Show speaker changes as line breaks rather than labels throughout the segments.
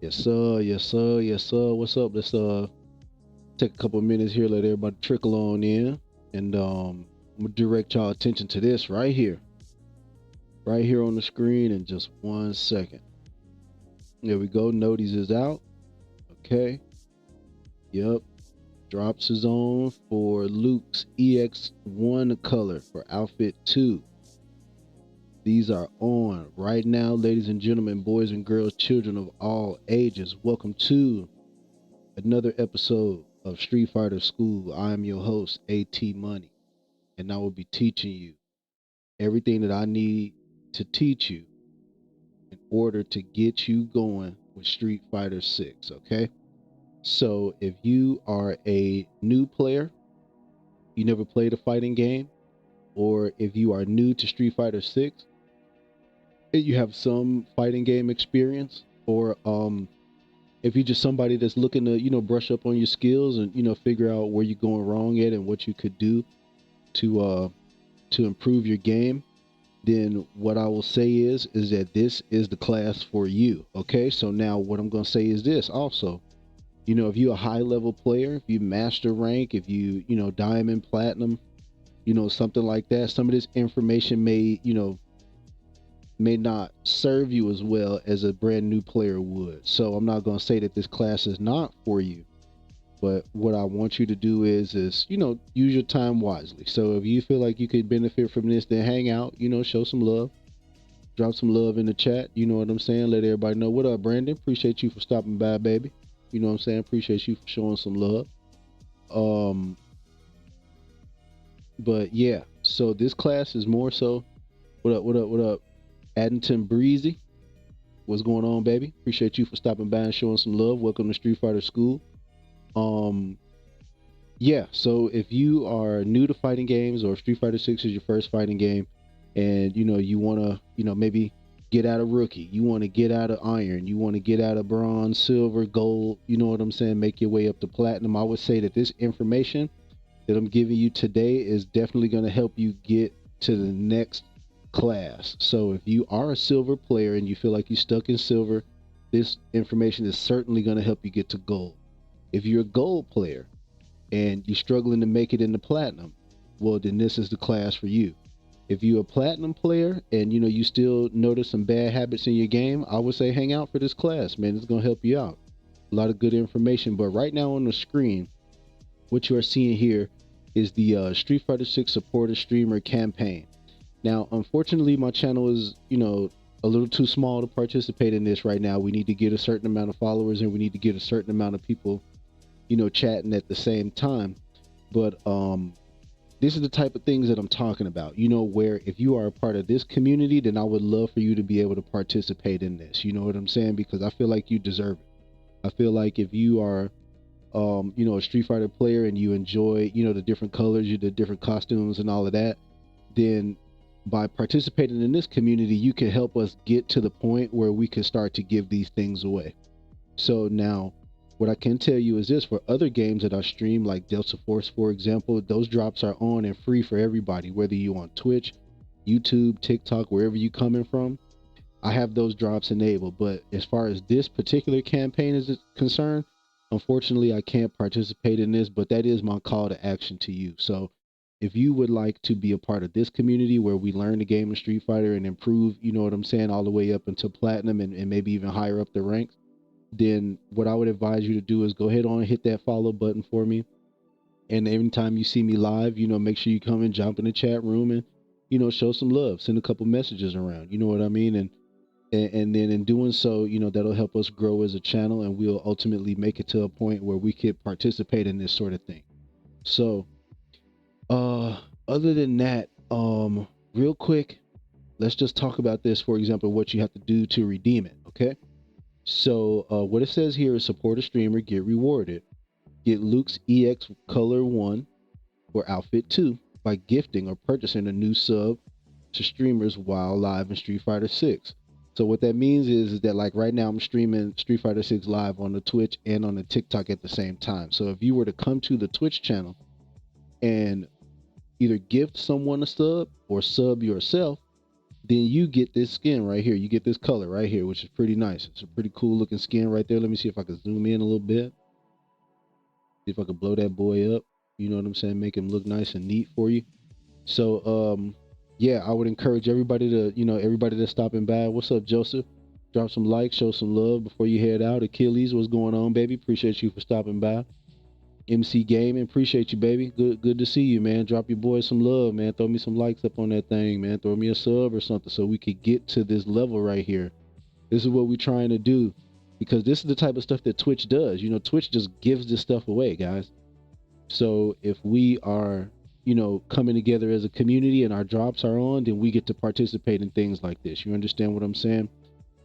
Yes, sir. Yes, sir. Yes, sir. What's up? Let's take a couple of minutes here, let everybody trickle on in, and I'm gonna direct y'all attention to this right here on the screen in just 1 second. There we go. Notice is out. Okay. Yep. Drops is on for Luke's EX1 color for outfit 2. These are on right now, ladies and gentlemen, boys and girls, children of all ages. Welcome to another episode of Street Fighter School. I am your host, AT Money, and I will be teaching you everything that I need to teach you in order to get you going with Street Fighter 6, okay? So, if you are a new player, you never played a fighting game, or if you are new to Street Fighter 6, you have some fighting game experience, or if you're just somebody that's looking to, brush up on your skills and, figure out where you're going wrong at and what you could do to to improve your game, then what I will say is that this is the class for you. Okay, so now what I'm going to say is this also. If you're a high level player, if you master rank, if you diamond, platinum, something like that, some of this information may not serve you as well as a brand new player would. So I'm not going to say that this class is not for you. But what I want you to do is use your time wisely. So if you feel like you could benefit from this, then hang out, show some love, drop some love in the chat. You know what I'm saying? Let everybody know. What up, Brandon? Appreciate you for stopping by, baby. You know what I'm saying? Appreciate you for showing some love. Um, but yeah, so this class is more so. What up? What up? What up? Addington Breezy. What's going on, baby? Appreciate you for stopping by and showing some love. Welcome to Street Fighter School. Um, Yeah, so if you are new to fighting games or Street Fighter 6 is your first fighting game and you want to, maybe get out of rookie, you want to get out of iron, you want to get out of bronze, silver, gold, you know what I'm saying, make your way up to platinum, I would say that this information that I'm giving you today is definitely going to help you get to the next class. So if you are a silver player and you feel like you're stuck in silver, this information is certainly going to help you get to gold. If you're a gold player and you're struggling to make it into platinum, well, then this is the class for you. If you're a platinum player and you still notice some bad habits in your game, I would say hang out for this class, man. It's gonna help you out. A lot of good information. But right now on the screen, what you are seeing here is the Street Fighter 6 supporter streamer campaign. Now, unfortunately, my channel is a little too small to participate in this right now. We need to get a certain amount of followers and we need to get a certain amount of people chatting at the same time. But this is the type of things that I'm talking about, where if you are a part of this community, then I would love for you to be able to participate in this. You know what I'm saying? Because I feel like you deserve it. I feel like if you are, a Street Fighter player and you enjoy, the different colors, the different costumes and all of that, then by participating in this community, you can help us get to the point where we can start to give these things away. So now, what I can tell you is this: for other games that I stream, like Delta Force, for example, those drops are on and free for everybody, whether you on Twitch, YouTube, TikTok, wherever you coming from. I have those drops enabled. But as far as this particular campaign is concerned, unfortunately, I can't participate in this. But that is my call to action to you. So if you would like to be a part of this community where we learn the game of Street Fighter and improve, you know what I'm saying, all the way up until platinum and maybe even higher up the ranks, then what I would advise you to do is go ahead on and hit that follow button for me. And every time you see me live, make sure you come and jump in the chat room and, show some love, send a couple messages around. You know what I mean? And then in doing so, that'll help us grow as a channel and we'll ultimately make it to a point where we could participate in this sort of thing. So, uh, other than that, real quick, let's just talk about this, for example, what you have to do to redeem it. Okay. So what it says here is support a streamer, get rewarded. Get Luke's EX Color 1 or Outfit 2 by gifting or purchasing a new sub to streamers while live in Street Fighter 6. So what that means is that like right now I'm streaming Street Fighter 6 live on the Twitch and on the TikTok at the same time. So if you were to come to the Twitch channel and either gift someone a sub or sub yourself, then you get this skin right here. You get this color right here, which is pretty nice. It's a pretty cool looking skin right there. Let me see if I can zoom in a little bit. See if I can blow that boy up. You know what I'm saying? Make him look nice and neat for you. So yeah, I would encourage everybody to, everybody that's stopping by. What's up, Joseph? Drop some likes, show some love before you head out. Achilles, what's going on, baby? Appreciate you for stopping by. MC Gaming, appreciate you, baby. Good to see you, man. Drop your boys some love, man. Throw me some likes up on that thing, man. Throw me a sub or something so we could get to this level right here. This is what we're trying to do, because this is the type of stuff that Twitch does. Twitch just gives this stuff away, guys. So if we are, coming together as a community and our drops are on, then we get to participate in things like this. You understand what I'm saying?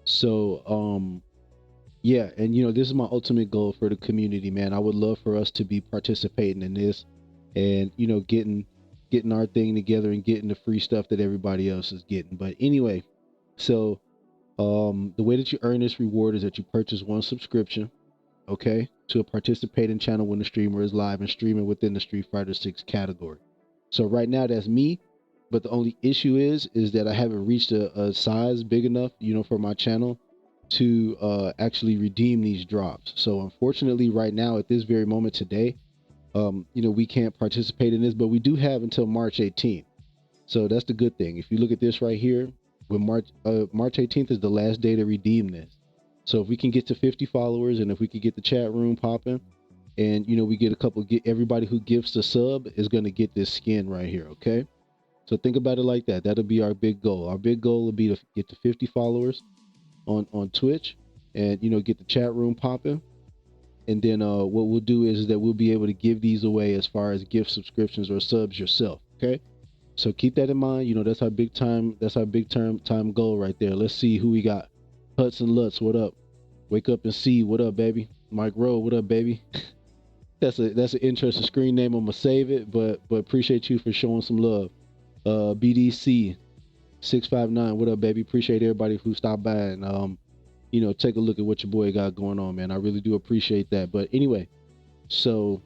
So, yeah, and this is my ultimate goal for the community, man. I would love for us to be participating in this, and getting our thing together and getting the free stuff that everybody else is getting. But anyway, so the way that you earn this reward is that you purchase one subscription, okay, to a participating channel when the streamer is live and streaming within the Street Fighter 6 category. So right now that's me, but the only issue is that I haven't reached a size big enough, for my channel to actually redeem these drops. So unfortunately, right now at this very moment today, we can't participate in this, but we do have until March 18th. So that's the good thing. If you look at this right here, when March 18th is the last day to redeem this. So if we can get to 50 followers, and if we could get the chat room popping, and we get everybody who gifts a sub is going to get this skin right here, okay? So think about it like that. That'll be our big goal. Our big goal will be to get to 50 followers on Twitch, and get the chat room popping. And then what we'll do is that we'll be able to give these away as far as gift subscriptions or subs yourself, okay? So keep that in mind. That's our big time goal right there. Let's see who we got. Hudson Lutz, what up? Wake up and see, what up, baby? Mike Rowe, what up, baby? that's an interesting screen name. I'm gonna save it, but appreciate you for showing some love. BDC 659, what up, baby? Appreciate everybody who stopped by and take a look at what your boy got going on, man. I really do appreciate that. But anyway, so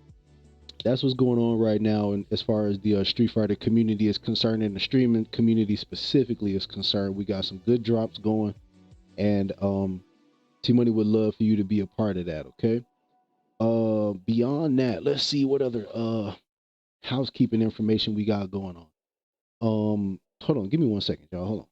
that's what's going on right now, and as far as the Street Fighter community is concerned, and the streaming community specifically is concerned, we got some good drops going, and T-Money would love for you to be a part of that, okay? Beyond that, let's see what other housekeeping information we got going on. Hold on, give me 1 second, y'all. Hold on.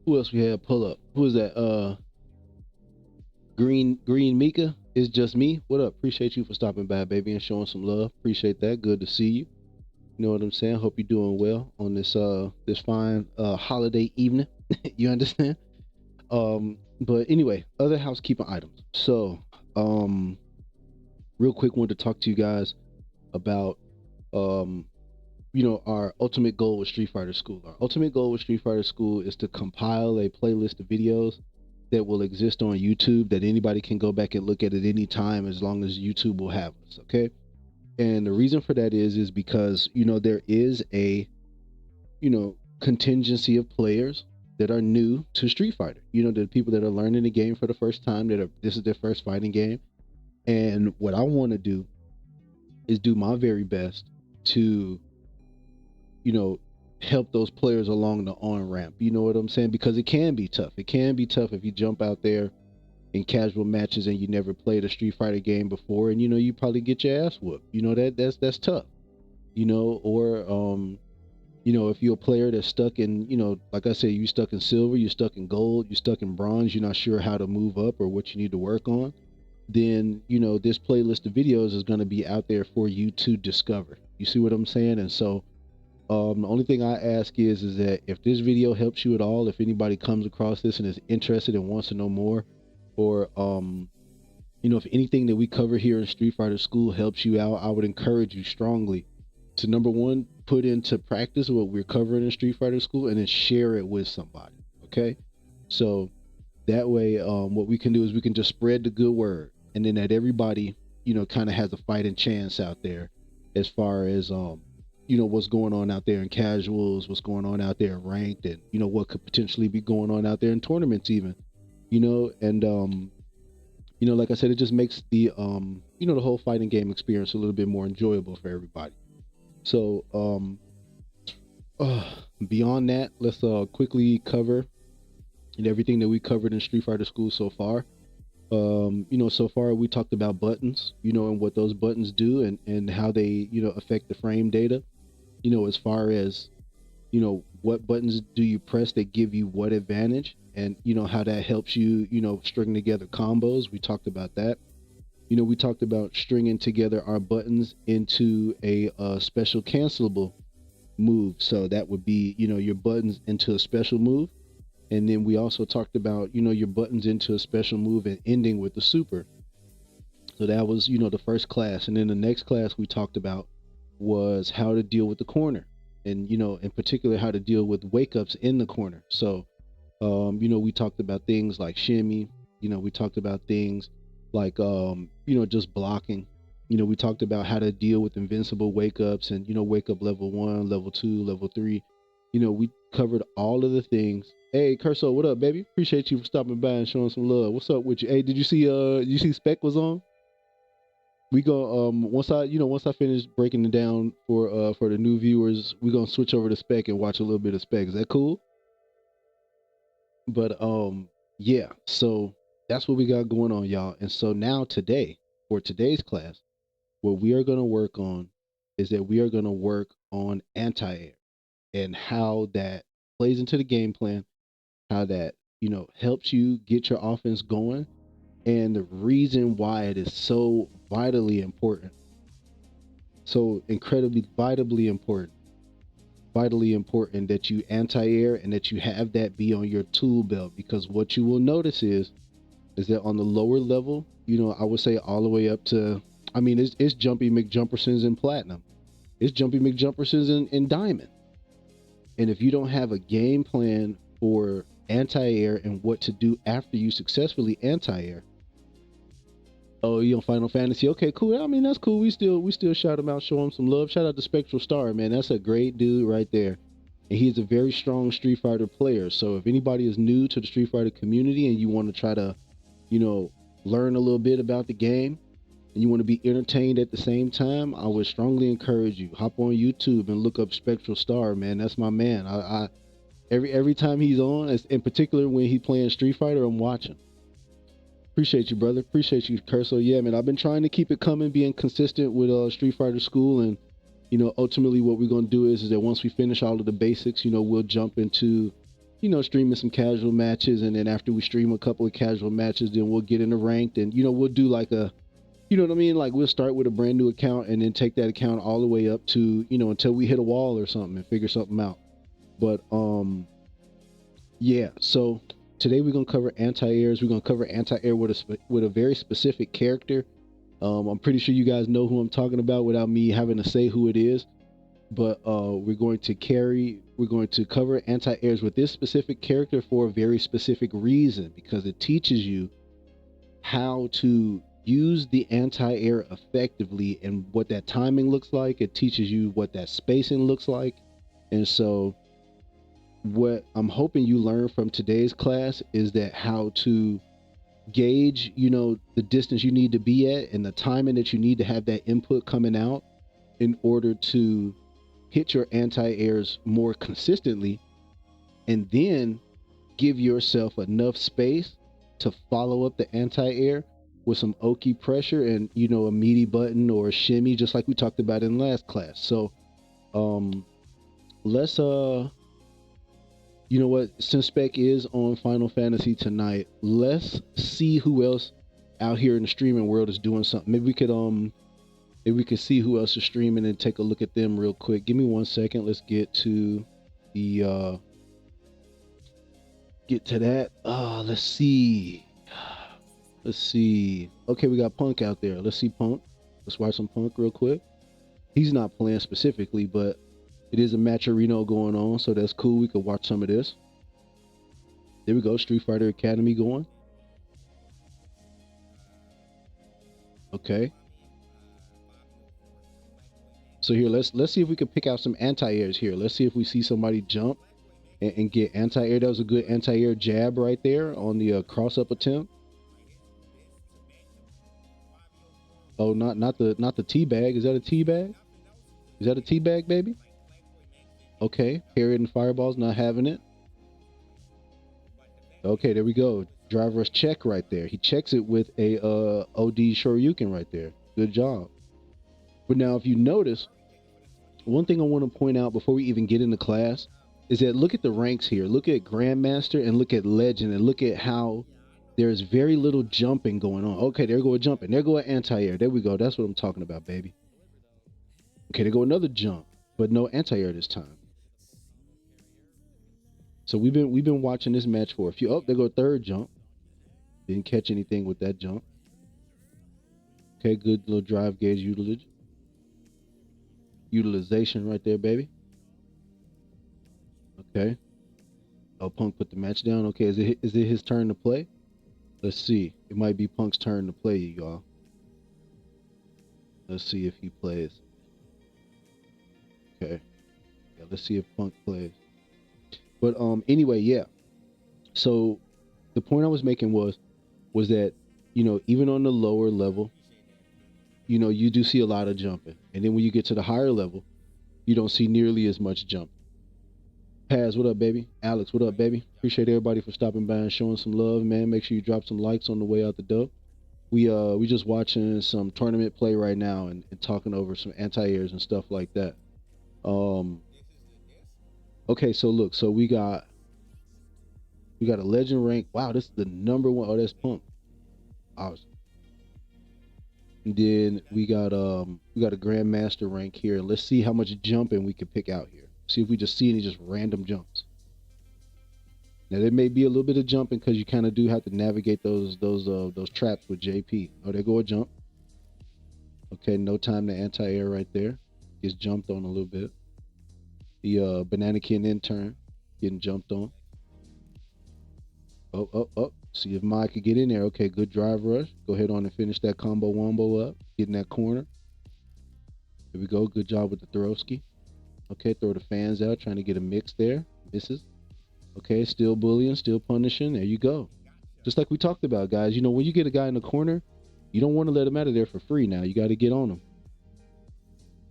Who else we had pull up? Who is that? Green Mika. It's just me. What up? Appreciate you for stopping by, baby, and showing some love. Appreciate that. Good to see you. You know what I'm saying? Hope you're doing well on this fine holiday evening. You understand? But anyway, other housekeeping items. So, real quick, wanted to talk to you guys about our ultimate goal with Street Fighter School. Our ultimate goal with Street Fighter School is to compile a playlist of videos that will exist on YouTube that anybody can go back and look at any time, as long as YouTube will have us, okay? And the reason for that is because there is a contingency of players that are new to Street Fighter. The people that are learning the game for the first time, this is their first fighting game. And what I want to do is do my very best to help those players along the on ramp. You know what I'm saying? Because it can be tough. It can be tough if you jump out there in casual matches and you never played a Street Fighter game before, and you probably get your ass whooped. That's tough. Or If you're a player that's stuck in, like I said, you stuck in silver, you're stuck in gold, you're stuck in bronze, you're not sure how to move up or what you need to work on, then, this playlist of videos is going to be out there for you to discover. You see what I'm saying? And so, the only thing I ask is that if this video helps you at all, if anybody comes across this and is interested and wants to know more, or if anything that we cover here in Street Fighter School helps you out, I would encourage you strongly to, number one, put into practice what we're covering in Street Fighter School, and then share it with somebody. Okay, so that way, what we can do is we can just spread the good word, and then that everybody, kind of has a fighting chance out there, as far as what's going on out there in casuals, what's going on out there in ranked, and what could potentially be going on out there in tournaments, even. And like I said, it just makes the whole fighting game experience a little bit more enjoyable for everybody. So, uh, beyond that, let's quickly cover everything that we covered in Street Fighter School so far. So far we talked about buttons, and what those buttons do, and how they, affect the frame data. As far as, what buttons do you press that give you what advantage, and how that helps you, string together combos. We talked about that. We talked about stringing together our buttons into a special cancelable move. So that would be, your buttons into a special move. And then we also talked about, your buttons into a special move and ending with the super. So that was, the first class. And then the next class we talked about was how to deal with the corner. And, in particular, how to deal with wake ups in the corner. So, we talked about things like shimmy. We talked about things like, just blocking. We talked about how to deal with invincible wake ups and, wake up level 1, level 2, level 3. We covered all of the things. Hey, Curso, what up, baby? Appreciate you for stopping by and showing some love. What's up with you? Hey, did you see Spec was on? We go once I finish breaking it down for the new viewers, we're gonna switch over to Spec and watch a little bit of Spec. Is that cool? But yeah, so that's what we got going on, y'all. And so now today, for today's class, what we are gonna work on is that we are gonna work on anti-air and how that plays into the game plan, how that, helps you get your offense going, and the reason why it is so vitally important, so incredibly vitally important that you anti-air and that you have that be on your tool belt. Because what you will notice is that on the lower level, I would say all the way up to, I mean, it's Jumpy McJumpersons in platinum, it's Jumpy McJumpersons in diamond. And if you don't have a game plan for anti-air and what to do after you successfully anti-air, oh, Final Fantasy, okay, cool. I mean, that's cool. We still shout him out, show him some love. Shout out to Spectral Star, man. That's a great dude right there. And he's a very strong Street Fighter player. So if anybody is new to the Street Fighter community and you want to try to, learn a little bit about the game, and you want to be entertained at the same time, I would strongly encourage you, hop on YouTube and look up Spectral Star, man. That's my man. I every time he's on, in particular when he playing Street Fighter, I'm watching. Appreciate you, brother. Appreciate you, Curso. Yeah, man. I've been trying to keep it coming, being consistent with Street Fighter School, and ultimately, what we're gonna do is that once we finish all of the basics, we'll jump into, streaming some casual matches, and then after we stream a couple of casual matches, then we'll get into ranked, and we'll do like a, what I mean? Like we'll start with a brand new account and then take that account all the way up to, until we hit a wall or something and figure something out. But yeah. So today we're gonna cover anti-airs. We're gonna cover anti-air with a very specific character. I'm pretty sure you guys know who I'm talking about without me having to say who it is. But we're going to cover anti-airs with this specific character for a very specific reason, because it teaches you how to use the anti-air effectively and what that timing looks like. It teaches you what that spacing looks like. And so what I'm hoping you learn from today's class is that how to gauge, the distance you need to be at and the timing that you need to have that input coming out in order to hit your anti-airs more consistently, and then give yourself enough space to follow up the anti-air with some OKI pressure and, a meaty button or a shimmy, just like we talked about in last class. So let's you know what? Since Spec is on Final Fantasy tonight, let's see who else out here in the streaming world is doing something. Maybe we could see who else is streaming and take a look at them real quick. Give me 1 second. Let's get to the get to that. Let's see. Let's see. Okay, we got Punk out there. Let's see Punk. Let's watch some Punk real quick. He's not playing specifically, but it is a matcherino going on, so that's cool. We could watch some of this. There we go. Street Fighter Academy going. Okay. So here, let's see if we can pick out some anti-airs here. Let's see if we see somebody jump and get anti-air. That was a good anti-air jab right there on the cross-up attempt. Oh, not the tea bag. Is that a tea bag? Is that a tea bag, baby? Okay, parried and fireballs, not having it. Okay, there we go. Driver's check right there. He checks it with a OD Shoryuken right there. Good job. But now, if you notice, one thing I want to point out before we even get into class is that look at the ranks here. Look at Grandmaster and look at Legend and look at how there's very little jumping going on. Okay, there go a jumping. There go an anti-air. There we go. That's what I'm talking about, baby. Okay, there go another jump, but no anti-air this time. So we've been watching this match for a few. Oh, there go a third jump. Didn't catch anything with that jump. Okay, good little drive gauge utilization right there, baby. Okay. Oh, Punk put the match down. Okay, is it his turn to play? Let's see. It might be Punk's turn to play, y'all. Let's see if he plays. Okay. Yeah, let's see if Punk plays. But anyway, yeah. So the point I was making was that, you know, even on the lower level, you know, you do see a lot of jumping. And then when you get to the higher level, you don't see nearly as much jumping. Paz, what up, baby? Alex, what up, baby? Appreciate everybody for stopping by and showing some love, man. Make sure you drop some likes on the way out the door. We just watching some tournament play right now and talking over some anti-airs and stuff like that. Okay, so look, so we got a legend rank. Wow, this is the number one. Oh, that's Punk. Awesome. And then we got a grandmaster rank here. Let's see how much jumping we can pick out here. See if we just see any just random jumps. Now there may be a little bit of jumping because you kind of do have to navigate those traps with JP. Oh, there go a jump. Okay, no time to anti-air right there. Gets jumped on a little bit. The Bananakin intern getting jumped on. Oh. See if Mai could get in there. Okay, good drive rush. Go ahead on and finish that combo wombo up. Get in that corner. There we go. Good job with the Throwski. Okay, throw the fans out. Trying to get a mix there. Misses. Okay, still bullying, still punishing. There you go. Just like we talked about, guys. You know, when you get a guy in the corner, you don't want to let him out of there for free now. You got to get on him.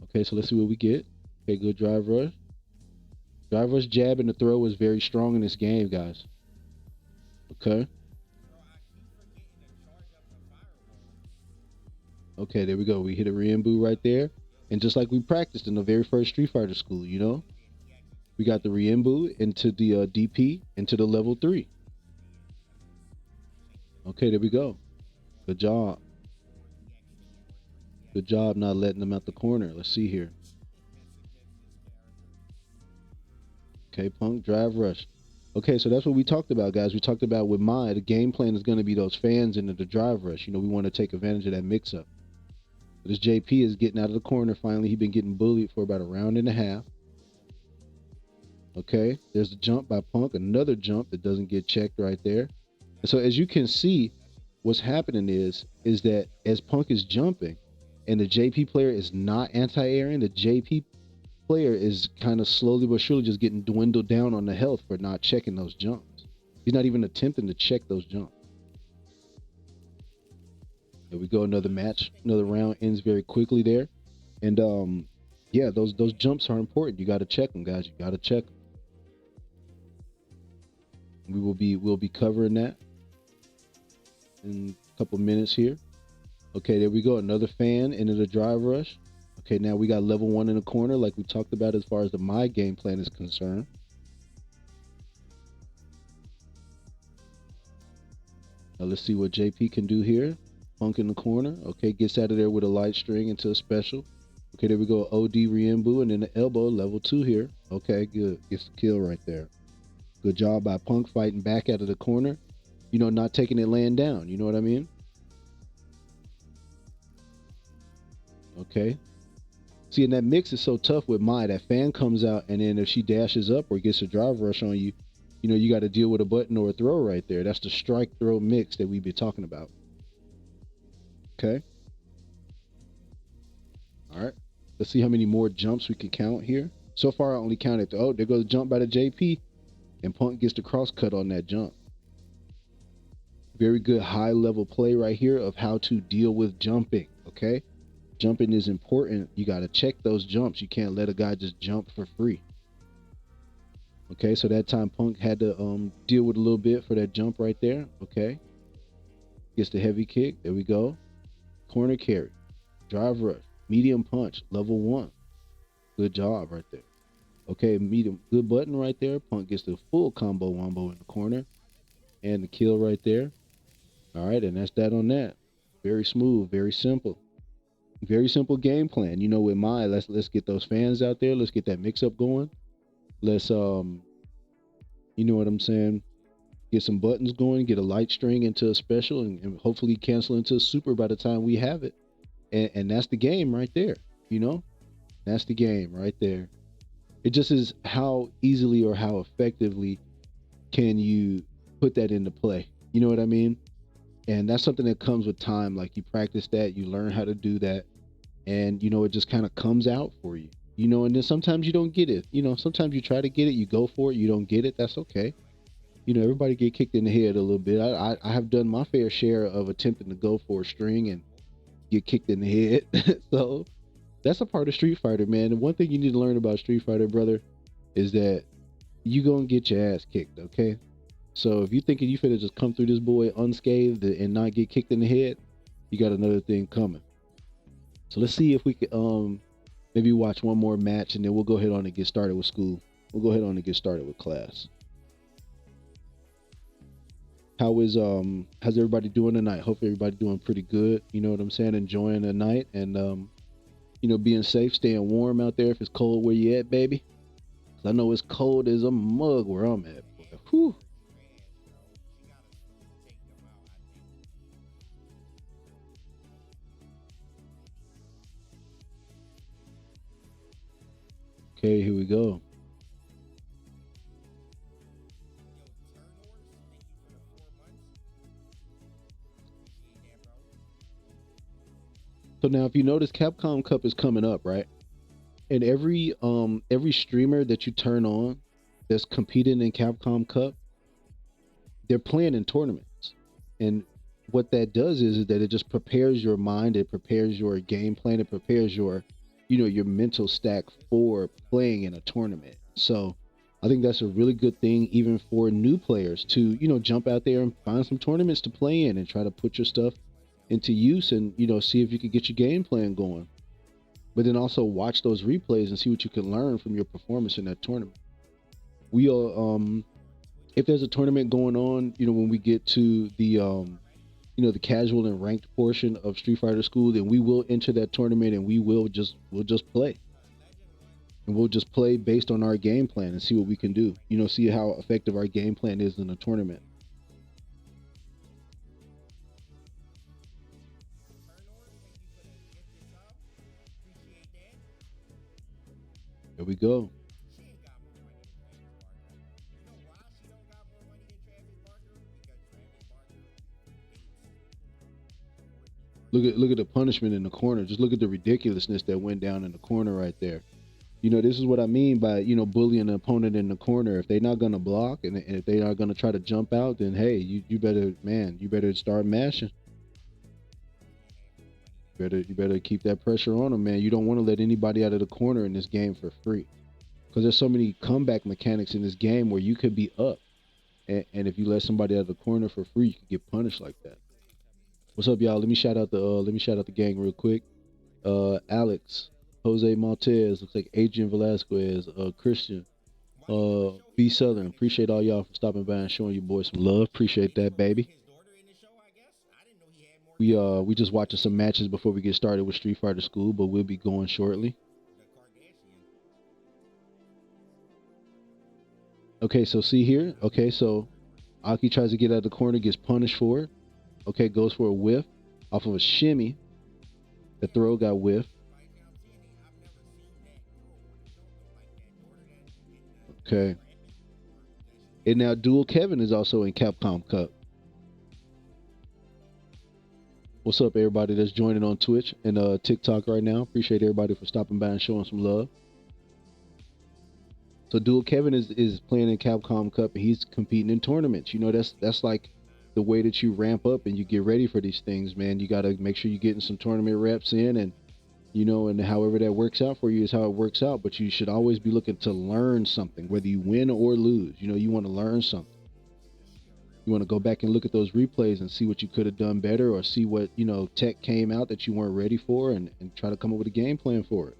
Okay, so let's see what we get. Okay, good drive rush. Drive rush, jab, and the throw is very strong in this game, guys. Okay. Okay, there we go. We hit a Rienbu right there. And just like we practiced in the very first Street Fighter school, you know, we got the Rienbu into the DP into the level 3. Okay, there we go. Good job. Good job not letting them out the corner. Let's see here. Okay, Punk, drive rush. Okay, so that's what we talked about, guys. We talked about with Mai, the game plan is going to be those fans into the drive rush. You know, we want to take advantage of that mix-up. But this JP is getting out of the corner. Finally, he's been getting bullied for about a round and a half. Okay, there's a jump by Punk. Another jump that doesn't get checked right there. And so as you can see, what's happening is that as Punk is jumping and the JP player is not anti-airing, the JP player is kind of slowly but surely just getting dwindled down on the health for not checking those jumps. He's not even attempting to check those jumps. There we go, another match. Another round ends very quickly there. And yeah, those jumps are important. You got to check them, guys. You got to check them. We'll be covering that in a couple minutes here. Okay, there we go. Another fan into the drive rush. Okay, now we got level 1 in the corner, like we talked about as far as the my game plan is concerned. Now let's see what JP can do here. Punk in the corner. Okay, gets out of there with a light string into a special. Okay, there we go. OD Riembu, and then the elbow, level 2 here. Okay, good. Gets the kill right there. Good job by Punk fighting back out of the corner. You know, not taking it laying down. You know what I mean? Okay. See, and that mix is so tough with Mai. That fan comes out, and then if she dashes up or gets a drive rush on you, you know, you got to deal with a button or a throw right there. That's the strike throw mix that we've been talking about. Okay. All right. Let's see how many more jumps we can count here. So far, I only counted. Oh, there goes a jump by the JP, and Punk gets the cross cut on that jump. Very good high level play right here of how to deal with jumping. Okay. Jumping is important. You got to check those jumps. You can't let a guy just jump for free. Okay, so that time Punk had to deal with a little bit for that jump right there. Okay. Gets the heavy kick. There we go. Corner carry. Drive rush. Medium punch. Level 1. Good job right there. Okay, medium. Good button right there. Punk gets the full combo wombo in the corner. And the kill right there. All right, and that's that on that. Very smooth. Very simple. Very simple game plan. You know, with Mai, let's get those fans out there. Let's get that mix up going. Let's you know what I'm saying? Get some buttons going, get a light string into a special, and hopefully cancel into a super by the time we have it. And that's the game right there. You know? That's the game right there. It just is how easily or how effectively can you put that into play. You know what I mean? And that's something that comes with time. Like you practice that, you learn how to do that, and you know, it just kind of comes out for you. You know, and then sometimes you don't get it. You know, sometimes you try to get it, you go for it, you don't get it. That's okay. You know, everybody get kicked in the head a little bit. I have done my fair share of attempting to go for a string and get kicked in the head. So that's a part of Street Fighter, man. And one thing you need to learn about Street Fighter, brother, is that you gonna get your ass kicked, okay? So if you thinking you finna just come through this boy unscathed and not get kicked in the head, you got another thing coming. So let's see if we can maybe watch one more match, and then we'll go ahead on and get started with school. We'll go ahead on and get started with class. How's everybody doing tonight? Hope everybody doing pretty good. You know what I'm saying? Enjoying the night and you know, being safe, staying warm out there if it's cold where you at, baby. 'Cause I know it's cold as a mug where I'm at. Whew. Okay, here we go. So now if you notice, Capcom Cup is coming up, right? And every streamer that you turn on that's competing in Capcom Cup, they're playing in tournaments. And what that does is that it just prepares your mind, it prepares your game plan, it prepares your, you know, your mental stack for playing in a tournament. So I think that's a really good thing, even for new players, to, you know, jump out there and find some tournaments to play in and try to put your stuff into use and, you know, see if you could get your game plan going. But then also watch those replays and see what you can learn from your performance in that tournament. We all if there's a tournament going on, you know, when we get to the you know, the casual and ranked portion of Street Fighter School, then we will enter that tournament and we'll just play. And we'll just play based on our game plan and see what we can do. You know, see how effective our game plan is in a tournament. There we go. Look at the punishment in the corner. Just look at the ridiculousness that went down in the corner right there. You know, this is what I mean by, you know, bullying an opponent in the corner. If they're not gonna block and if they are gonna try to jump out, then hey, you better, man, you better start mashing. You better keep that pressure on them, man. You don't want to let anybody out of the corner in this game for free, because there's so many comeback mechanics in this game where you could be up, and if you let somebody out of the corner for free, you could get punished like that. What's up, y'all? Let me shout out the gang real quick. Alex, Jose Montez. Looks like Adrian Velasquez. Christian. B Southern. Appreciate all y'all for stopping by and showing you boys some love. Appreciate that, baby. We just watching some matches before we get started with Street Fighter School, but we'll be going shortly. Okay, so see here. Okay, so Aki tries to get out of the corner, gets punished for it. Okay, goes for a whiff off of a shimmy. The throw got whiffed. Okay. And now Dual Kevin is also in Capcom Cup. What's up, everybody that's joining on Twitch and TikTok right now? Appreciate everybody for stopping by and showing some love. So Dual Kevin is playing in Capcom Cup and he's competing in tournaments. You know, that's like the way that you ramp up and you get ready for these things, man. You got to make sure you're getting some tournament reps in, and you know, and however that works out for you is how it works out. But you should always be looking to learn something, whether you win or lose. You know, you want to learn something. You want to go back and look at those replays and see what you could have done better, or see what, you know, tech came out that you weren't ready for, and try to come up with a game plan for it.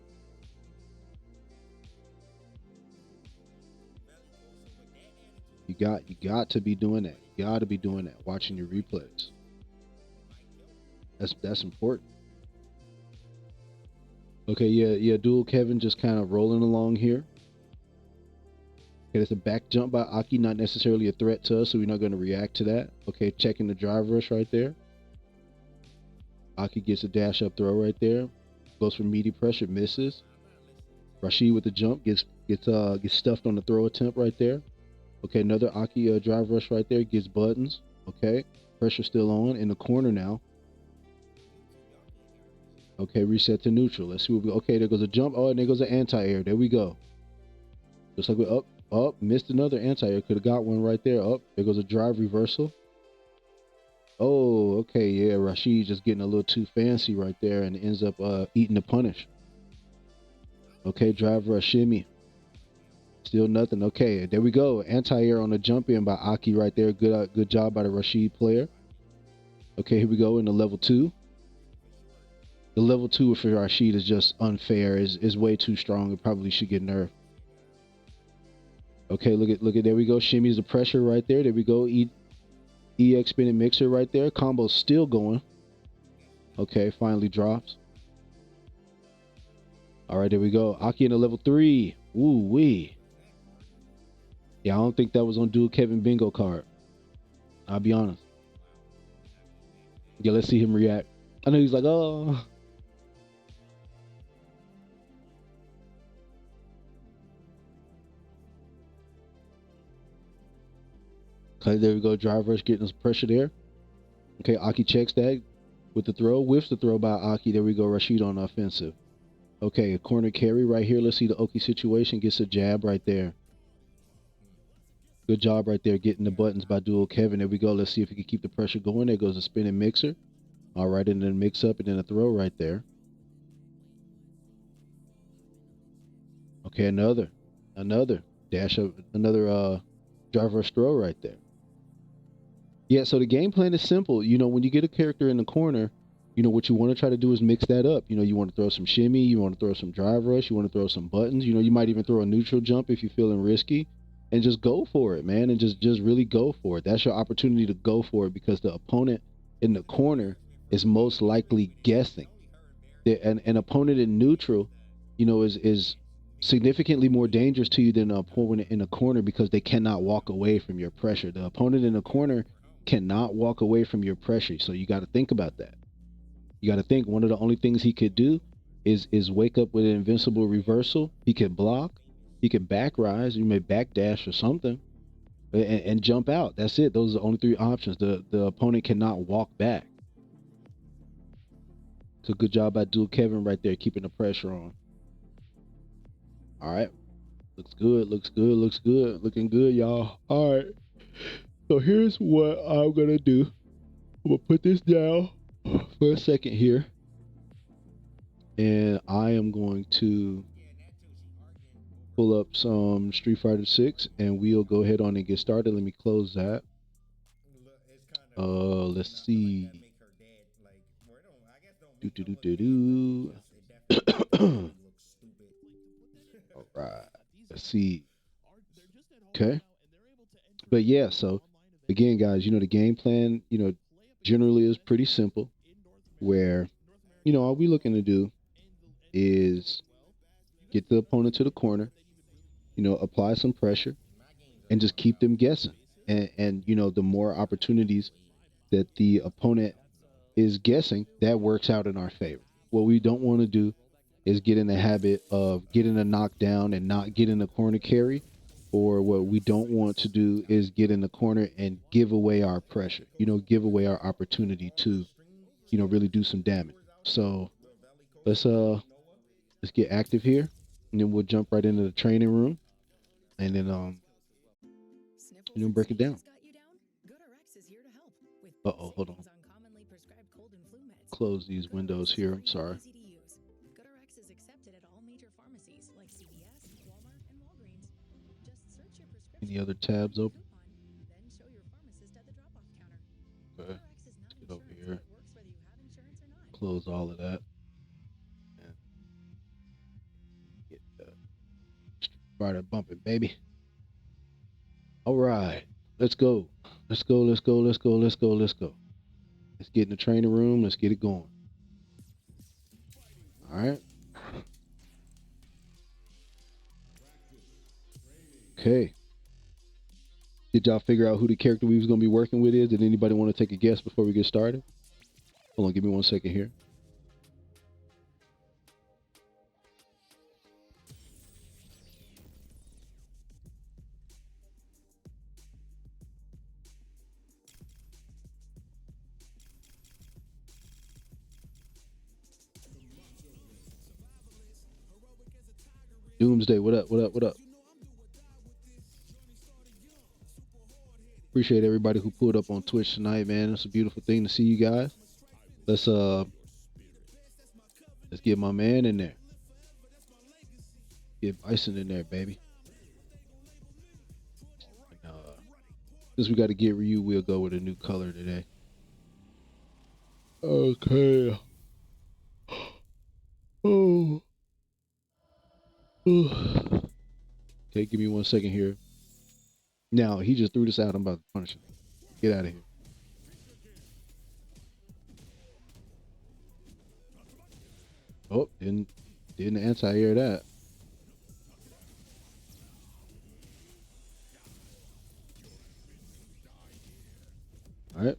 You got to be doing that. You got to be doing that. Watching your replays. That's important. Okay, yeah. Dual Kevin just kind of rolling along here. Okay, that's a back jump by Aki, not necessarily a threat to us, so we're not going to react to that. Okay, checking the drive rush right there. Aki gets a dash up throw right there. Goes for meaty pressure, misses. Rashid with the jump gets stuffed on the throw attempt right there. Okay, another Aki drive rush right there, gets buttons. Okay, pressure still on in the corner now. Okay, reset to neutral. Let's see what we. Okay, there goes a jump. Oh, and there goes an anti-air. There we go. Just like we up, missed another anti-air. Could have got one right there. Up, there goes a drive reversal. Oh, okay, yeah. Rashid just getting a little too fancy right there and ends up eating the punish. Okay, drive rush shimmy. Still nothing. Okay, there we go. Anti-air on the jump in by Aki right there. Good job by the Rashid player. Okay, here we go in the level 2. The level 2 for Rashid is just unfair. Is way too strong. It probably should get nerfed. Okay, look at there we go. Shimmy's the pressure right there. There we go. EX spinning mixer right there. Combo's still going. Okay, finally drops. All right, there we go. Aki in the level 3. Ooh wee. Yeah, I don't think that was on Dual Kevin bingo card. I'll be honest. Yeah, let's see him react. I know he's like, oh. Okay, there we go. Drive rush getting some pressure there. Okay, Aki checks that with the throw. Whiffs the throw by Aki. There we go. Rashid on the offensive. Okay, a corner carry right here. Let's see the OKI situation. Gets a jab right there. Good job right there getting the buttons by Dual Kevin. There we go. Let's see if he can keep the pressure going. There goes a spinning mixer. All right, and then mix up and then a throw right there. Okay, another dash of another driver throw right there. Yeah, so the game plan is simple. You know, when you get a character in the corner, you know, what you want to try to do is mix that up. You know, you want to throw some shimmy, you want to throw some drive rush, you want to throw some buttons. You know, you might even throw a neutral jump if you're feeling risky, and just go for it, man, and just really go for it. That's your opportunity to go for it, because the opponent in the corner is most likely guessing. An opponent in neutral, you know, is significantly more dangerous to you than an opponent in a corner, because they cannot walk away from your pressure. The opponent in a corner cannot walk away from your pressure. So you got to think about that. You got to think one of the only things he could do is wake up with an invincible reversal. He could block. He could back rise. You may back dash or something, and jump out. That's it. Those are the only 3 options. The opponent cannot walk back. So good job by Dual Kevin right there, keeping the pressure on. All right. Looks good. Looking good, y'all. All right. So here's what I'm going to do. I'm going to put this down for a second here. And I am going to pull up some Street Fighter 6 and we'll go ahead on and get started. Let me close that. Let's see. Do. right. Let's see. Okay. But yeah, so again, guys, the game plan, generally is pretty simple where, all we looking to do is get the opponent to the corner, apply some pressure and just keep them guessing. And the more opportunities that the opponent is guessing, that works out in our favor. What we don't want to do is get in the habit of getting a knockdown and not getting a corner carry. Or what we don't want to do is get in the corner and give away our pressure, give away our opportunity to, really do some damage. So let's get active here, and then we'll jump right into the training room, and then break it down. Uh-oh, hold on. Close these windows here. I'm sorry. Any other tabs open? Okay. Let's get over here. Close all of that. And get the Spider bumping, baby. All right. Let's go. Let's go. Let's go. Let's go. Let's go. Let's go. Let's get in the training room. Let's get it going. All right. Okay. Did y'all figure out who the character we was going to be working with is? Did anybody want to take a guess before we get started? Hold on. Give me 1 second here. Doomsday, what up? What up? What up? Appreciate everybody who pulled up on Twitch tonight, man. It's a beautiful thing to see you guys. Let's get my man in there. Get Bison in there, baby. And, since we got to get Ryu, we'll go with a new color today. Okay. Oh. Okay, give me 1 second here. Now, he just threw this out. I'm about to punish him. Get out of here. Oh, didn't anti-air that. All right.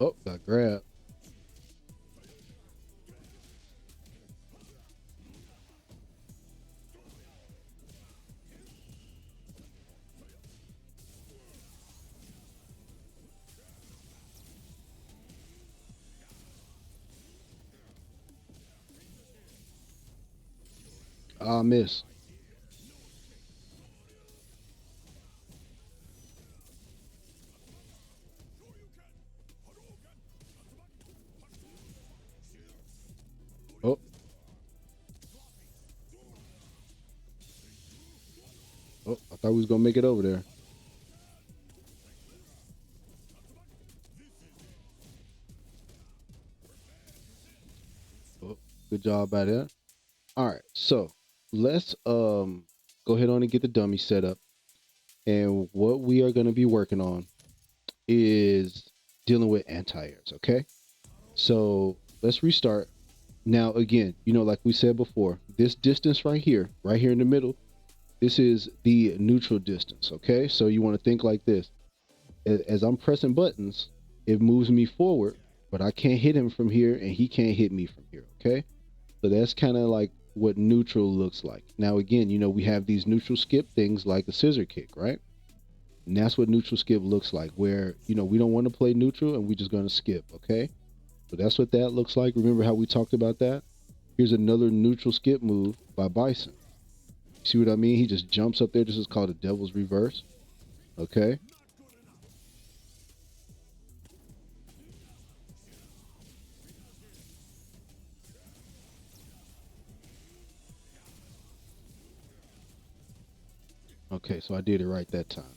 Oh, got grabbed. Ah, miss. Oh. Oh, I thought we was going to make it over there. Oh, good job by that. All right, so let's go ahead on and get the dummy set up. And what we are going to be working on is dealing with anti-airs, okay? So let's restart. Now, again, like we said before, this distance right here in the middle, this is the neutral distance, okay? So you want to think like this. As I'm pressing buttons, it moves me forward, but I can't hit him from here, and he can't hit me from here, okay? So that's kind of like what neutral looks like. Now, again, we have these neutral skip things like a scissor kick, right? And that's what neutral skip looks like, where, we don't want to play neutral and we're just going to skip, okay? So that's what that looks like. Remember how we talked about that? Here's another neutral skip move by Bison. See what I mean? He just jumps up there. This is called a devil's reverse, okay? Okay, so I did it right that time.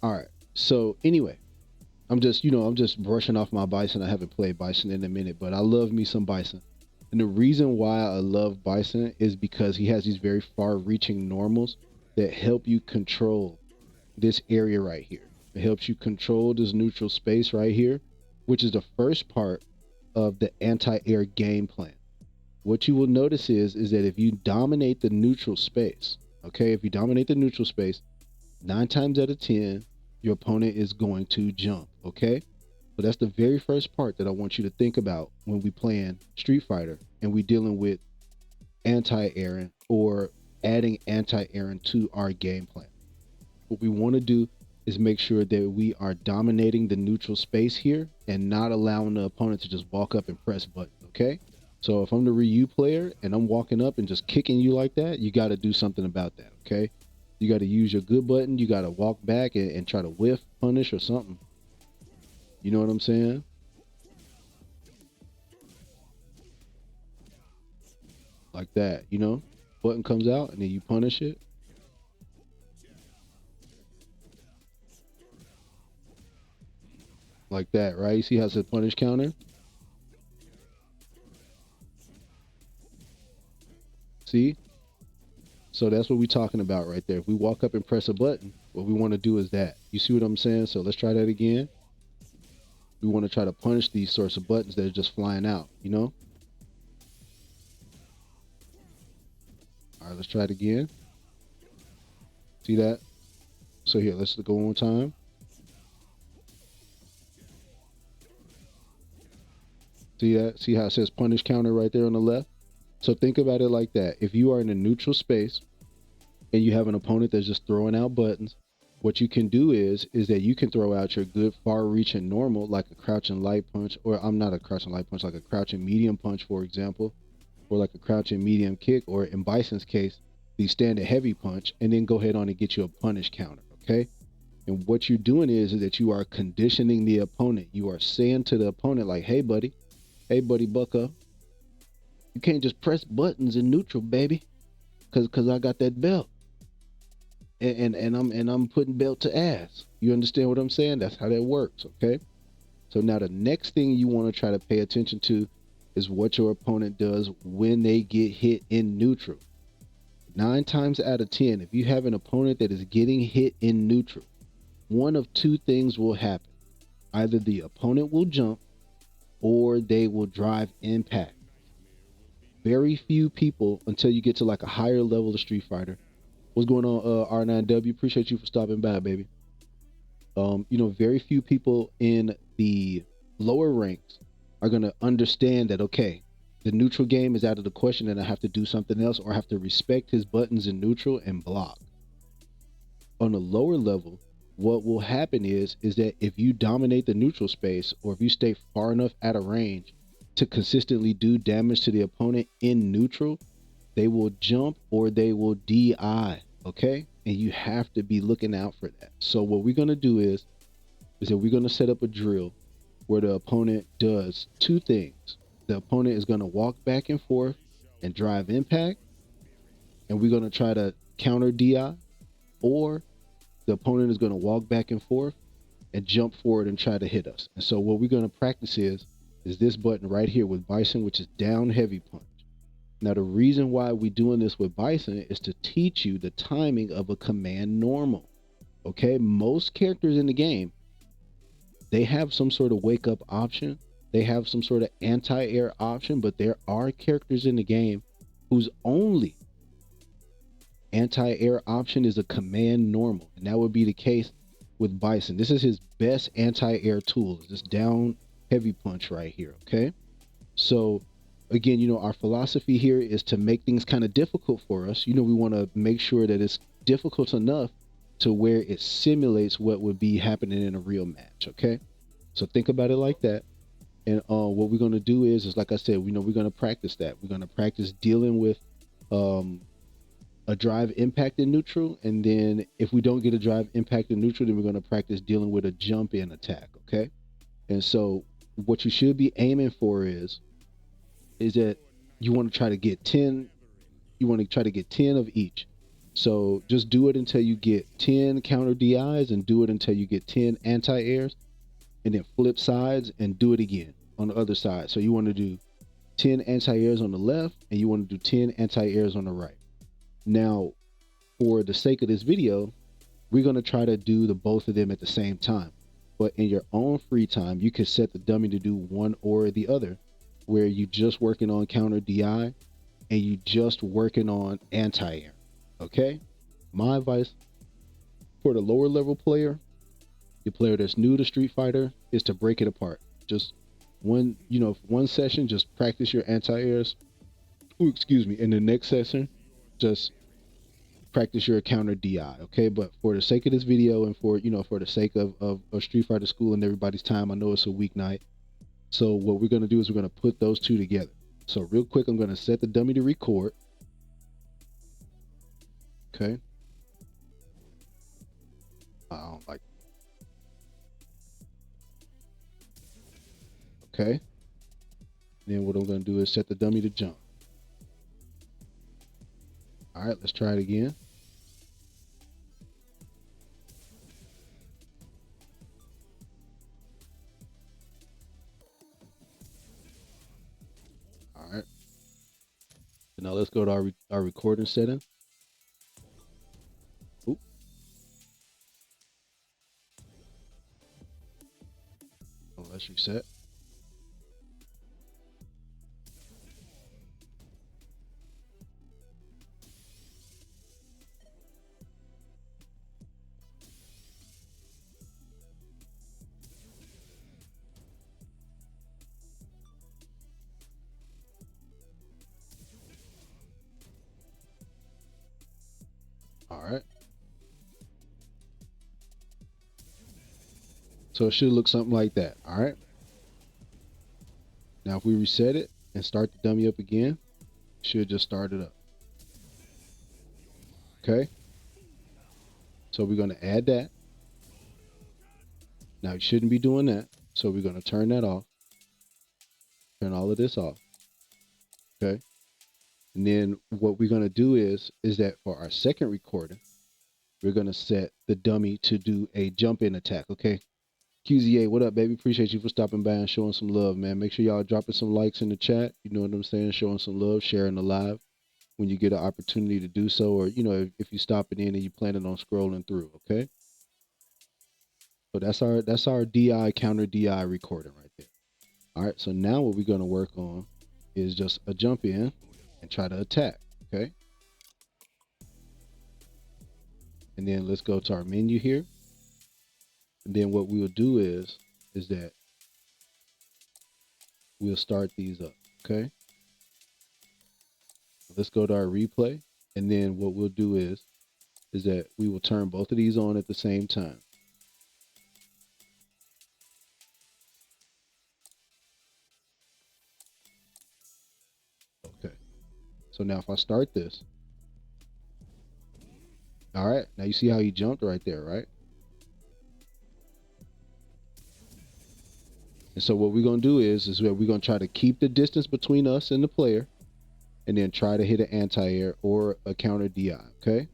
All right. So anyway, I'm just brushing off my Bison. I haven't played Bison in a minute, but I love me some Bison. And the reason why I love Bison is because he has these very far-reaching normals that help you control this area right here. It helps you control this neutral space right here, which is the first part of the anti-air game plan. What you will notice is that if you dominate the neutral space, okay, if you dominate the neutral space, 9 times out of 10, your opponent is going to jump, okay? So that's the very first part that I want you to think about when we playing Street Fighter and we dealing with anti-airing or adding anti-airing to our game plan. What we want to do is make sure that we are dominating the neutral space here and not allowing the opponent to just walk up and press buttons, okay? So if I'm the Ryu player and I'm walking up and just kicking you like that, you got to do something about that, okay? You got to use your good button. You got to walk back and try to whiff, punish, or something. You know what I'm saying? Like that, you know? Button comes out and then you punish it. Like that, right? You see how it's a punish counter? See? So that's what we're talking about right there. If we walk up and press a button, what we want to do is that. You see what I'm saying? So let's try that again. We want to try to punish these sorts of buttons that are just flying out, you know? All right, let's try it again. See that? So here, let's go one time. See that? See how it says punish counter right there on the left? So think about it like that. If you are in a neutral space and you have an opponent that's just throwing out buttons, what you can do is that you can throw out your good far reaching normal, like a crouching light punch, or I'm not a crouching light punch, like a crouching medium punch, for example, or like a crouching medium kick, or in Bison's case, the standard heavy punch, and then go ahead on and get you a punish counter, okay? And what you're doing is that you are conditioning the opponent. You are saying to the opponent, like, hey buddy, buck up. You can't just press buttons in neutral, baby, cause I got that belt. And I'm putting belt to ass. You understand what I'm saying? That's how that works, okay? So now the next thing you want to try to pay attention to is what your opponent does when they get hit in neutral. 9 times out of 10, if you have an opponent that is getting hit in neutral, one of two things will happen. Either the opponent will jump or they will drive impact. Very few people, until you get to like a higher level of Street Fighter. What's going on, R9W? Appreciate you for stopping by, baby. Very few people in the lower ranks are going to understand that, okay, the neutral game is out of the question and I have to do something else or I have to respect his buttons in neutral and block. On a lower level, what will happen is that if you dominate the neutral space or if you stay far enough out of range to consistently do damage to the opponent in neutral, they will jump or they will DI, okay? And you have to be looking out for that. So what we're going to do is that we're going to set up a drill where the opponent does two things. The opponent is going to walk back and forth and drive impact, and we're going to try to counter DI, or the opponent is going to walk back and forth and jump forward and try to hit us. And so what we're going to practice is this button right here with Bison, which is down heavy punch. Now, the reason why we're doing this with Bison is to teach you the timing of a command normal. Okay, most characters in the game, they have some sort of wake up option. They have some sort of anti-air option, but there are characters in the game whose only anti-air option is a command normal. And that would be the case with Bison. This is his best anti-air tool, this down heavy punch right here, okay? So again, our philosophy here is to make things kind of difficult for us. We want to make sure that it's difficult enough to where it simulates what would be happening in a real match, okay? So think about it like that. And what we're going to do is like I said, we're going to practice that. We're going to practice dealing with a drive impact in neutral. And then if we don't get a drive impact in neutral, then we're going to practice dealing with a jump in attack, okay? And so what you should be aiming for is that you want to try to get 10 of each. So just do it until you get 10 counter DIs and do it until you get 10 anti-airs, and then flip sides and do it again on the other side. So you want to do 10 anti-airs on the left and you want to do 10 anti-airs on the right. Now, for the sake of this video, we're going to try to do the both of them at the same time. But in your own free time, you can set the dummy to do one or the other, where you just working on counter DI and you just working on anti-air. Okay? My advice for the lower level player, the player that's new to Street Fighter, is to break it apart. Just one session, just practice your anti-airs. Ooh, excuse me. In the next session, just practice your counter DI. Okay, but for the sake of this video and for the sake of Street Fighter School and everybody's time, I know it's a weeknight. So what we're gonna do is we're gonna put those two together. So real quick, I'm gonna set the dummy to record. Okay. I don't like. Okay. Then what I'm gonna do is set the dummy to jump. All right, let's try it again. All right. So now let's go to our recording setting. Oop. Oh, let's reset. All right. So it should look something like that. All right. Now if we reset it and start the dummy up again, it should just start it up. Okay. So we're going to add that. Now you shouldn't be doing that. So we're going to turn that off. Turn all of this off. Okay. And then what we're going to do is that for our second recording, we're going to set the dummy to do a jump in attack. Okay. QZA, what up, baby? Appreciate you for stopping by and showing some love, man. Make sure y'all dropping some likes in the chat. You know what I'm saying? Showing some love, sharing the live when you get an opportunity to do so, or if you stopping in and you planning on scrolling through. Okay. So that's our DI counter DI recording right there. All right. So now what we're going to work on is just a jump in and try to attack. Okay. And then let's go to our menu here. And then what we'll do is that we'll start these up. Okay. Let's go to our replay. And then what we'll do is that we will turn both of these on at the same time. Okay. So now if I start this, all right, now you see how he jumped right there, right? And so what we're going to do is that we're going to try to keep the distance between us and the player and then try to hit an anti-air or a counter DI, okay?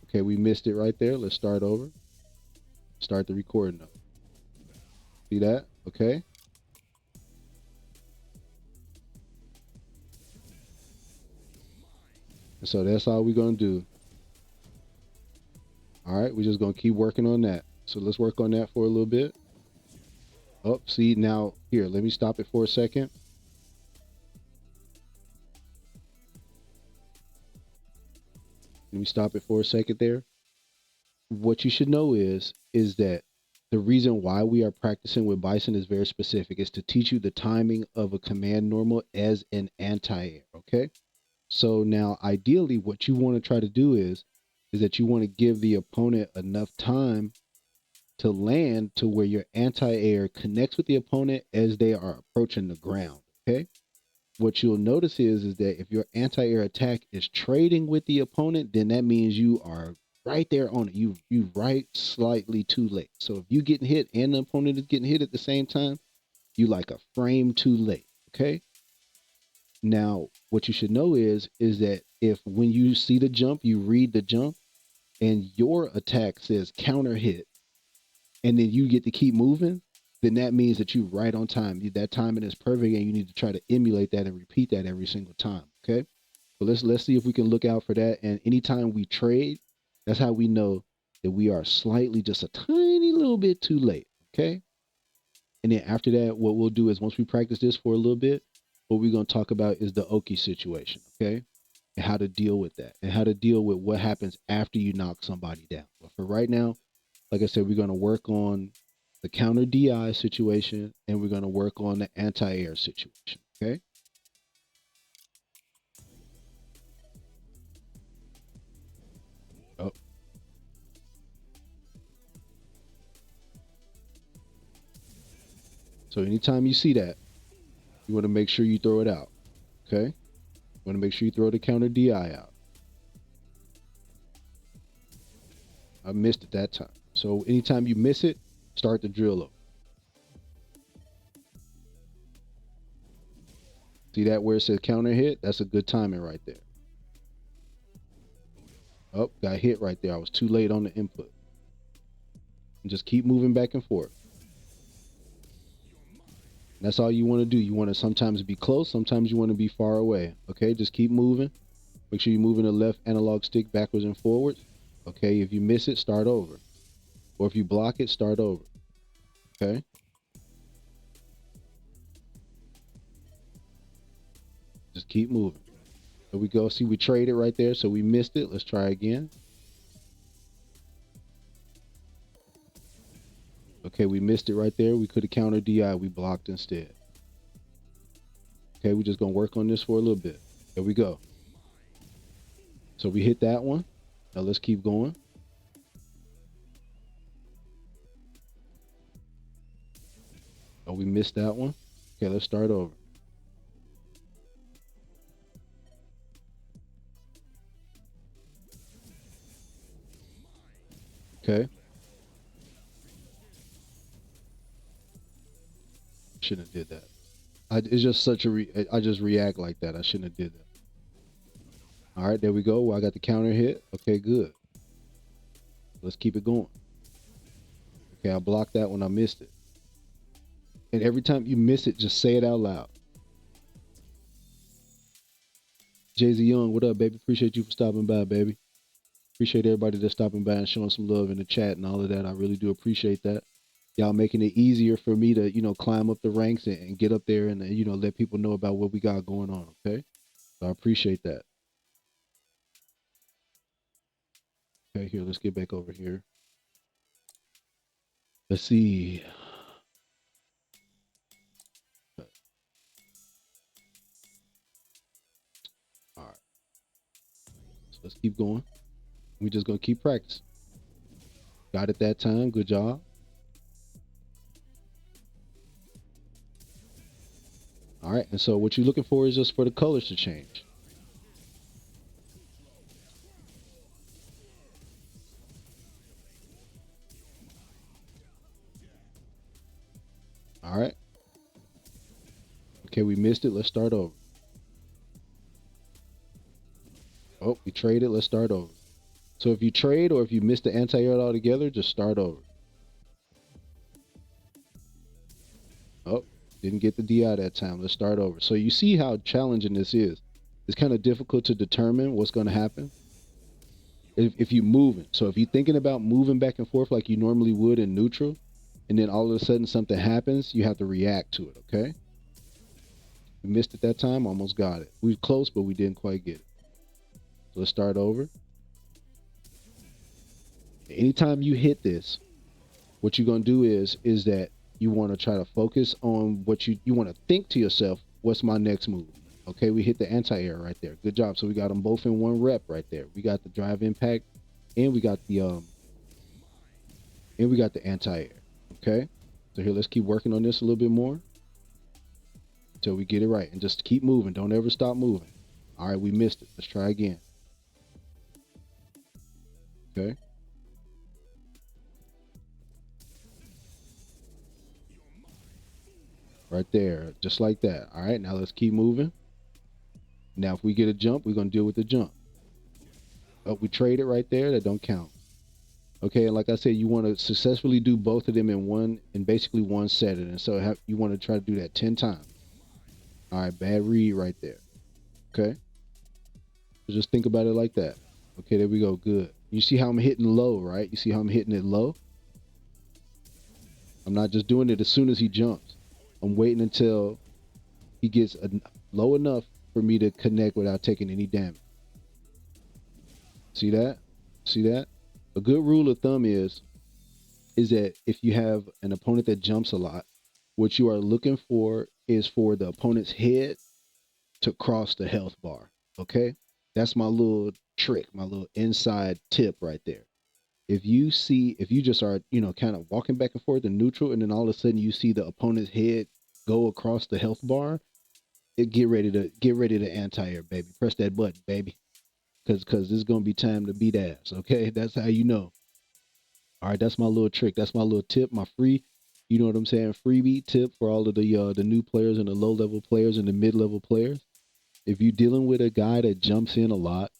Okay, we missed it right there. Let's start over. Start the recording up. See that? Okay. And so that's all we're going to do. All right, we're just going to keep working on that. So let's work on that for a little bit. Oh, see, now, here, let me stop it for a second. Let me stop it for a second there. What you should know is that the reason why we are practicing with Bison is very specific. It's to teach you the timing of a command normal as an anti-air, okay? So now, ideally, what you want to try to do is that you want to give the opponent enough time to land to where your anti-air connects with the opponent as they are approaching the ground, okay? What you'll notice is that if your anti-air attack is trading with the opponent, then that means you are right there on it. You right slightly too late. So if you getting hit and the opponent is getting hit at the same time, you like a frame too late, okay? Now, what you should know is that if when you see the jump, you read the jump, and your attack says counter hit, and then you get to keep moving, then that means that you're right on time. That timing is perfect, and you need to try to emulate that and repeat that every single time. Okay. So let's see if we can look out for that. And anytime we trade, that's how we know that we are slightly just a tiny little bit too late. Okay. And then after that, what we'll do is once we practice this for a little bit, what we're going to talk about is the OKI situation. Okay. And how to deal with that and how to deal with what happens after you knock somebody down. But for right now, like I said, we're going to work on the counter DI situation and we're going to work on the anti-air situation. Okay. Oh, so anytime you see that, you want to make sure you throw it out. Okay. You want to make sure you throw the counter DI out. I missed it that time. So anytime you miss it, start the drill over. See that where it says counter hit? That's a good timing right there. Oh, got hit right there. I was too late on the input. And just keep moving back and forth. And that's all you want to do. You want to sometimes be close, sometimes you want to be far away. Okay, just keep moving. Make sure you're moving the left analog stick backwards and forwards. Okay, if you miss it, start over. Or if you block it, start over. Okay. Just keep moving. There we go. See, we traded right there, so we missed it. Let's try again. Okay, we missed it right there. We could have countered DI. We blocked instead. Okay, we're just going to work on this for a little bit. There we go. So we hit that one. Now let's keep going. Oh, we missed that one. Okay, let's start over. Okay. Shouldn't have did that. It's just such a I just react like that. I shouldn't have did that. All right, there we go. Well, I got the counter hit. Okay, good. Let's keep it going. Okay, I blocked that when I missed it. And every time you miss it, just say it out loud. Jay-Z Young, what up, baby? Appreciate you for stopping by, baby. Appreciate everybody that's stopping by and showing some love in the chat and all of that. I really do appreciate that. Y'all making it easier for me to, climb up the ranks and get up there and, let people know about what we got going on, okay? So I appreciate that. Okay, here, let's get back over here. Let's see. All right. So let's keep going. We're just going to keep practicing. Got it that time. Good job. All right. And so what you're looking for is just for the colors to change. All right. Okay, we missed it. Let's start over. Oh, we traded. Let's start over. So if you trade or if you miss the anti-air altogether, just start over. Oh, didn't get the DI that time. Let's start over. So you see how challenging this is. It's kind of difficult to determine what's going to happen if you're moving. So if you're thinking about moving back and forth like you normally would in neutral, and then all of a sudden something happens, you have to react to it, okay? We missed it that time, almost got it. We were close, but we didn't quite get it. So let's start over. Anytime you hit this, what you're going to do is that you want to try to focus on what you want to think to yourself, what's my next move? Okay, we hit the anti-air right there. Good job. So we got them both in one rep right there. We got the drive impact and we got the anti-air. Okay? So here, let's keep working on this a little bit more until we get it right. And just keep moving. Don't ever stop moving. All right, we missed it. Let's try again. Okay. Right there, just like that. All right, now let's keep moving. Now, if we get a jump, we're going to deal with the jump. Oh, we trade it right there. That don't count. Okay, and like I said, you want to successfully do both of them in basically one setting. And so you want to try to do that 10 times. All right, bad read right there. Okay, so just think about it like that. Okay, there we go. Good. You see how I'm hitting low, right? You see how I'm hitting it low? I'm not just doing it as soon as he jumps. I'm waiting until he gets low enough for me to connect without taking any damage. See that? See that? A good rule of thumb is that if you have an opponent that jumps a lot, what you are looking for is for the opponent's head to cross the health bar. Okay? That's my little trick, my little inside tip right there. If you just are, kind of walking back and forth in neutral, and then all of a sudden you see the opponent's head go across the health bar, get ready to anti-air, baby. Press that button, baby. Cause it's gonna be time to beat ass. Okay, that's how you know. All right, that's my little trick. That's my little tip. My free, you know what I'm saying, freebie tip for all of the new players and the low level players and the mid level players. If you're dealing with a guy that jumps in a lot,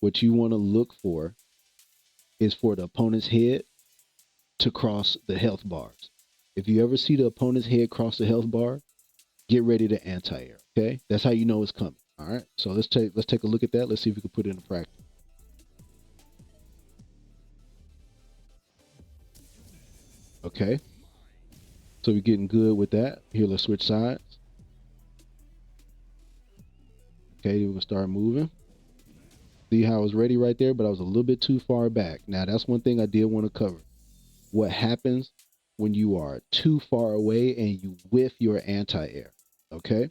what you want to look for is for the opponent's head to cross the health bars. If you ever see the opponent's head cross the health bar, get ready to anti-air. Okay, that's how you know it's coming. All right, so let's take a look at that. Let's see if we can put it into practice. Okay, so we're getting good with that. Here, let's switch sides. Okay, we're gonna start moving. See how I was ready right there, but I was a little bit too far back. Now that's one thing I did want to cover. What happens when you are too far away and you whiff your anti-air? Okay,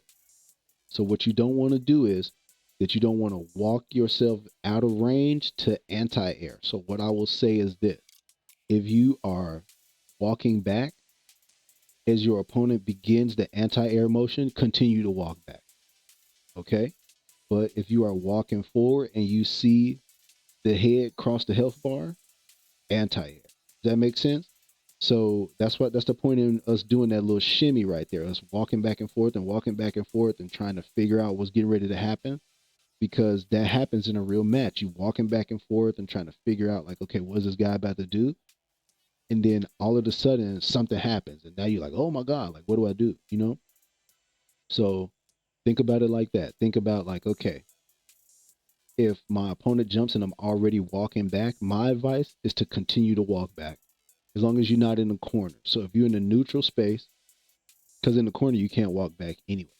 so what you don't want to do is that you don't want to walk yourself out of range to anti-air. So what I will say is this: if you are walking back as your opponent begins the anti-air motion, continue to walk back. Okay, but if you are walking forward and you see the head cross the health bar, anti-air. Does that make sense? So that's the point in us doing that little shimmy right there. Us walking back and forth and walking back and forth and trying to figure out what's getting ready to happen, because that happens in a real match. You walking back and forth and trying to figure out like, okay, what is this guy about to do? And then all of a sudden something happens, and now you're like, oh my god, like what do I do? So think about it like that. Think about like, okay, if my opponent jumps and I'm already walking back, my advice is to continue to walk back as long as you're not in the corner. So if you're in a neutral space, because in the corner you can't walk back anyway.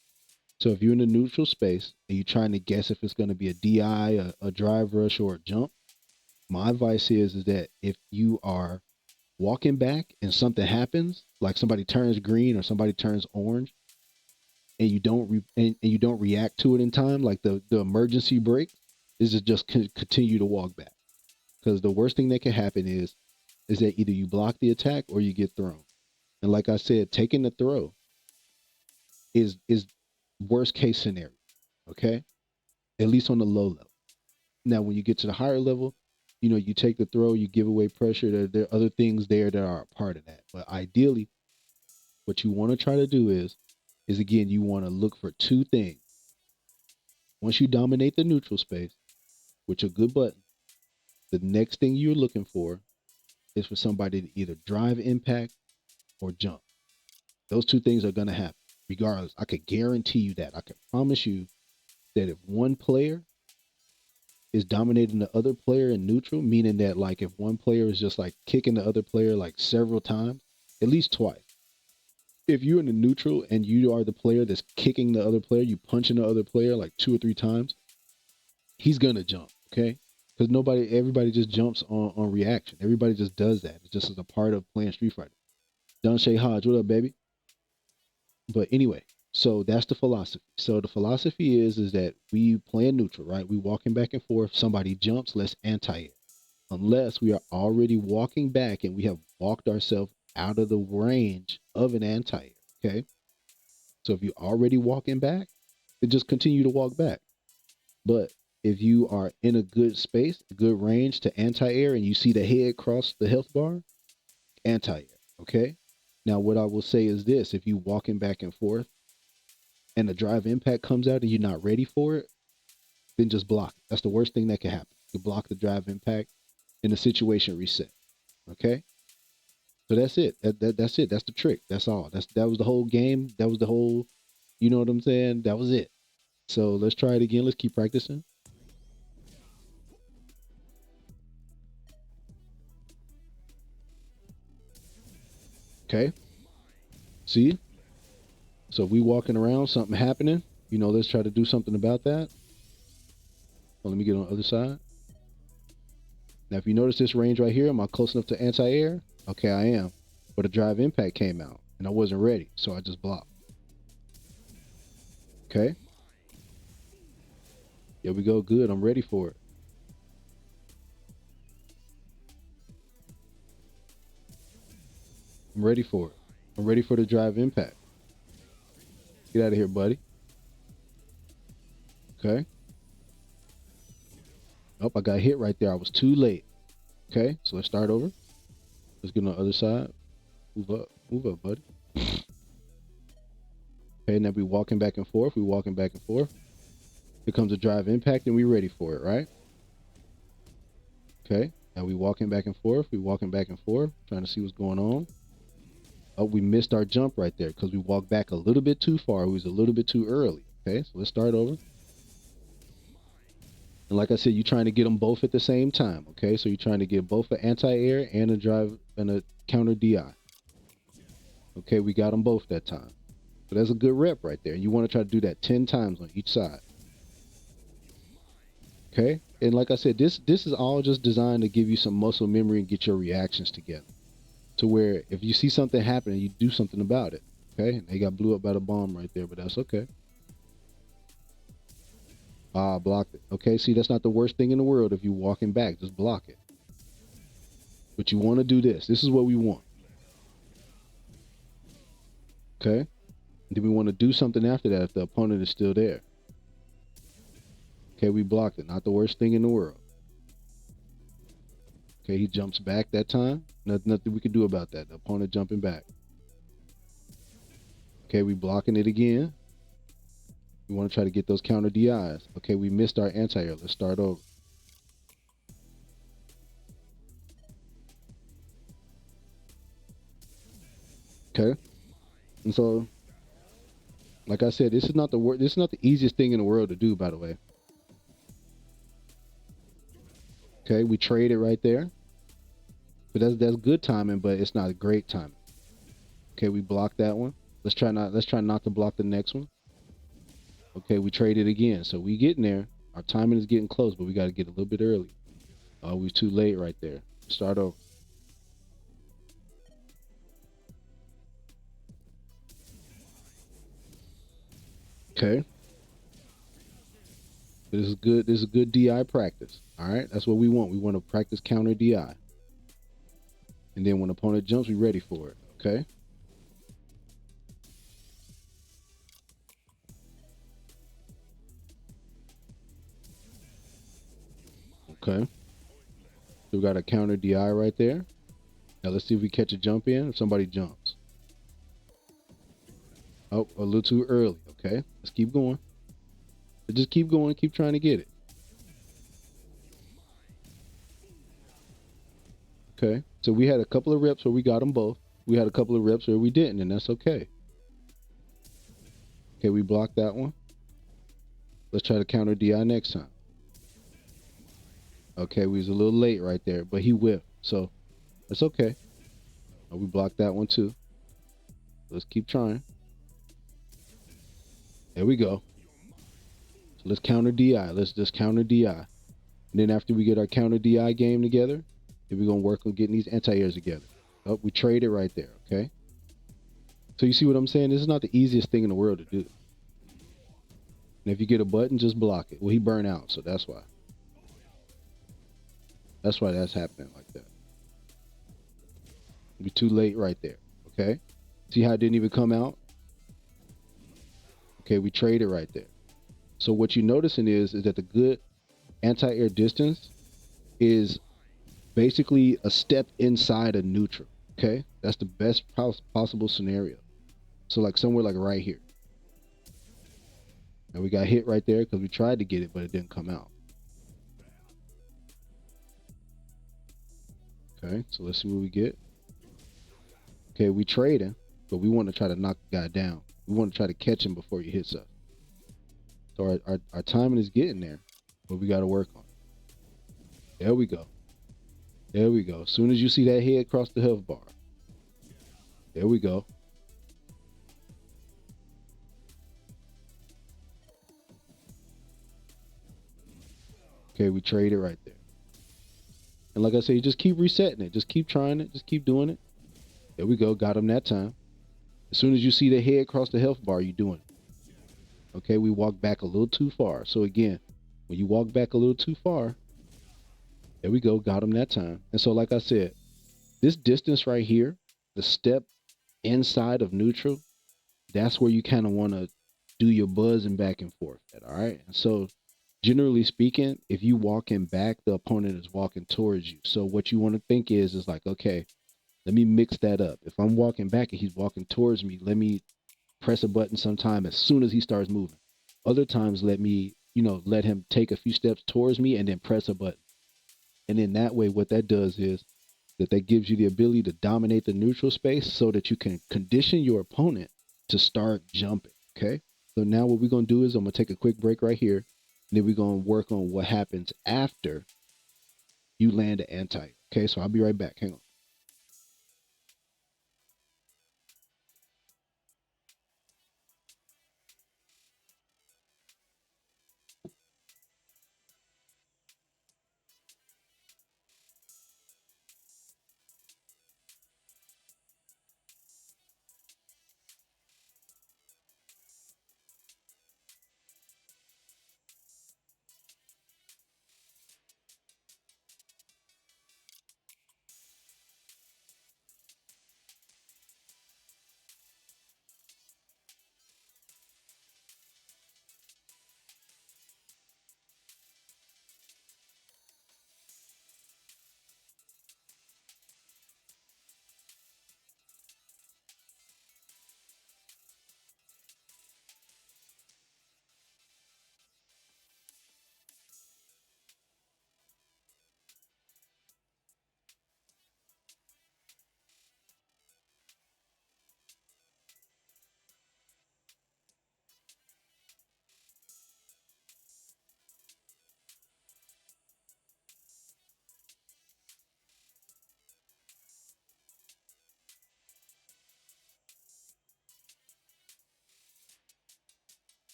So if you're in a neutral space and you're trying to guess if it's going to be a DI, a drive rush, or a jump, my advice is that if you are walking back and something happens, like somebody turns green or somebody turns orange, and you don't react to it in time, like the emergency brake, is to just continue to walk back. Because the worst thing that can happen is that either you block the attack or you get thrown. And like I said, taking the throw is worst case scenario. Okay, at least on the low level. Now, when you get to the higher level, you take the throw, you give away pressure. There are other things there that are a part of that. But ideally, what you want to try to do is again, you want to look for two things. Once you dominate the neutral space with your good button, the next thing you're looking for is for somebody to either drive impact or jump. Those two things are going to happen regardless. I could guarantee you that. I can promise you that if one player is dominating the other player in neutral, meaning that like if one player is just like kicking the other player like several times, at least twice. If you're in the neutral and you are the player that's kicking the other player, you punching the other player like 2 or 3 times, he's gonna jump, okay? Because everybody just jumps on reaction. Everybody just does that. It's just as a part of playing Street Fighter. Don Shay Hodge, what up, baby? But anyway, so that's the philosophy. So the philosophy is that we playing neutral, right? We walking back and forth. Somebody jumps, let's anti it. Unless we are already walking back and we have walked ourselves out of the range of an anti-air. Okay. So if you're already walking back, then just continue to walk back. But if you are in a good space, a good range to anti-air, and you see the head cross the health bar, anti-air. Okay. Now, what I will say is this: if you walking back and forth and the drive impact comes out and you're not ready for it, then just block it. That's the worst thing that can happen. You block the drive impact and the situation reset. Okay? So that's it. That's it. That's the trick. That's all. That was the whole game. That was the whole, you know what I'm saying? That was it. So let's try it again. Let's keep practicing. Okay. See? So we walking around, something happening. Let's try to do something about that. Well, let me get on the other side. Now, if you notice this range right here, am I close enough to anti-air? Okay, I am. But a drive impact came out, and I wasn't ready, so I just blocked. Okay. Here we go. Good. I'm ready for it. I'm ready for it. I'm ready for the drive impact. Get out of here, buddy. Okay. Oh, I got hit right there. I was too late. Okay, so let's start over. Let's get on the other side. Move up, buddy. Okay, now we walking back and forth. We walking back and forth. Here comes a drive impact, and we ready for it, right? Okay, now we walking back and forth. We walking back and forth, trying to see what's going on. Oh, we missed our jump right there because we walked back a little bit too far. We was a little bit too early. Okay, so let's start over. And like I said, you're trying to get them both at the same time. Okay, so you're trying to get both an anti-air and a drive and a counter DI. Okay, we got them both that time. So that's a good rep right there. You want to try to do that 10 times on each side. Okay, and like I said, this is all just designed to give you some muscle memory and get your reactions together. To where if you see something happening, you do something about it. Okay, they got blew up by the bomb right there, but that's okay. Ah, blocked it. Okay, see, that's not the worst thing in the world if you're walking back. Just block it. But you want to do this. This is what we want. Okay? Then we want to do something after that if the opponent is still there. Okay, we blocked it. Not the worst thing in the world. Okay, he jumps back that time. Nothing we can do about that. The opponent jumping back. Okay, we blocking it again. We want to try to get those counter DIs. Okay, we missed our anti-air. Let's start over. Okay. And so, like I said, this is not the easiest thing in the world to do, by the way. Okay, we trade it right there. But that's good timing, but it's not a great timing. Okay, we blocked that one. Let's try not to block the next one. Okay, we trade it again. So we getting there. Our timing is getting close, but we got to get a little bit early. Oh, we're too late right there. Start over. Okay. This is good. This is good DI practice. All right, that's what we want. We want to practice counter DI. And then when opponent jumps, we ready for it. Okay. Okay. So we got a counter DI right there. Now let's see if we catch a jump in if somebody jumps. Oh, a little too early. Okay. Let's keep going. Just keep going. Keep trying to get it. Okay. So we had a couple of reps where we got them both. We had a couple of reps where we didn't, and that's okay. Okay, we blocked that one. Let's try to counter DI next time. Okay, we was a little late right there, but he whipped, so that's okay. We blocked that one too. Let's keep trying. There we go. So let's counter DI. Let's just counter DI. And then after we get our counter DI game together, then we're going to work on getting these anti-airs together. Oh, we trade it right there, okay? So you see what I'm saying? This is not the easiest thing in the world to do. And if you get a button, just block it. Well, he burned out, so that's why. That's why that's happening like that. It'll be too late right there, okay? See how it didn't even come out? Okay, we trade it right there. So what you're noticing is that the good anti-air distance is basically a step inside a neutral, okay? That's the best possible scenario. So like somewhere like right here. Now we got hit right there because we tried to get it, but it didn't come out. Okay, so let's see what we get. Okay, we trading, but we want to try to knock the guy down. We want to try to catch him before he hits us. So our timing is getting there, but we got to work on it. There we go. There we go. As soon as you see that head cross the health bar, there we go. Okay, we trade it right there. And like I said, you just keep resetting it. Just keep trying it. Just keep doing it. There we go. Got him that time. As soon as you see the head cross the health bar, you're doing it. Okay, we walked back a little too far. So again, when you walk back a little too far, there we go. Got him that time. And so like I said, this distance right here, the step inside of neutral, that's where you kind of want to do your buzzing back and forth at, all right? And so generally speaking, if you walking back, the opponent is walking towards you. So what you want to think is like, okay, let me mix that up. If I'm walking back and he's walking towards me, let me press a button sometime as soon as he starts moving. Other times, let me, let him take a few steps towards me and then press a button. And in that way, what that does is that gives you the ability to dominate the neutral space so that you can condition your opponent to start jumping. Okay. So now what we're going to do is I'm going to take a quick break right here. And then we're going to work on what happens after you land an anti. Okay. So I'll be right back. Hang on.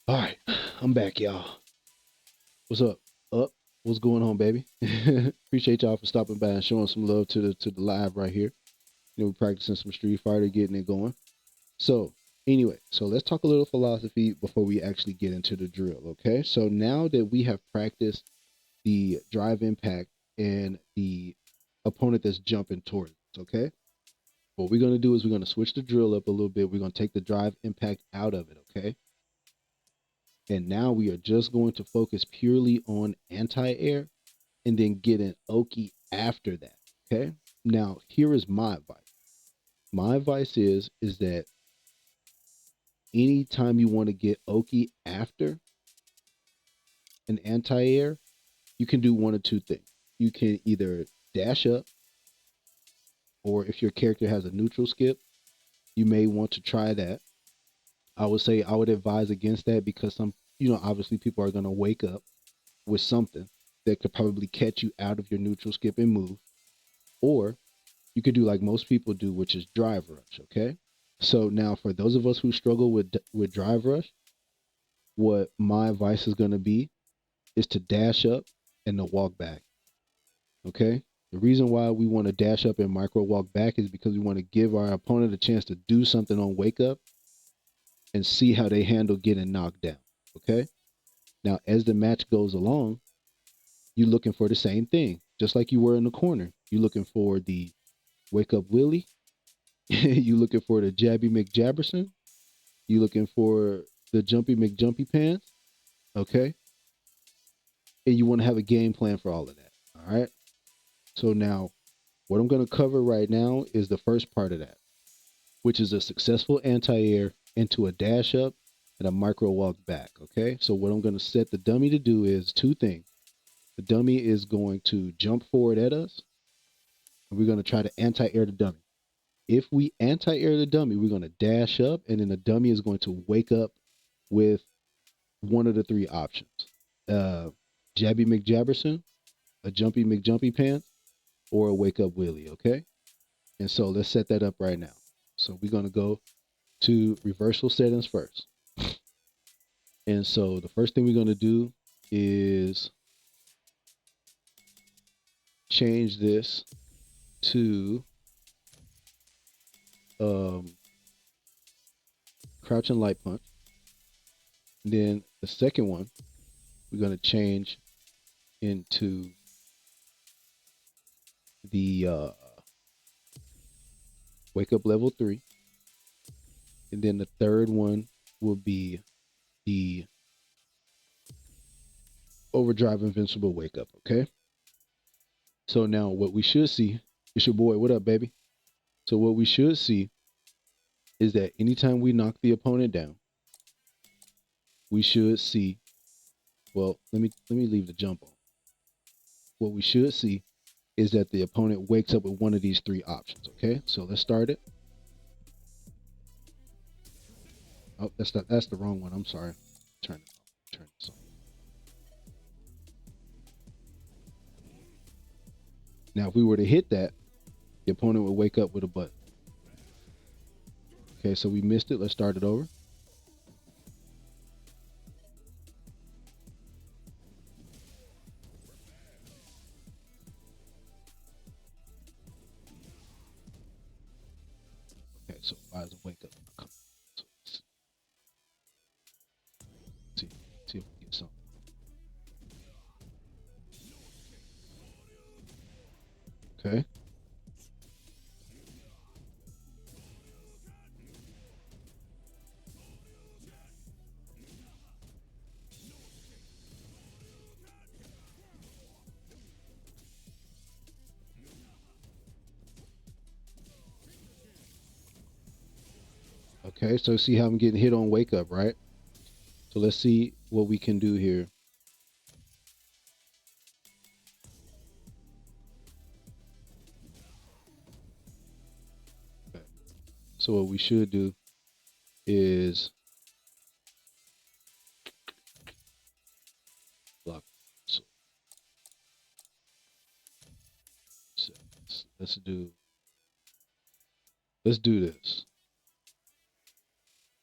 All right. I'm back, y'all. What's up? What's going on, baby? Appreciate y'all for stopping by and showing some love to the live right here. We're practicing some Street Fighter, getting it going. So anyway, so let's talk a little philosophy before we actually get into the drill. Okay. So now that we have practiced the drive impact and the opponent that's jumping towards us, okay, what we're going to do is we're going to switch the drill up a little bit. We're going to take the drive impact out of it. Okay. And now we are just going to focus purely on anti-air and then get an OKI after that. Okay. Now, here is my advice. My advice is that anytime you want to get OKI after an anti-air, you can do one of two things. You can either dash up, or if your character has a neutral skip, you may want to try that. I would say I would advise against that because obviously people are going to wake up with something that could probably catch you out of your neutral skip and move. Or you could do like most people do, which is drive rush. Okay. So now for those of us who struggle with drive rush, what my advice is going to be is to dash up and to walk back. Okay. The reason why we want to dash up and micro walk back is because we want to give our opponent a chance to do something on wake up and see how they handle getting knocked down. Okay. Now, as the match goes along, you're looking for the same thing, just like you were in the corner. You're looking for the wake up Willie. You're looking for the Jabby McJabberson. You're looking for the Jumpy McJumpy Pants. Okay. And you want to have a game plan for all of that. All right. So now What I'm going to cover right now is the first part of that, which is a successful anti-air into a dash up and a micro walk back. Okay, so what I'm going to set the dummy to do is two things. The dummy is going to jump forward at us, and we're going to try to anti-air the dummy. If we anti-air the dummy, we're going to dash up, and then the dummy is going to wake up with one of the three options. Jabby McJabberson, a Jumpy McJumpy Pants, or a Wake Up Willie, okay? And so let's set that up right now. So we're going to go to reversal settings first. And so the first thing we're going to do is change this to crouch and light punch. And then the second one, we're going to change into the wake up level 3. And then the third one will be the overdrive invincible wake up. Okay. So now what we should see, it's your boy. What up, baby? So what we should see is that anytime we knock the opponent down, we should see, well, let me leave the jump on. What we should see is that the opponent wakes up with one of these three options. Okay, so let's start it. Oh, that's the wrong one. I'm sorry. Turn this on. Now, if we were to hit that, the opponent would wake up with a button. Okay, so we missed it. Let's start it over. Okay, so why does it wake up? So see if we get something. Okay. Okay, so see how I'm getting hit on wake up, right? So let's see what we can do here. Okay. So what we should do is block. So let's do this.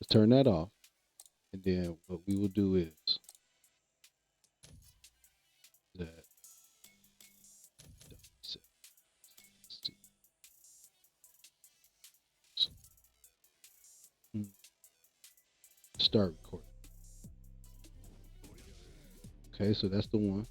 Let's turn that off. And then what we will do is that start recording. Okay, so that's the one.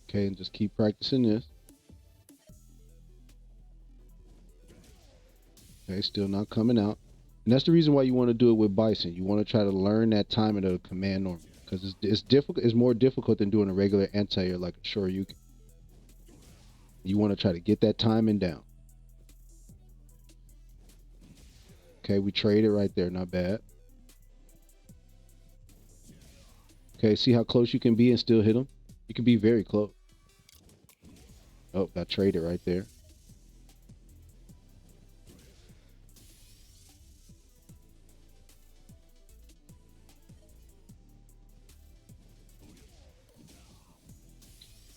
Okay, and just keep practicing this. Okay, still not coming out. And that's the reason why you want to do it with Bison. You want to try to learn that timing of the command normally, because it's difficult. It's more difficult than doing a regular anti-air like a Shoryuken. You want to try to get that timing down. Okay, we traded right there. Not bad. Okay, see how close you can be and still hit them? You can be very close. Oh, got traded right there.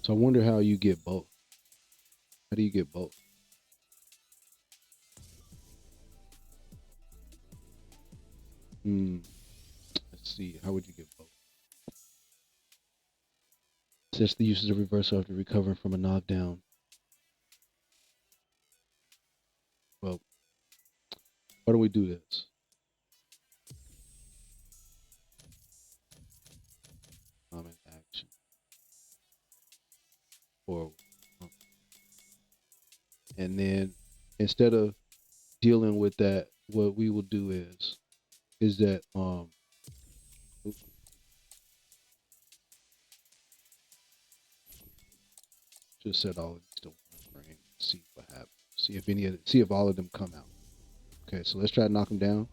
So I wonder how you get both. How do you get both? Let's see. How would you get both? Assess the uses of reversal after recovering from a knockdown. Well, why don't we do this? forward. And then instead of dealing with that, what we will do is that just set all of these to one frame. See what happens. See if all of them come out. Okay, so let's try to knock them down.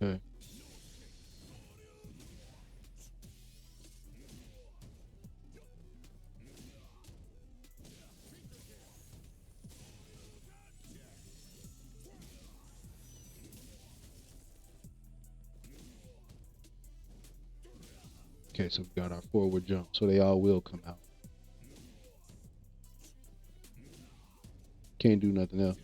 Okay. Okay, so we got our forward jump, so they all will come out. Can't do nothing else.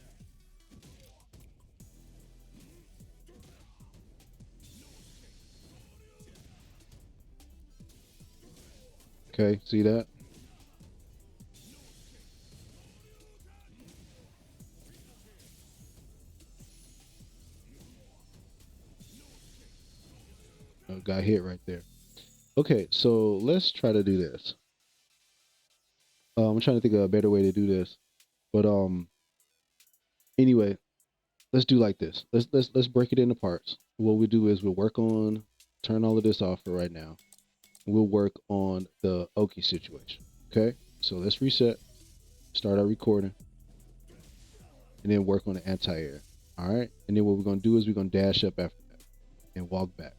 Okay, see that? Got hit right there. Okay, so let's try to do this. I'm trying to think of a better way to do this, but anyway, let's do like this. Let's break it into parts. What we do is we'll work on turn all of this off for right now. We'll work on the OKI situation. Okay, so let's reset, start our recording, and then work on the anti-air. All right, and then what we're gonna do is we're gonna dash up after that and walk back.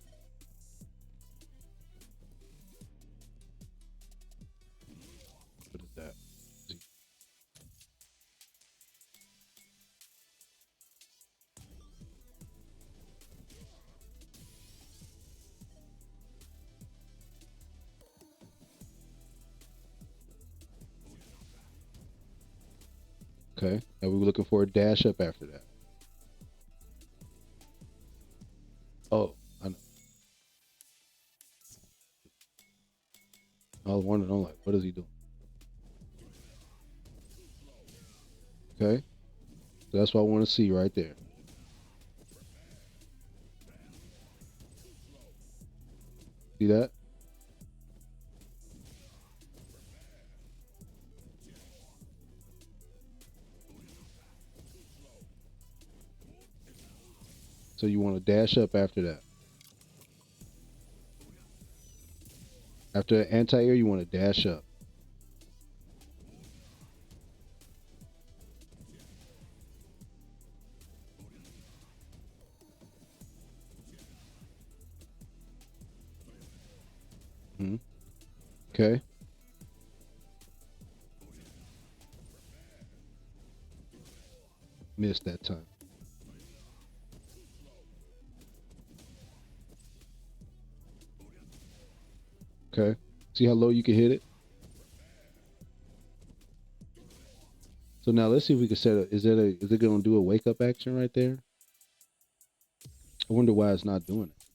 What is that? Okay, now we were looking for a dash up after that. Oh, I know. I was wondering, I'm like, what is he doing? Okay, so that's what I want to see right there. See that? So you want to dash up after that. After anti-air, you want to dash up. Hmm. Okay. Missed that time. Okay. See how low you can hit it? So now let's see if we can set up. Is it going to do a wake up action right there? I wonder why it's not doing it.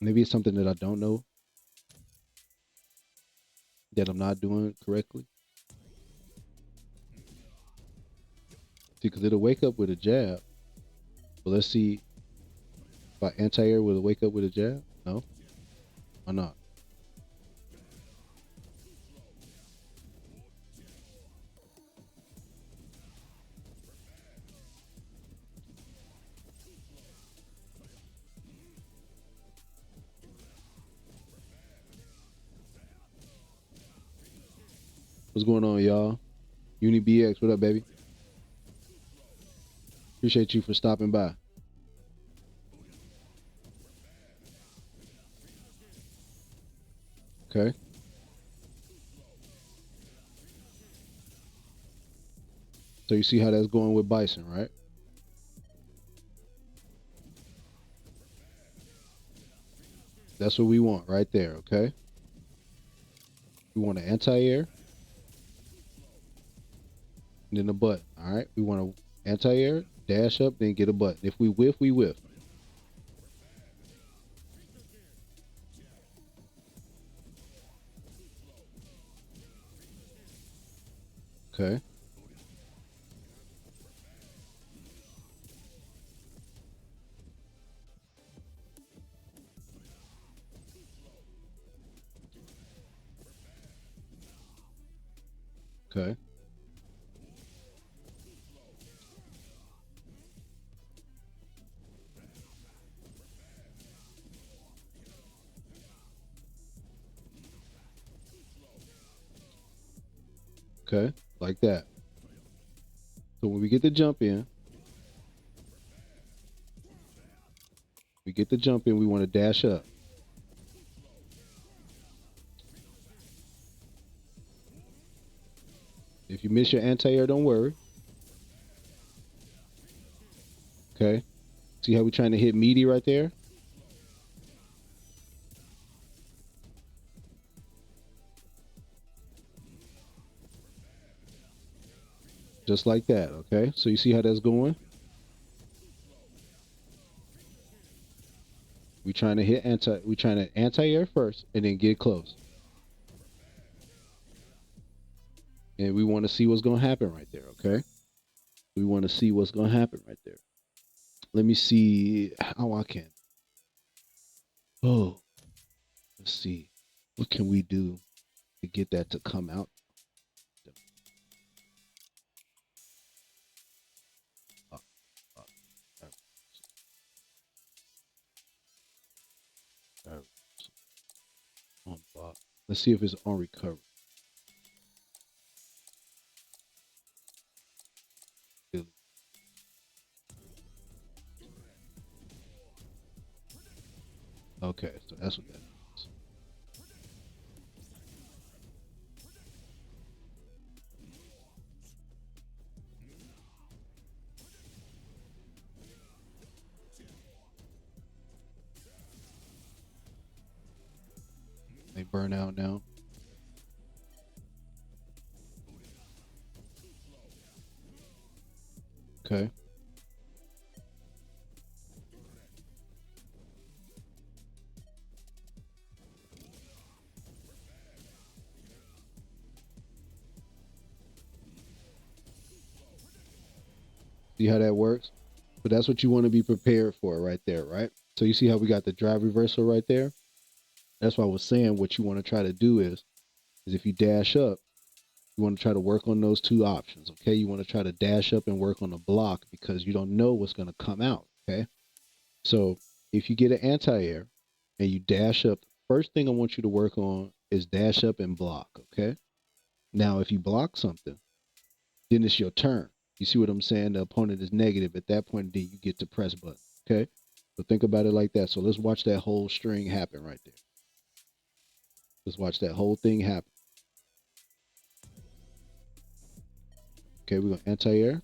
Maybe it's something that I don't know that I'm not doing correctly. See, because it'll wake up with a jab. But let's see if I anti-air will it wake up with a jab? No? Why not? What's going on, y'all? UniBX, what up, baby? Appreciate you for stopping by. Okay. So you see how that's going with Bison, right? That's what we want right there, okay? We want an anti-air. And then a button, all right? We want to anti-air, dash up, then get a button. If we whiff, we whiff. Okay. Okay. Okay. Like that. So when we get the jump in, we want to dash up. If you miss your anti-air, don't worry. Okay. See how we're trying to hit meaty right there? Just like that, okay? So you see how that's going? We trying to anti-air first and then get close. And we want to see what's gonna happen right there, okay? We want to see what's gonna happen right there. Let me see how I can. Oh, let's see. What can we do to get that to come out? Uh, uh, uh, on block. Let's see if it's on recovery. Okay, so that's what that is. They burn out now. Okay. See how that works? But that's what you want to be prepared for right there, right? So you see how we got the drive reversal right there? That's why I was saying what you want to try to do is if you dash up, you want to try to work on those two options, okay? You want to try to dash up and work on the block because you don't know what's going to come out, okay? So if you get an anti-air and you dash up, first thing I want you to work on is dash up and block, okay? Now, if you block something, then it's your turn. You see what I'm saying? The opponent is negative. At that point, then you get to press button, okay? So think about it like that. So let's watch that whole string happen right there. Let's watch that whole thing happen. Okay, we're going to anti-air.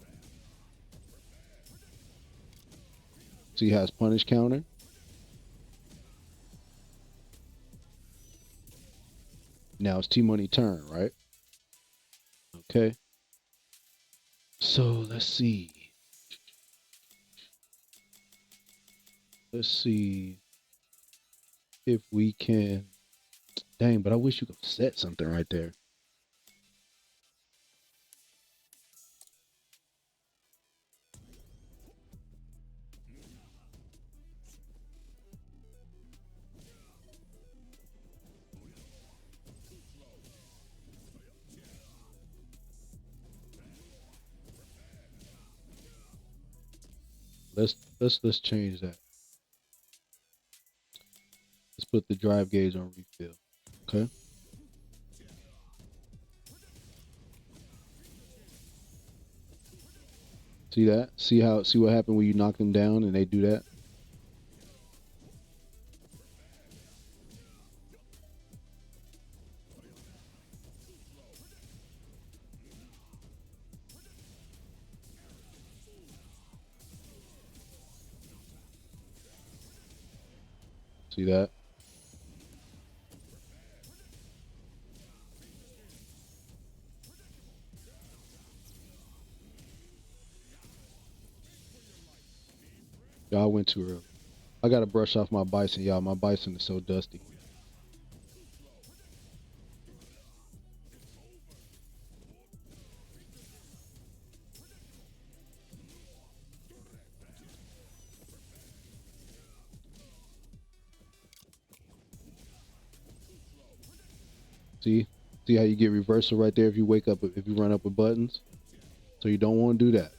See how it's punish counter? Now it's T-Money turn, right? Okay. So let's see. Let's see if we can. Dang, but I wish you could set something right there. Let's change that. Let's put the drive gauge on refill. Okay. See that? See what happened when you knock them down and they do that? See that? Y'all went too early. I gotta brush off my bison, y'all. My bison is so dusty. See, see how you get reversal right there if you wake up if you run up with buttons. So you don't want to do that.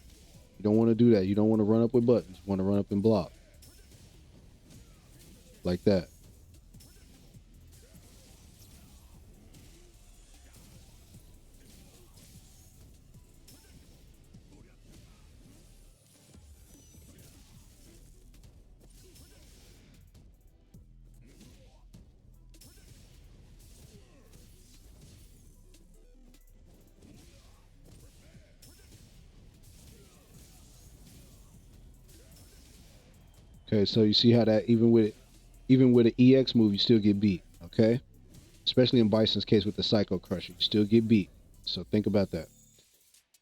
You don't want to do that. You don't want to run up with buttons. You want to run up and block like that. Okay, so you see how that even with an EX move, you still get beat. Okay, especially in Bison's case with the Psycho Crusher, you still get beat. So think about that.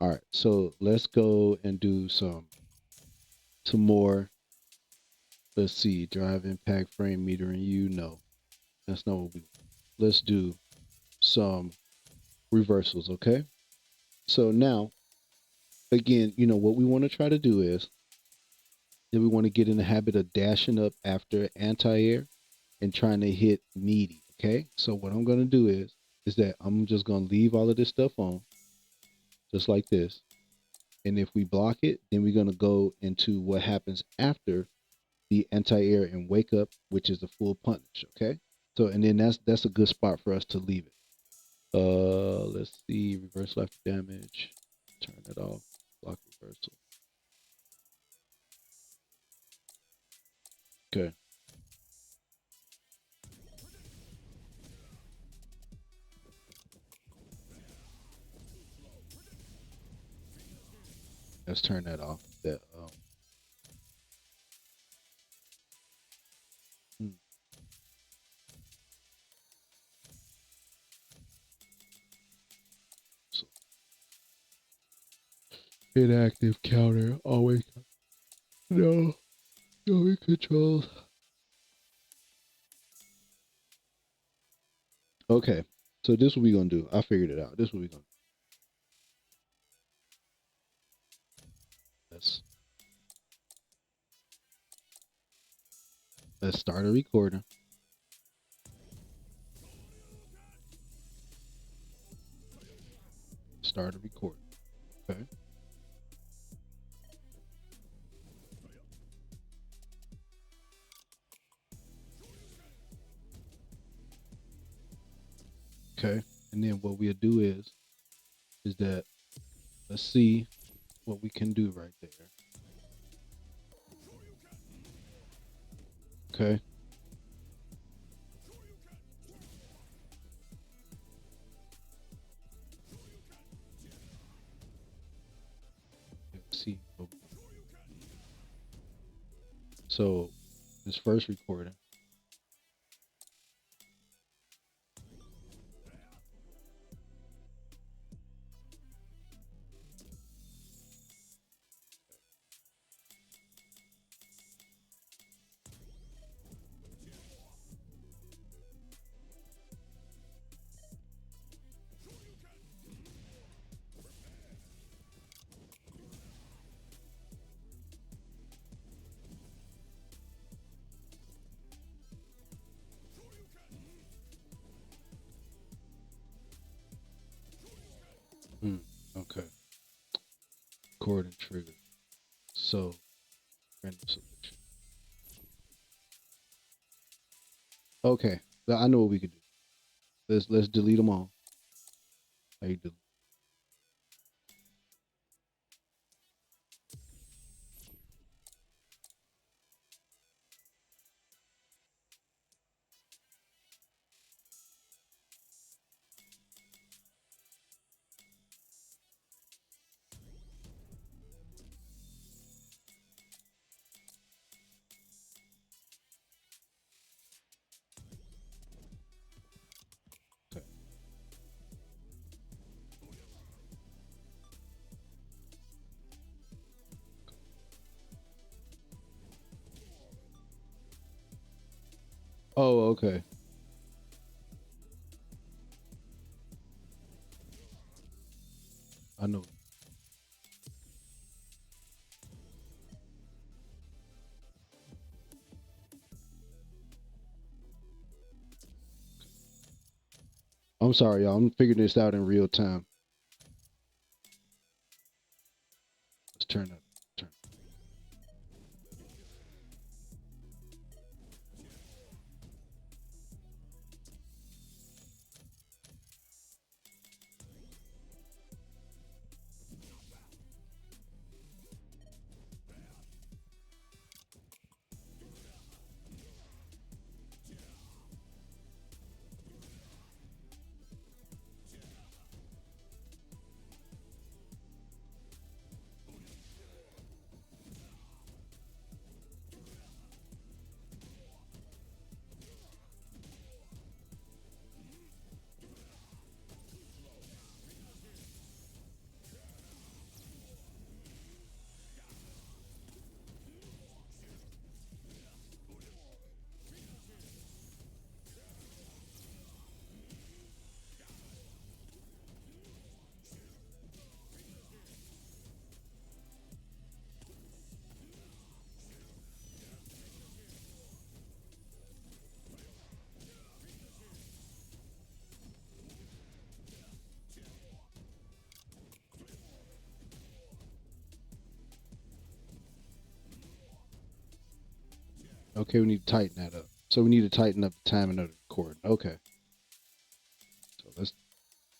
All right, so let's go and do some more. Let's see, drive impact frame meter and you know that's not what we. Let's do some reversals. Okay, so now again, you know what we want to try to do is that we want to get in the habit of dashing up after anti-air and trying to hit meaty. Okay, so what I'm gonna do is that I'm just gonna leave all of this stuff on, just like this. And if we block it, then we're gonna go into what happens after the anti-air and wake up, which is the full punish. Okay, so and then that's a good spot for us to leave it. Let's see, reverse after damage. Turn it off. Block reversal. Okay. Let's turn that off. That hmm, so inactive counter always no no controls. Okay, so this is what we gonna do. I figured it out. This is what we gonna do. Let's let's start a recording. Start a recording. Okay. Okay. And then what we'll do is that let's see what we can do right there. Okay. Let's see. So this first recording. Hmm. Okay. Recording trigger. So random selection. Okay. I know what we could do. Let's delete them all. How you do? Okay. Oh, okay. I know. I'm sorry, y'all. I'm figuring this out in real time. Let's turn up. Okay, we need to tighten that up. So we need to tighten up the timing of the recording. Okay. So let's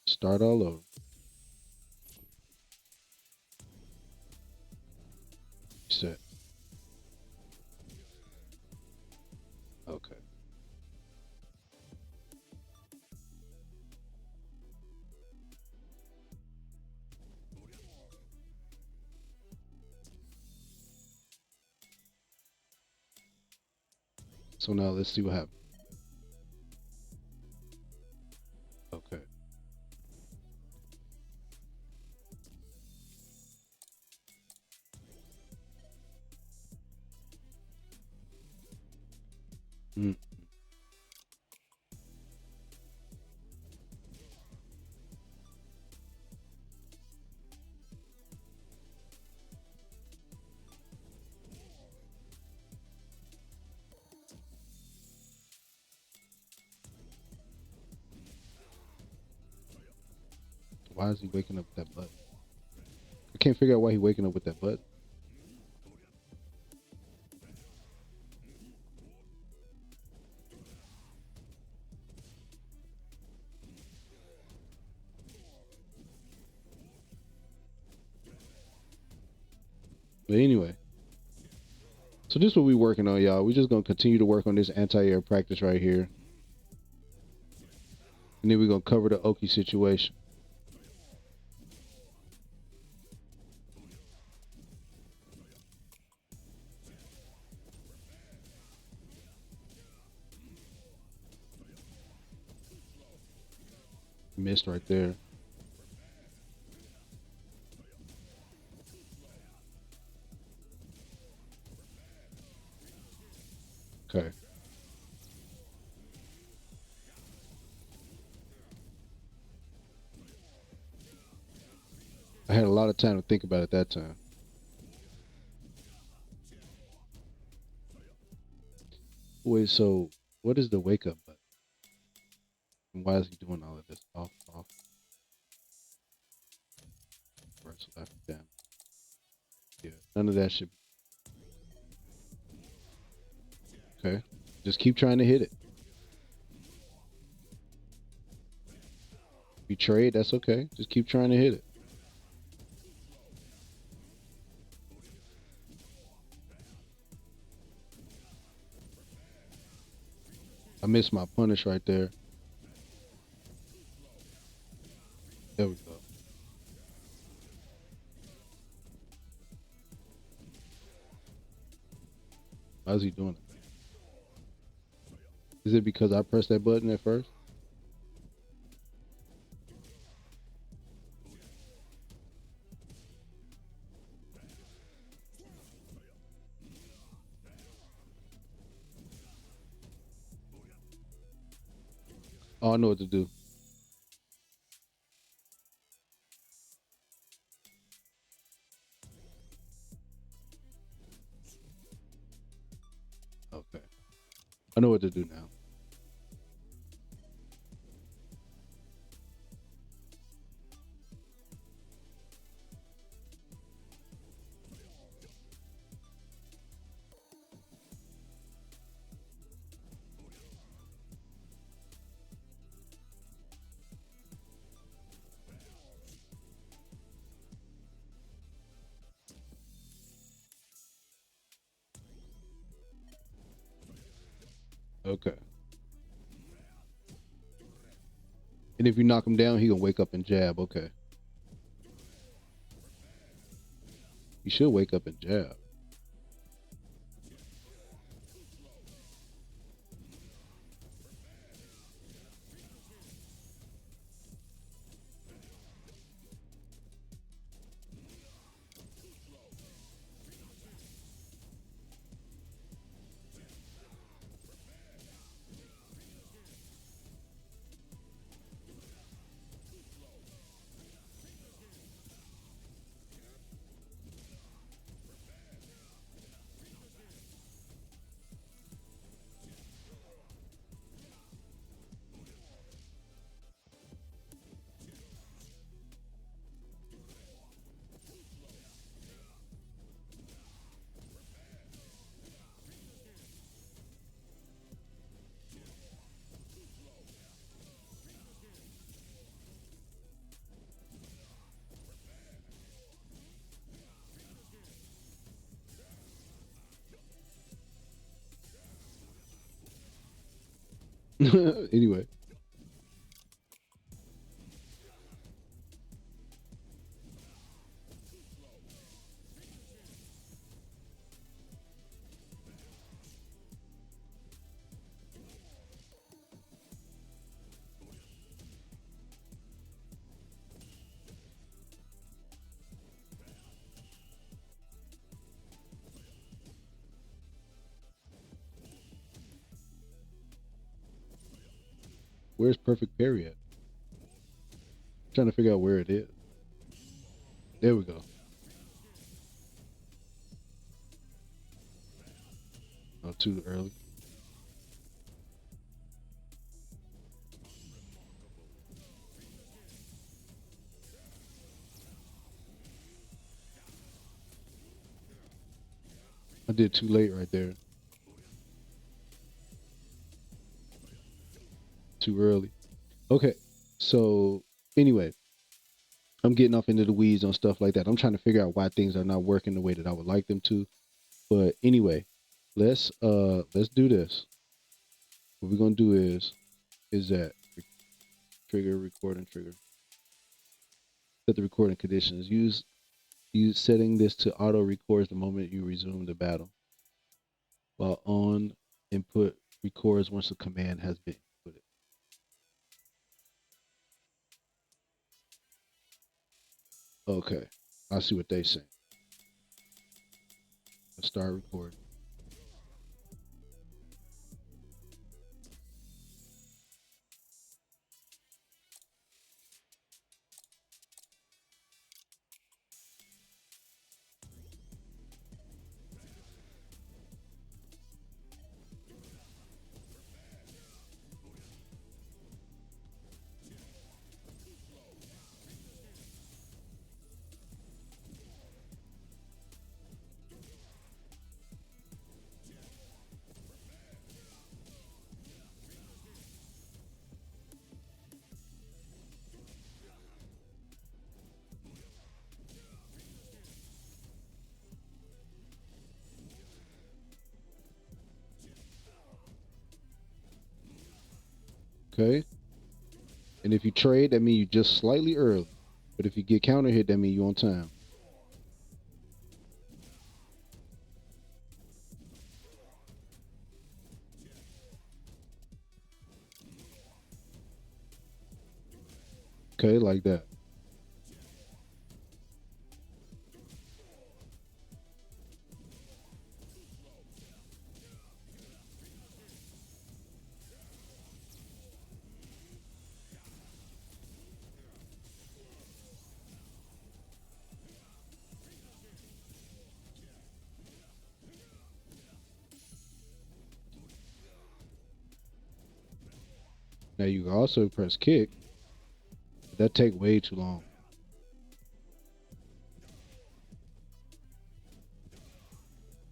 start all over. Set. Okay. So now let's see what happens. Okay. Mm. Why is he waking up with that button? I can't figure out why he's waking up with that button. But anyway, so this is what we're working on, y'all. We're just gonna continue to work on this anti-air practice right here, and then we're gonna cover the OKI situation. Missed right there. Okay. I had a lot of time to think about it that time. Wait, so what is the wake up button? And why is he doing all of this? Off, off, right, left, down. Yeah, none of that should be. Okay. Just keep trying to hit it. If you trade, that's okay. Just keep trying to hit it. I missed my punish right there. There we go. How's he doing it? Is it because I pressed that button at first? Oh, I know what to do. Okay. I know what to do now. Okay. And if you knock him down, he gonna wake up and jab. Okay. He should wake up and jab. Anyway, where's perfect parry at? Trying to figure out where it is. There we go. Not too early. I did too late right there. Too early. Okay. So anyway, I'm getting off into the weeds on stuff like that. I'm trying to figure out why things are not working the way that I would like them to. But anyway, let's do this. What we're gonna do is that trigger recording trigger. Set the recording conditions. Use setting this to auto records the moment you resume the battle. While on input records once the command has been inputted. Okay. I see what they say. Let's start recording. Okay. And if you trade, that means you just slightly early. But if you get counter hit, that means you on time. Okay, like that. Now you can also press kick. But that take way too long.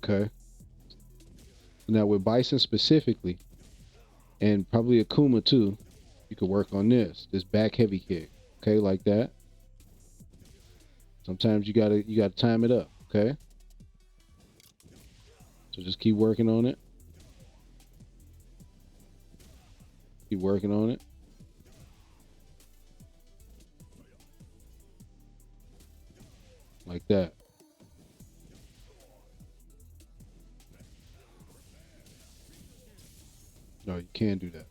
Okay. Now with Bison specifically, and probably Akuma too, you could work on this back heavy kick. Okay, like that. Sometimes you gotta time it up. Okay. So just keep working on it. Keep working on it. Like that. No, you can't do that.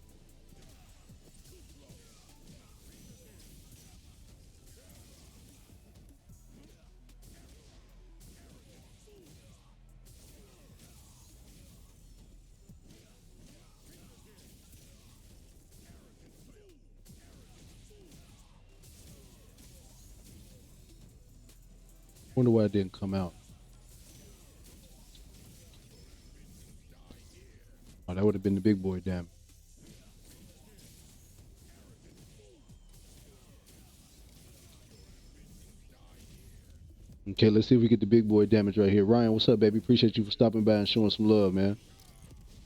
Wonder why it didn't come out. Oh, that would have been the big boy damage. Okay, let's see if we get the big boy damage right here. Ryan, what's up, baby? Appreciate you for stopping by and showing some love, man.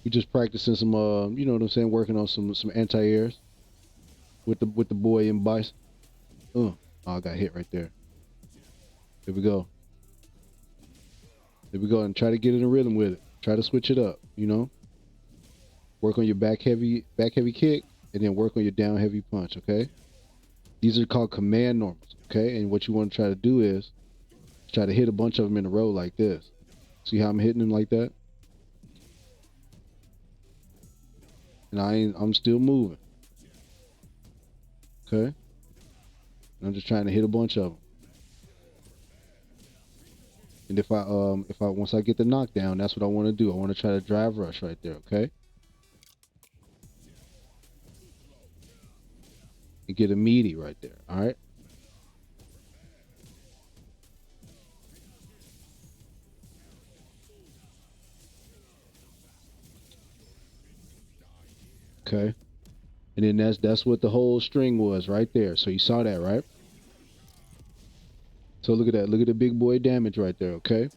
We just practicing some, you know what I'm saying, working on some anti-airs with the boy in Bison. Oh, I got hit right there. There we go. There we go, and try to get in a rhythm with it. Try to switch it up. You know, work on your back heavy kick, and then work on your down heavy punch. Okay, these are called command normals. Okay, and what you want to try to do is try to hit a bunch of them in a row like this. See how I'm hitting them like that? And I'm still moving. Okay, and I'm just trying to hit a bunch of them. And if I once I get the knockdown, that's what I want to do. I want to try to drive rush right there. Okay, and get a meaty right there. All right. Okay. And then that's what the whole string was right there. So you saw that, right? So look at that. Look at the big boy damage right there, okay?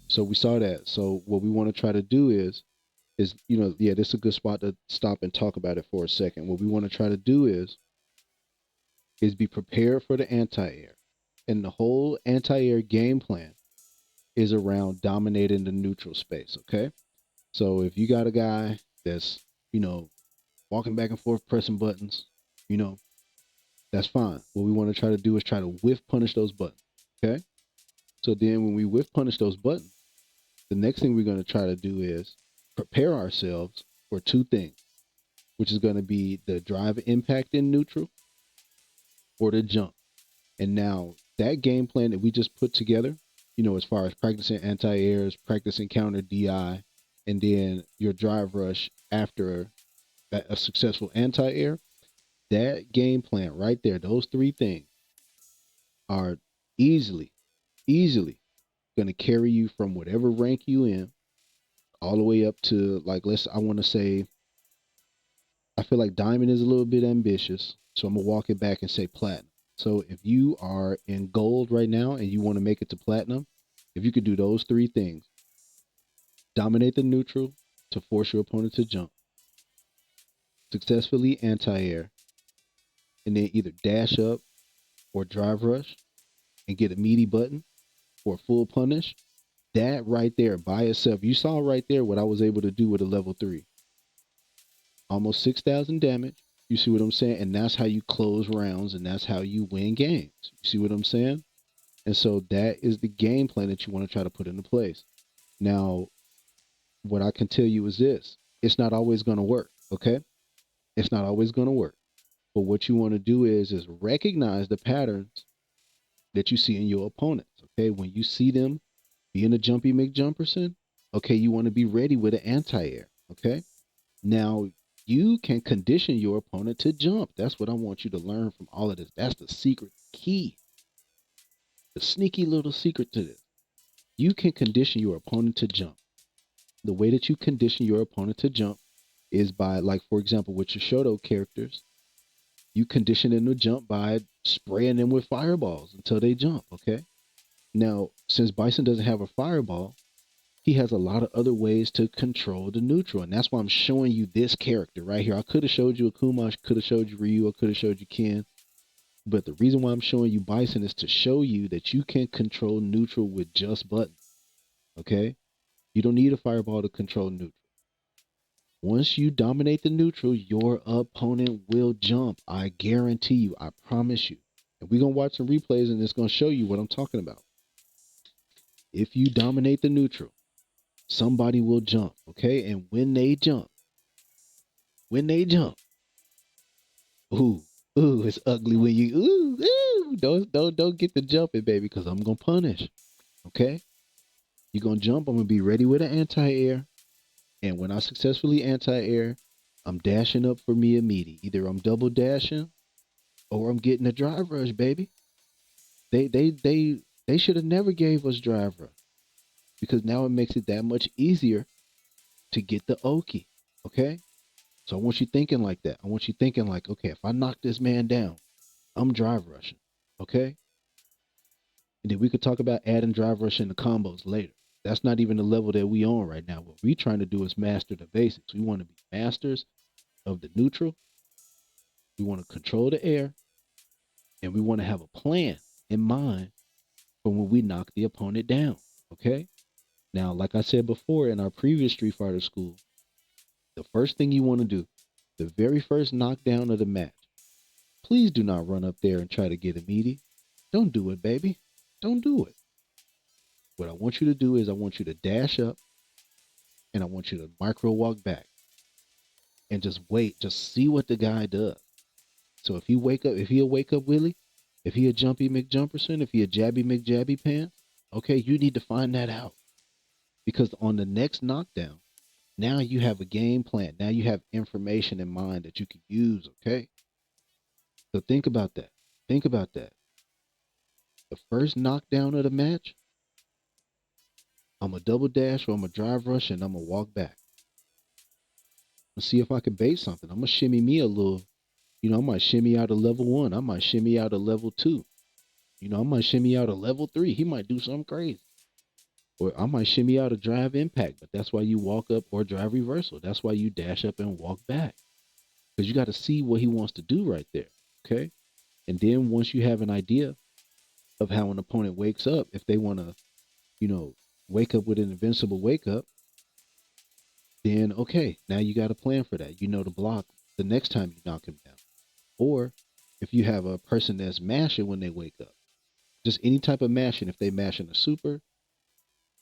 So we saw that. So what we want to try to do is you know, yeah, this is a good spot to stop and talk about it for a second. What we want to try to do is be prepared for the anti-air. And the whole anti-air game plan is around dominating the neutral space, okay? So if you got a guy that's, you know, walking back and forth pressing buttons, you know, that's fine. What we want to try to do is try to whiff punish those buttons. Okay. So then when we whiff punish those buttons, the next thing we're going to try to do is prepare ourselves for two things, which is going to be the drive impact in neutral or the jump. And now that game plan that we just put together, you know, as far as practicing anti-airs, practicing counter DI, and then your drive rush after a successful anti-air, that game plan right there, those three things are easily, easily going to carry you from whatever rank you in all the way up to, like, I want to say, I feel like diamond is a little bit ambitious. So I'm going to walk it back and say platinum. So if you are in gold right now and you want to make it to platinum, if you could do those three things, dominate the neutral to force your opponent to jump, successfully anti-air, and then either dash up or drive rush and get a meaty button for a full punish, that right there by itself, you saw right there what I was able to do with a level 3. Almost 6,000 damage. You see what I'm saying? And that's how you close rounds and that's how you win games. You see what I'm saying? And so that is the game plan that you want to try to put into place. Now, what I can tell you is this. It's not always going to work, okay? It's not always going to work. But what you want to do is recognize the patterns that you see in your opponents, okay? When you see them being a jumpy McJumperson, okay, you want to be ready with an anti-air, okay? Now, you can condition your opponent to jump. That's what I want you to learn from all of this. That's the secret key, the sneaky little secret to this. You can condition your opponent to jump. The way that you condition your opponent to jump is by, like, for example, with your Shoto characters, you condition them to jump by spraying them with fireballs until they jump, okay? Now, since Bison doesn't have a fireball, he has a lot of other ways to control the neutral. And that's why I'm showing you this character right here. I could have showed you Akuma, I could have showed you Ryu, I could have showed you Ken. But the reason why I'm showing you Bison is to show you that you can control neutral with just buttons. Okay? You don't need a fireball to control neutral. Once you dominate the neutral, your opponent will jump. I guarantee you. I promise you. And we're going to watch some replays and it's going to show you what I'm talking about. If you dominate the neutral, somebody will jump, okay? And when they jump, ooh, it's ugly when you don't get the jumping, baby, because I'm gonna punish. Okay? You're gonna jump, I'm gonna be ready with an anti-air. And when I successfully anti-air, I'm dashing up for me immediate. Either I'm double dashing or I'm getting a drive rush, baby. They should have never gave us drive rush because now it makes it that much easier to get the OKI. Okay? So I want you thinking like that. I want you thinking like, okay, if I knock this man down, I'm drive rushing. Okay? And then we could talk about adding drive rush into combos later. That's not even the level that we on right now. What we trying to do is master the basics. We want to be masters of the neutral. We want to control the air, and we want to have a plan in mind for when we knock the opponent down. Okay. Now, like I said before in our previous Street Fighter school, the first thing you want to do, the very first knockdown of the match, please do not run up there and try to get a meaty. Don't do it, baby. Don't do it. What I want you to do is I want you to dash up and I want you to micro walk back and just wait, just see what the guy does. So if he'll wake up Willie, if he a jumpy McJumperson, if he a jabby McJabby Pants, okay, you need to find that out. Because on the next knockdown, now you have a game plan. Now you have information in mind that you can use, okay? So think about that. Think about that. The first knockdown of the match, I'm a double dash or I'm a drive rush and I'm gonna walk back. Let's see if I can bait something. I'm gonna shimmy me a little. I might shimmy out a level 1. I might shimmy out a level 2. I might shimmy out a level 3. He might do something crazy. Or I might shimmy out a drive impact, but that's why you walk up or drive reversal. That's why you dash up and walk back. Because you got to see what he wants to do right there. Okay. And then once you have an idea of how an opponent wakes up, if they want to, wake up with an invincible wake up, then okay, now you got a plan for that. You know to block the next time you knock him down. Or if you have a person that's mashing when they wake up, just any type of mashing, if they mashing a super,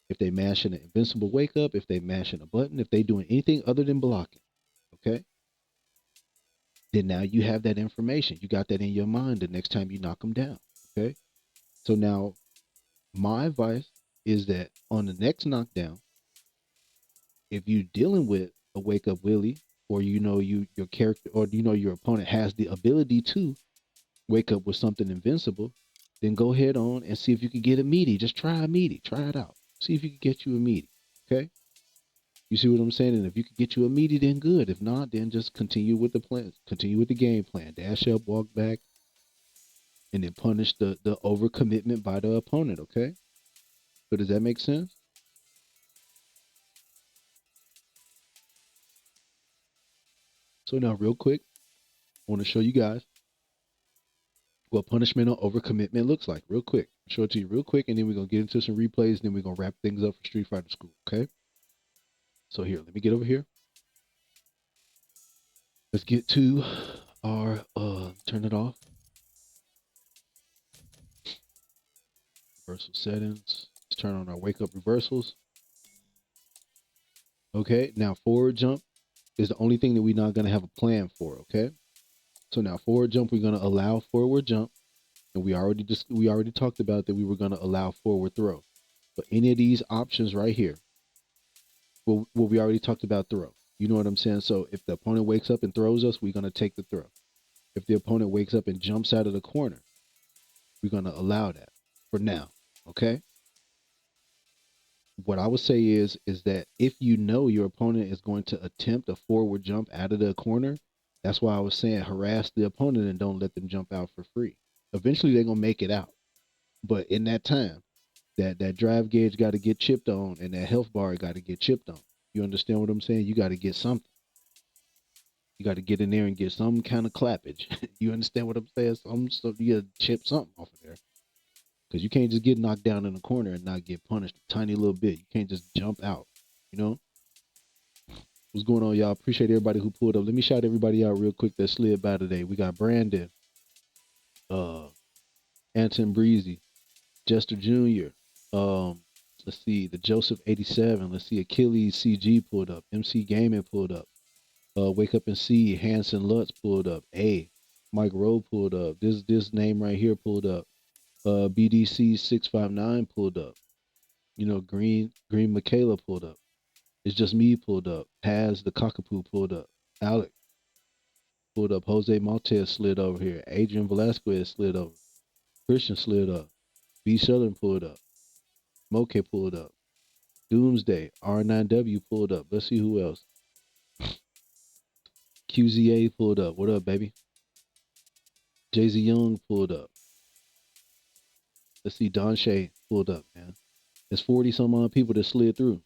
if they mashing an invincible wake up, if they mashing a button, if they doing anything other than blocking, okay, then now you have that information. You got that in your mind the next time you knock them down, okay? So now my advice is that on the next knockdown, if you're dealing with a wake up Willie, or your character, or your opponent has the ability to wake up with something invincible, then go ahead on and see if you can get a meaty. Just try a meaty. Try it out. See if you can get you a meaty. Okay? You see what I'm saying? And if you can get you a meaty, then good. If not, then just continue with the plan. Continue with the game plan. Dash up, walk back, and then punish the overcommitment by the opponent. Okay? So does that make sense? So now, real quick, I want to show you guys what punishment or overcommitment looks like. Real quick. I'll show it to you real quick, and then we're gonna get into some replays, and then we're gonna wrap things up for Street Fighter School. Okay? So here, let me get over here. Let's get to our turn it off. Reversal settings. Let's turn on our wake up reversals. Okay, now forward jump is the only thing that we're not gonna have a plan for. Okay, so now forward jump, we're gonna allow forward jump, and we already talked about that we were gonna allow forward throw. But any of these options right here, well, we already talked about throw. You know what I'm saying? So if the opponent wakes up and throws us, we're gonna take the throw. If the opponent wakes up and jumps out of the corner, we're gonna allow that for now. Okay. What I would say is that if you know your opponent is going to attempt a forward jump out of the corner, that's why I was saying harass the opponent and don't let them jump out for free. Eventually they're gonna make it out. But in that time, that drive gauge got to get chipped on and that health bar got to get chipped on. You understand what I'm saying? You got to get something. You got to get in there and get some kind of clappage. You understand what I'm saying? You got to chip something off of there. Because you can't just get knocked down in the corner and not get punished a tiny little bit. You can't just jump out, you know? What's going on, y'all? Appreciate everybody who pulled up. Let me shout everybody out real quick that slid by today. We got Brandon, uh, Anton Breezy, Jester Jr. Let's see, the Joseph 87. Let's see, Achilles CG pulled up. MC Gaming pulled up. Wake Up and See, Hanson Lutz pulled up. A. Mike Rowe pulled up. This name right here pulled up. BDC 659 pulled up. You know, Green Michaela pulled up. It's Just Me pulled up. Paz the Cockapoo pulled up. Alex pulled up. Jose Maltez slid over here. Adrian Velasquez slid over. Christian slid up. B. Southern pulled up. Moke pulled up. Doomsday. R9W pulled up. Let's see who else. QZA pulled up. What up, baby? Jay-Z Young pulled up. Let's see. Don Shay pulled up, man. There's 40 some odd people that slid through.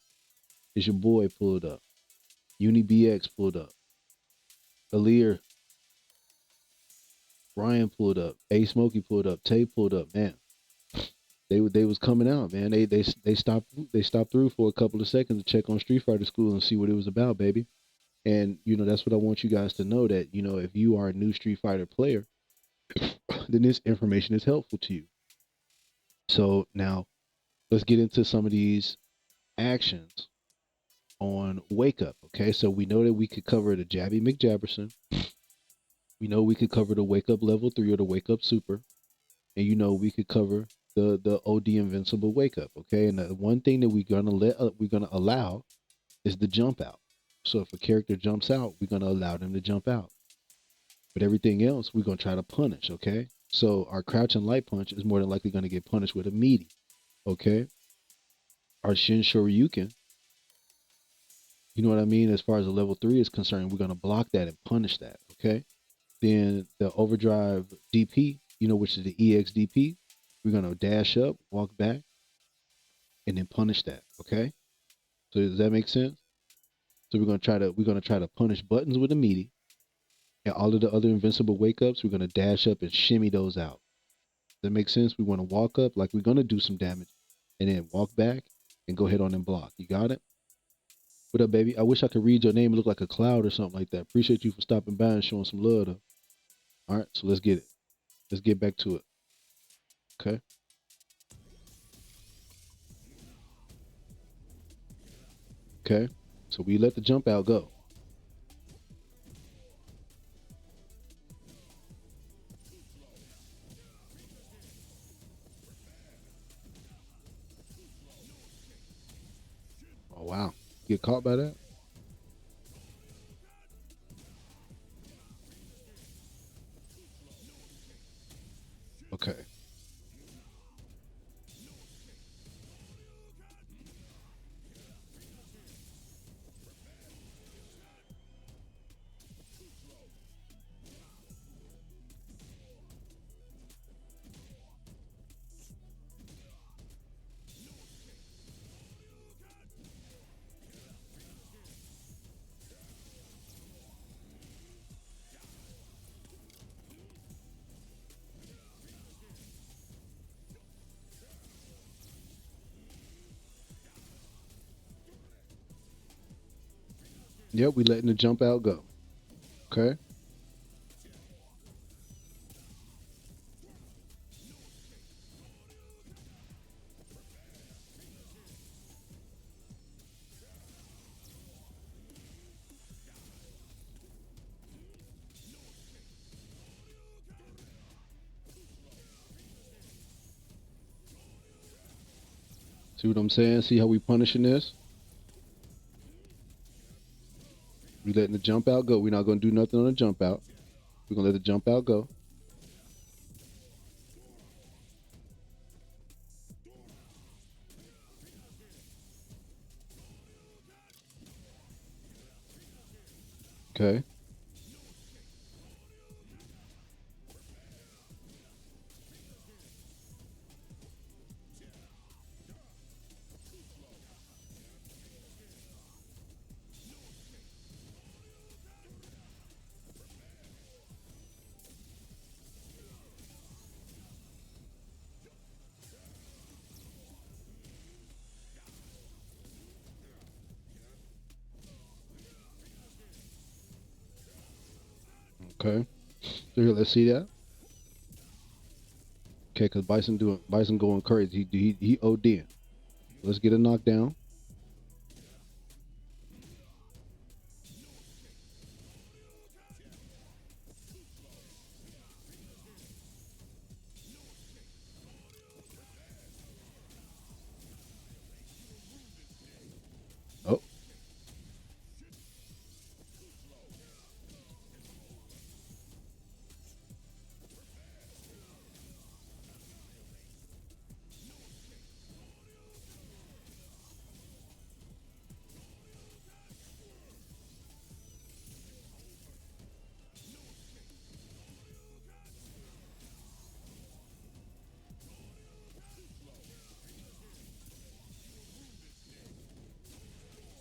It's your boy pulled up. Uni BX pulled up. Alir. Ryan pulled up. A Smokey pulled up. Tay pulled up. Man, they was coming out, man. They stopped through for a couple of seconds to check on Street Fighter School and see what it was about, baby. And you know that's what I want you guys to know, that you know if you are a new Street Fighter player, then this information is helpful to you. So now let's get into some of these actions on Wake Up. Okay, so we know that we could cover the Jabby McJabberson. We know we could cover the Wake Up level 3 or the Wake Up Super, and you know we could cover the OD Invincible Wake Up. Okay, and the one thing that we're gonna allow is the jump out. So if a character jumps out, we're gonna allow them to jump out. But everything else, we're gonna try to punish. Okay, so our crouch and light punch is more than likely gonna get punished with a meaty. Okay, our Shin Shoryuken, you know what I mean? As far as the level 3 is concerned, we're gonna block that and punish that. Okay. Then the overdrive DP, you know, which is the EXDP, we're gonna dash up, walk back, and then punish that. Okay. So does that make sense? So we're gonna try to punish buttons with a meaty, and all of the other invincible wake ups, we're gonna dash up and shimmy those out. Does that make sense? We want to walk up like we're gonna do some damage, and then walk back and go ahead on and block. You got it? What up, baby? I wish I could read your name and look like a cloud or something like that. Appreciate you for stopping by and showing some love though. All right, so let's get it. Let's get back to it. Okay. Okay. So we let the jump out go. Oh wow. Get caught by that? Okay. Yep, we letting the jump out go. Okay. See what I'm saying? See how we punishing this? We letting the jump out go. We're not gonna do nothing on the jump out. We're gonna let the jump out go. Okay. Okay. So here, let's see that. Okay, because Bison going crazy. He OD'ing. Let's get a knockdown. Oh,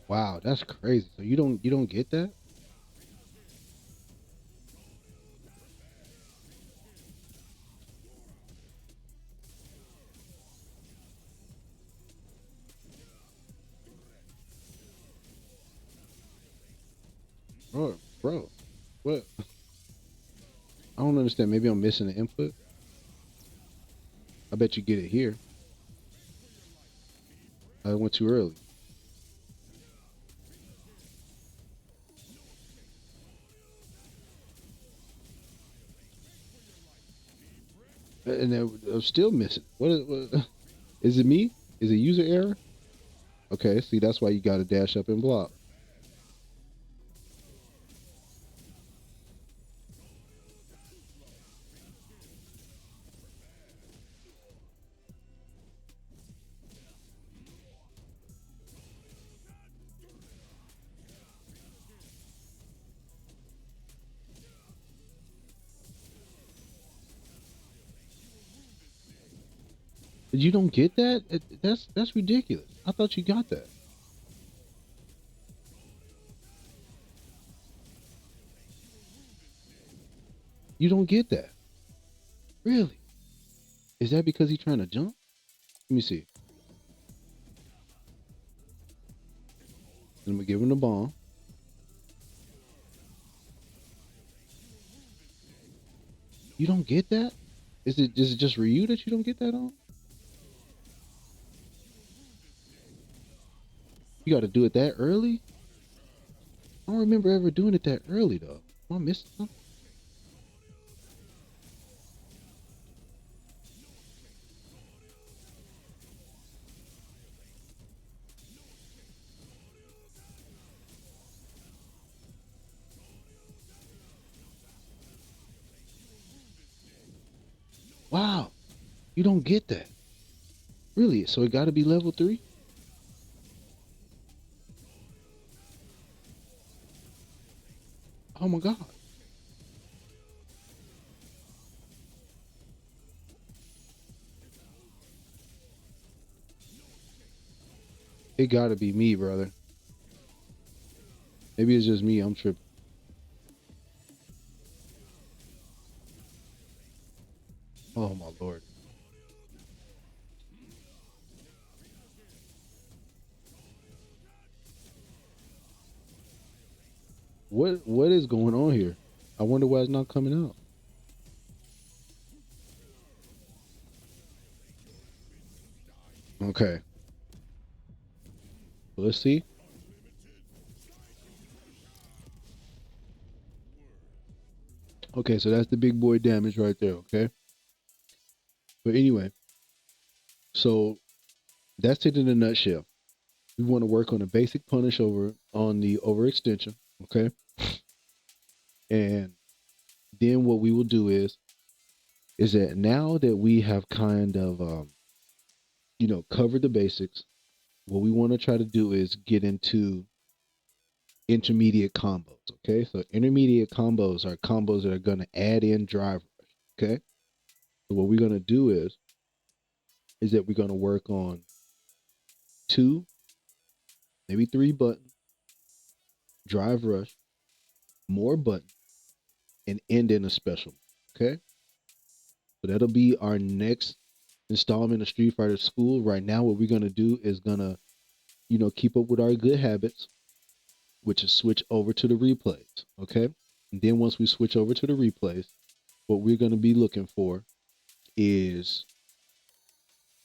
wow, that's crazy. So you don't get that, bro. What? I don't understand. Maybe I'm missing the input. I bet you get it here. I went too early. And I'm still missing. What is it me? Is it user error? Okay, see that's why you got to dash up and block. You don't get that? That's ridiculous. I thought you got that. You don't get that. Really? Is that because he's trying to jump? Let me see. I'm gonna give him the bomb. You don't get that? Is it just Ryu that you don't get that on? You got to do it that early? I don't remember ever doing it that early though. Am I missing something? Wow, you don't get that. Really? So it got to be level 3? Oh my god. It got to be me, brother. Maybe it's just me. I'm tripping. Oh my lord. What is going on here? I wonder why it's not coming out. Okay. Let's see. Okay, so that's the big boy damage right there, okay? But anyway, so that's it in a nutshell. We want to work on a basic punish over on the overextension, okay? And then what we will do is that now that we have kind of covered the basics, what we want to try to do is get into intermediate combos, okay? So intermediate combos are combos that are going to add in drive rush, okay? So what we're going to do is that we're going to work on 2, maybe 3 buttons, drive rush, more buttons, and end in a special, okay? So that'll be our next installment of Street Fighter School. Right now, what we're gonna do is gonna, keep up with our good habits, which is switch over to the replays. Okay. And then once we switch over to the replays, what we're going to be looking for is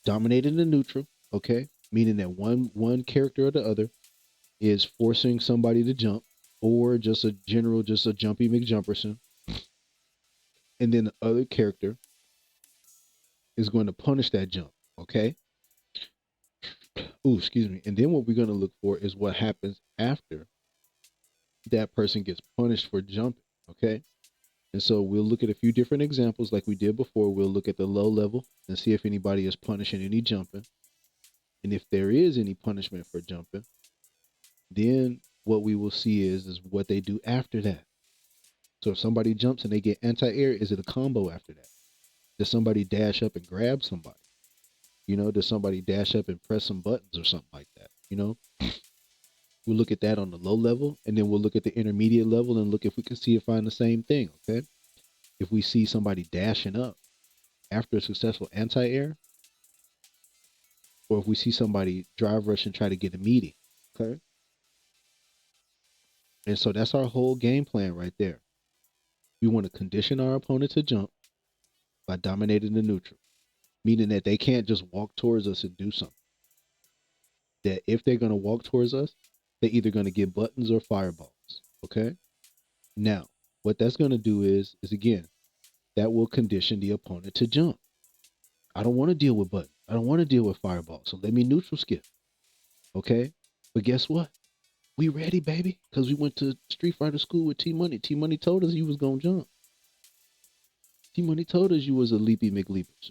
dominating the neutral, okay? Meaning that one character or the other is forcing somebody to jump, or just a general, just a jumpy McJumperson. And then the other character is going to punish that jump, okay? Ooh, excuse me. And then what we're going to look for is what happens after that person gets punished for jumping, okay? And so we'll look at a few different examples like we did before. We'll look at the low level and see if anybody is punishing any jumping. And if there is any punishment for jumping, then what we will see is what they do after that. So if somebody jumps and they get anti-air, is it a combo after that? Does somebody dash up and grab somebody? Does somebody dash up and press some buttons or something like that? We'll look at that on the low level, and then we'll look at the intermediate level and look if we can find the same thing, okay? If we see somebody dashing up after a successful anti-air, or if we see somebody drive rush and try to get a meaty, okay? And so that's our whole game plan right there. We want to condition our opponent to jump by dominating the neutral, meaning that they can't just walk towards us and do something. That if they're going to walk towards us, they're either going to get buttons or fireballs, okay? Now, what that's going to do is again, that will condition the opponent to jump. I don't want to deal with buttons. I don't want to deal with fireballs. So let me neutral skip, okay? But guess what? We ready, baby, because we went to Street Fighter school with T Money. T Money told us you was gonna jump. T Money told us you was a leapy McLeapers.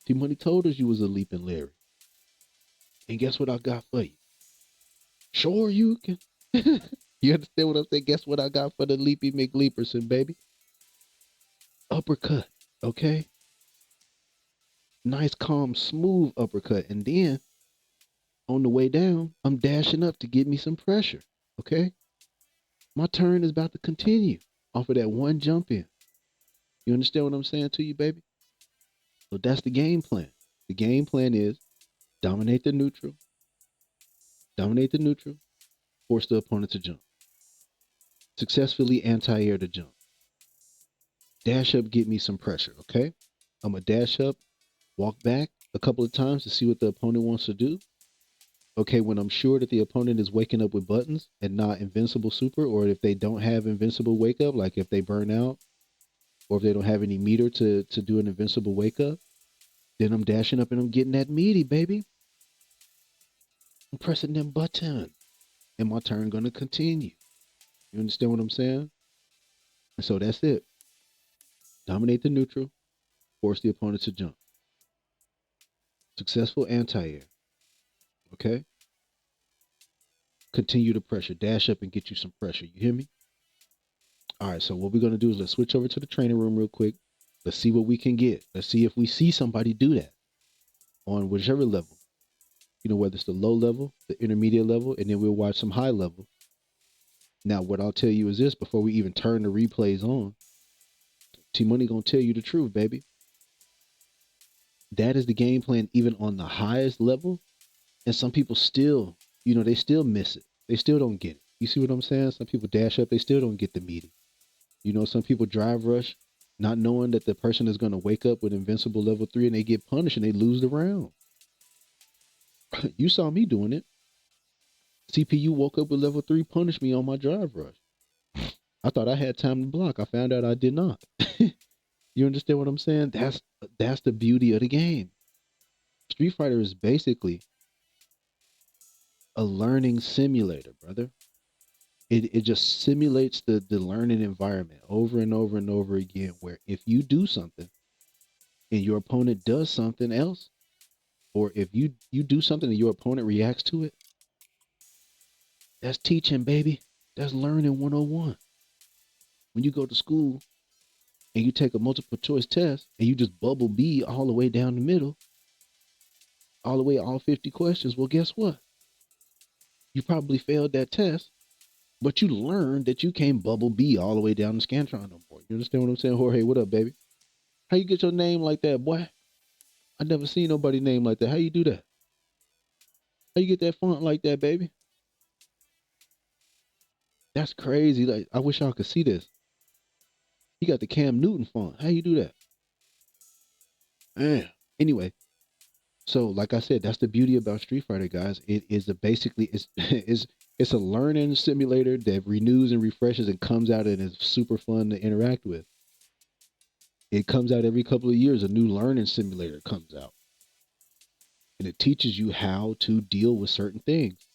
T Money told us you was a leaping Larry. And guess what I got for you? Sure you can. You understand what I'm saying? Guess what I got for the leapy McLeaperson, baby? Uppercut, okay? Nice, calm, smooth uppercut. And then on the way down, I'm dashing up to get me some pressure, okay? My turn is about to continue off of that one jump in. You understand what I'm saying to you, baby? So that's the game plan. The game plan is dominate the neutral, force the opponent to jump, successfully anti-air the jump. Dash up, get me some pressure, okay? I'm going to dash up, walk back a couple of times to see what the opponent wants to do. Okay, when I'm sure that the opponent is waking up with buttons and not invincible super, or if they don't have invincible wake up, like if they burn out, or if they don't have any meter to do an invincible wake up, then I'm dashing up and I'm getting that meaty, baby. I'm pressing them buttons, and my turn gonna continue. You understand what I'm saying? And so that's it. Dominate the neutral, force the opponent to jump. Successful anti-air. Okay? Continue to pressure. Dash up and get you some pressure. You hear me? All right, so what we're gonna do is let's switch over to the training room real quick. Let's see what we can get. Let's see if we see somebody do that on whichever level. Whether it's the low level, the intermediate level, and then we'll watch some high level. Now, what I'll tell you is this before we even turn the replays on. T Money gonna tell you the truth, baby. That is the game plan even on the highest level. And some people still, they still miss it. They still don't get it. You see what I'm saying? Some people dash up, they still don't get the meeting. Some people drive rush, not knowing that the person is going to wake up with invincible level 3 and they get punished and they lose the round. You saw me doing it. CPU woke up with level 3, punished me on my drive rush. I thought I had time to block. I found out I did not. You understand what I'm saying? That's the beauty of the game. Street Fighter is basically a learning simulator, brother. It just simulates the learning environment over and over and over again, where if you do something and your opponent does something else, or if you do something and your opponent reacts to it, that's teaching, baby. That's learning 101. When you go to school and you take a multiple choice test and you just bubble B all the way down the middle, all the way, all 50 questions, well, guess what? You probably failed that test, but you learned that you can't bubble B all the way down the Scantron no more. You understand what I'm saying? Jorge, what up, baby? How you get your name like that, boy? I never seen nobody named like that. How you do that? How you get that font like that, baby? That's crazy. Like, I wish y'all could see this. He got the Cam Newton font. How you do that? Man. Anyway, so like I said, that's the beauty about Street Fighter, guys. It is a basically it's a learning simulator that renews and refreshes and comes out and is super fun to interact with. It comes out every couple of years. A new learning simulator comes out, and it teaches you how to deal with certain things.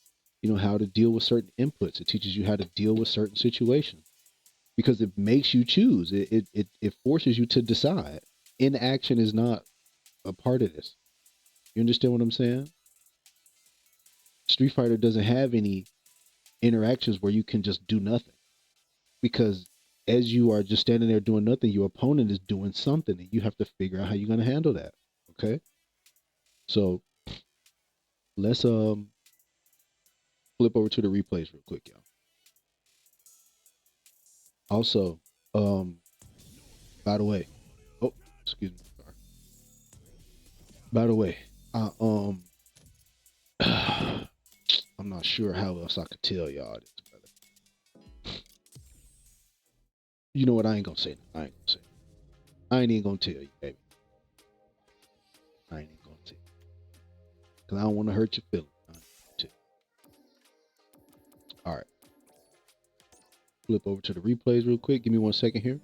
You know how to deal with certain inputs. It teaches you how to deal with certain situations because it makes you choose. It forces you to decide. Inaction is not a part of this. You understand what I'm saying? Street Fighter doesn't have any interactions where you can just do nothing because as you are just standing there doing nothing, your opponent is doing something and you have to figure out how you're going to handle that. Okay. So let's flip over to the replays real quick, y'all. Also, um, by the way, oh, excuse me, sorry. By the way, I I'm not sure how else I could tell y'all this, brother. You know what? I ain't gonna say. I ain't gonna say. I ain't even gonna tell you, baby. I ain't even gonna tell you because I don't want to hurt your feelings. All right, flip over to the replays real quick. Give me 1 second here.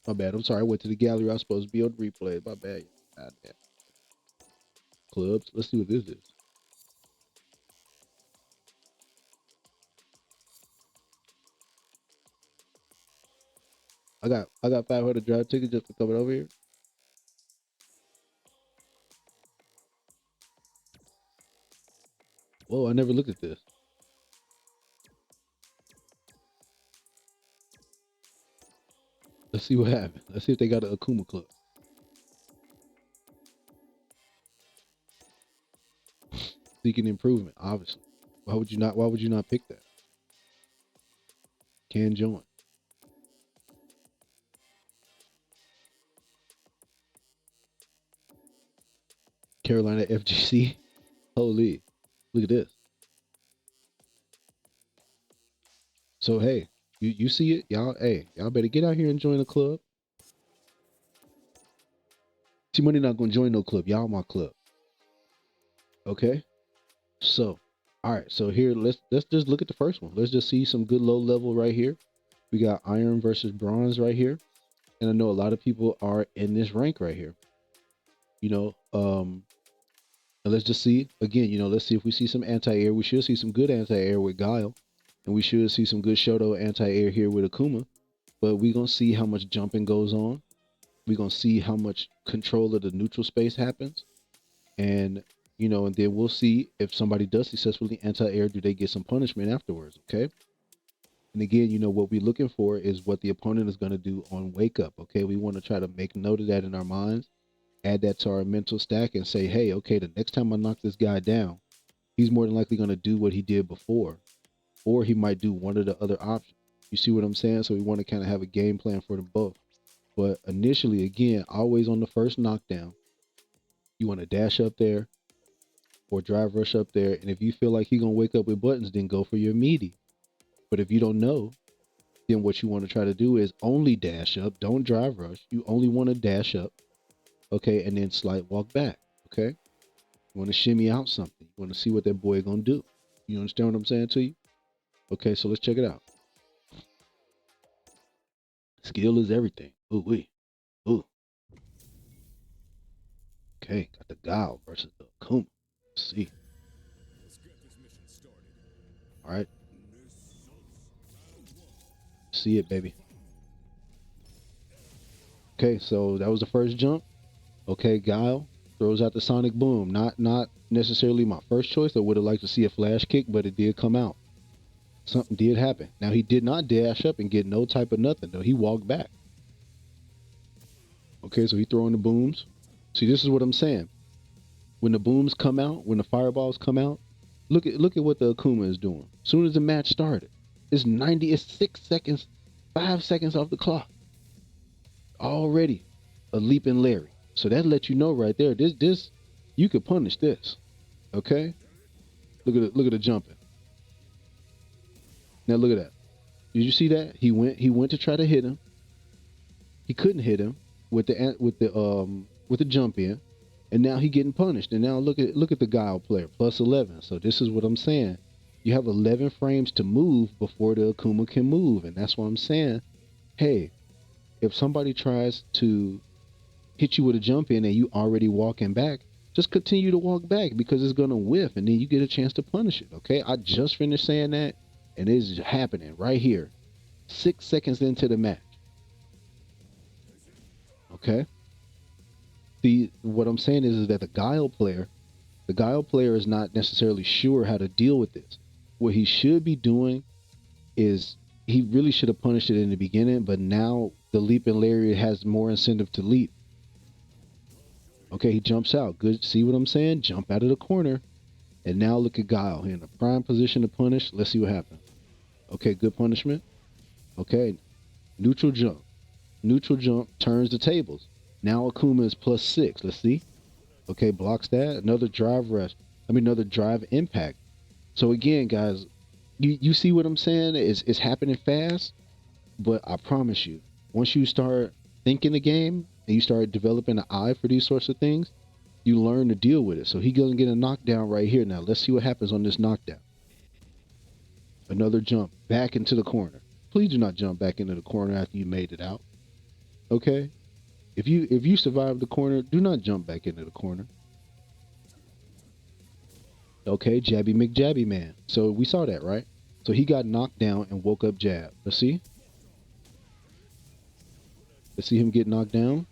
My bad. I'm sorry. I went to the gallery. I was supposed to be on the replay. My bad. God damn. Clubs. Let's see what this is. I got 500 drive tickets just for coming over here. Whoa, I never looked at this. Let's see what happened. Let's see if they got an Akuma club. Seeking improvement, obviously. Why would you not pick that? Can join. Carolina FGC. Holy. Look at this. So hey, you see it? Y'all better get out here and join the club. T Money not gonna join no club. Y'all my club. Okay? So, all right. So here, let's just look at the first one. Let's just see some good low level right here. We got iron versus bronze right here, and I know a lot of people are in this rank right here. You know, and let's just see again. You know, let's see if we see some anti-air. We should see some good anti-air with Guile, and we should see some good Shoto anti-air here with Akuma. But we gonna see how much jumping goes on. We gonna see how much control of the neutral space happens, and and then we'll see if somebody does successfully anti-air, do they get some punishment afterwards? Okay. And again, what we're looking for is what the opponent is going to do on wake up. Okay. We want to try to make note of that in our minds, add that to our mental stack and say, hey, okay, the next time I knock this guy down, he's more than likely going to do what he did before, or he might do one of the other options. You see what I'm saying? So we want to kind of have a game plan for them both. But initially, again, always on the first knockdown, you want to dash up there or drive rush up there. And if you feel like he's going to wake up with buttons, then go for your meaty. But if you don't know, then what you want to try to do is only dash up. Don't drive rush. You only want to dash up. Okay. And then slight walk back. Okay. You want to shimmy out something. You want to see what that boy going to do. You understand what I'm saying to you? Okay. So let's check it out. Skill is everything. Ooh, wee. Ooh. Okay. Got the Guile versus the Akuma. Let's see. All right. See it, baby. Okay. So that was the first jump. Okay. Guile throws out the Sonic Boom. Not necessarily my first choice. I would have liked to see a flash kick, but it did come out. Something did happen. Now he did not dash up and get no type of nothing though. He walked back. Okay, so he throwing the booms. See, this is what I'm saying. When the booms come out, when the fireballs come out, look at what the Akuma is doing. As soon as the match started, It's 90. It's 6 seconds, 5 seconds off the clock already. A leaping Larry. So that lets you know right there. This you could punish this. Okay. Look at the jumping. Now look at that. Did you see that? He went to try to hit him. He couldn't hit him with the jump in, and now he getting punished. And now look at the guile player plus 11. So this is what I'm saying. You have 11 frames to move before the Akuma can move, and that's what I'm saying. Hey, if somebody tries to hit you with a jump in and you already walking back, just continue to walk back because it's gonna whiff, and then you get a chance to punish it. Okay, I just finished saying that, and it's happening right here, 6 seconds into the match. Okay. What I'm saying is that the guile player is not necessarily sure how to deal with this. What he should be doing is he really should have punished it in the beginning, but now the leaping lariat has more incentive to leap. Okay, he jumps out. Good. See what I'm saying? Jump out of the corner. And now look at Guile. He in a prime position to punish. Let's see what happens. Okay, good punishment. Okay, neutral jump. Neutral jump turns the tables. Now Akuma is plus 6. Let's see. Okay, blocks that. Another drive rush. Another drive impact. So again, guys, you see what I'm saying? It's happening fast, but I promise you, once you start thinking the game and you start developing an eye for these sorts of things, you learn to deal with it. So he doesn't get a knockdown right here. Now let's see what happens on this knockdown. Another jump back into the corner. Please do not jump back into the corner after you made it out. Okay? If you survive the corner, do not jump back into the corner. Okay, Jabby McJabby man. So we saw that, right? So he got knocked down and woke up jab. Let's see. Let's see him get knocked down.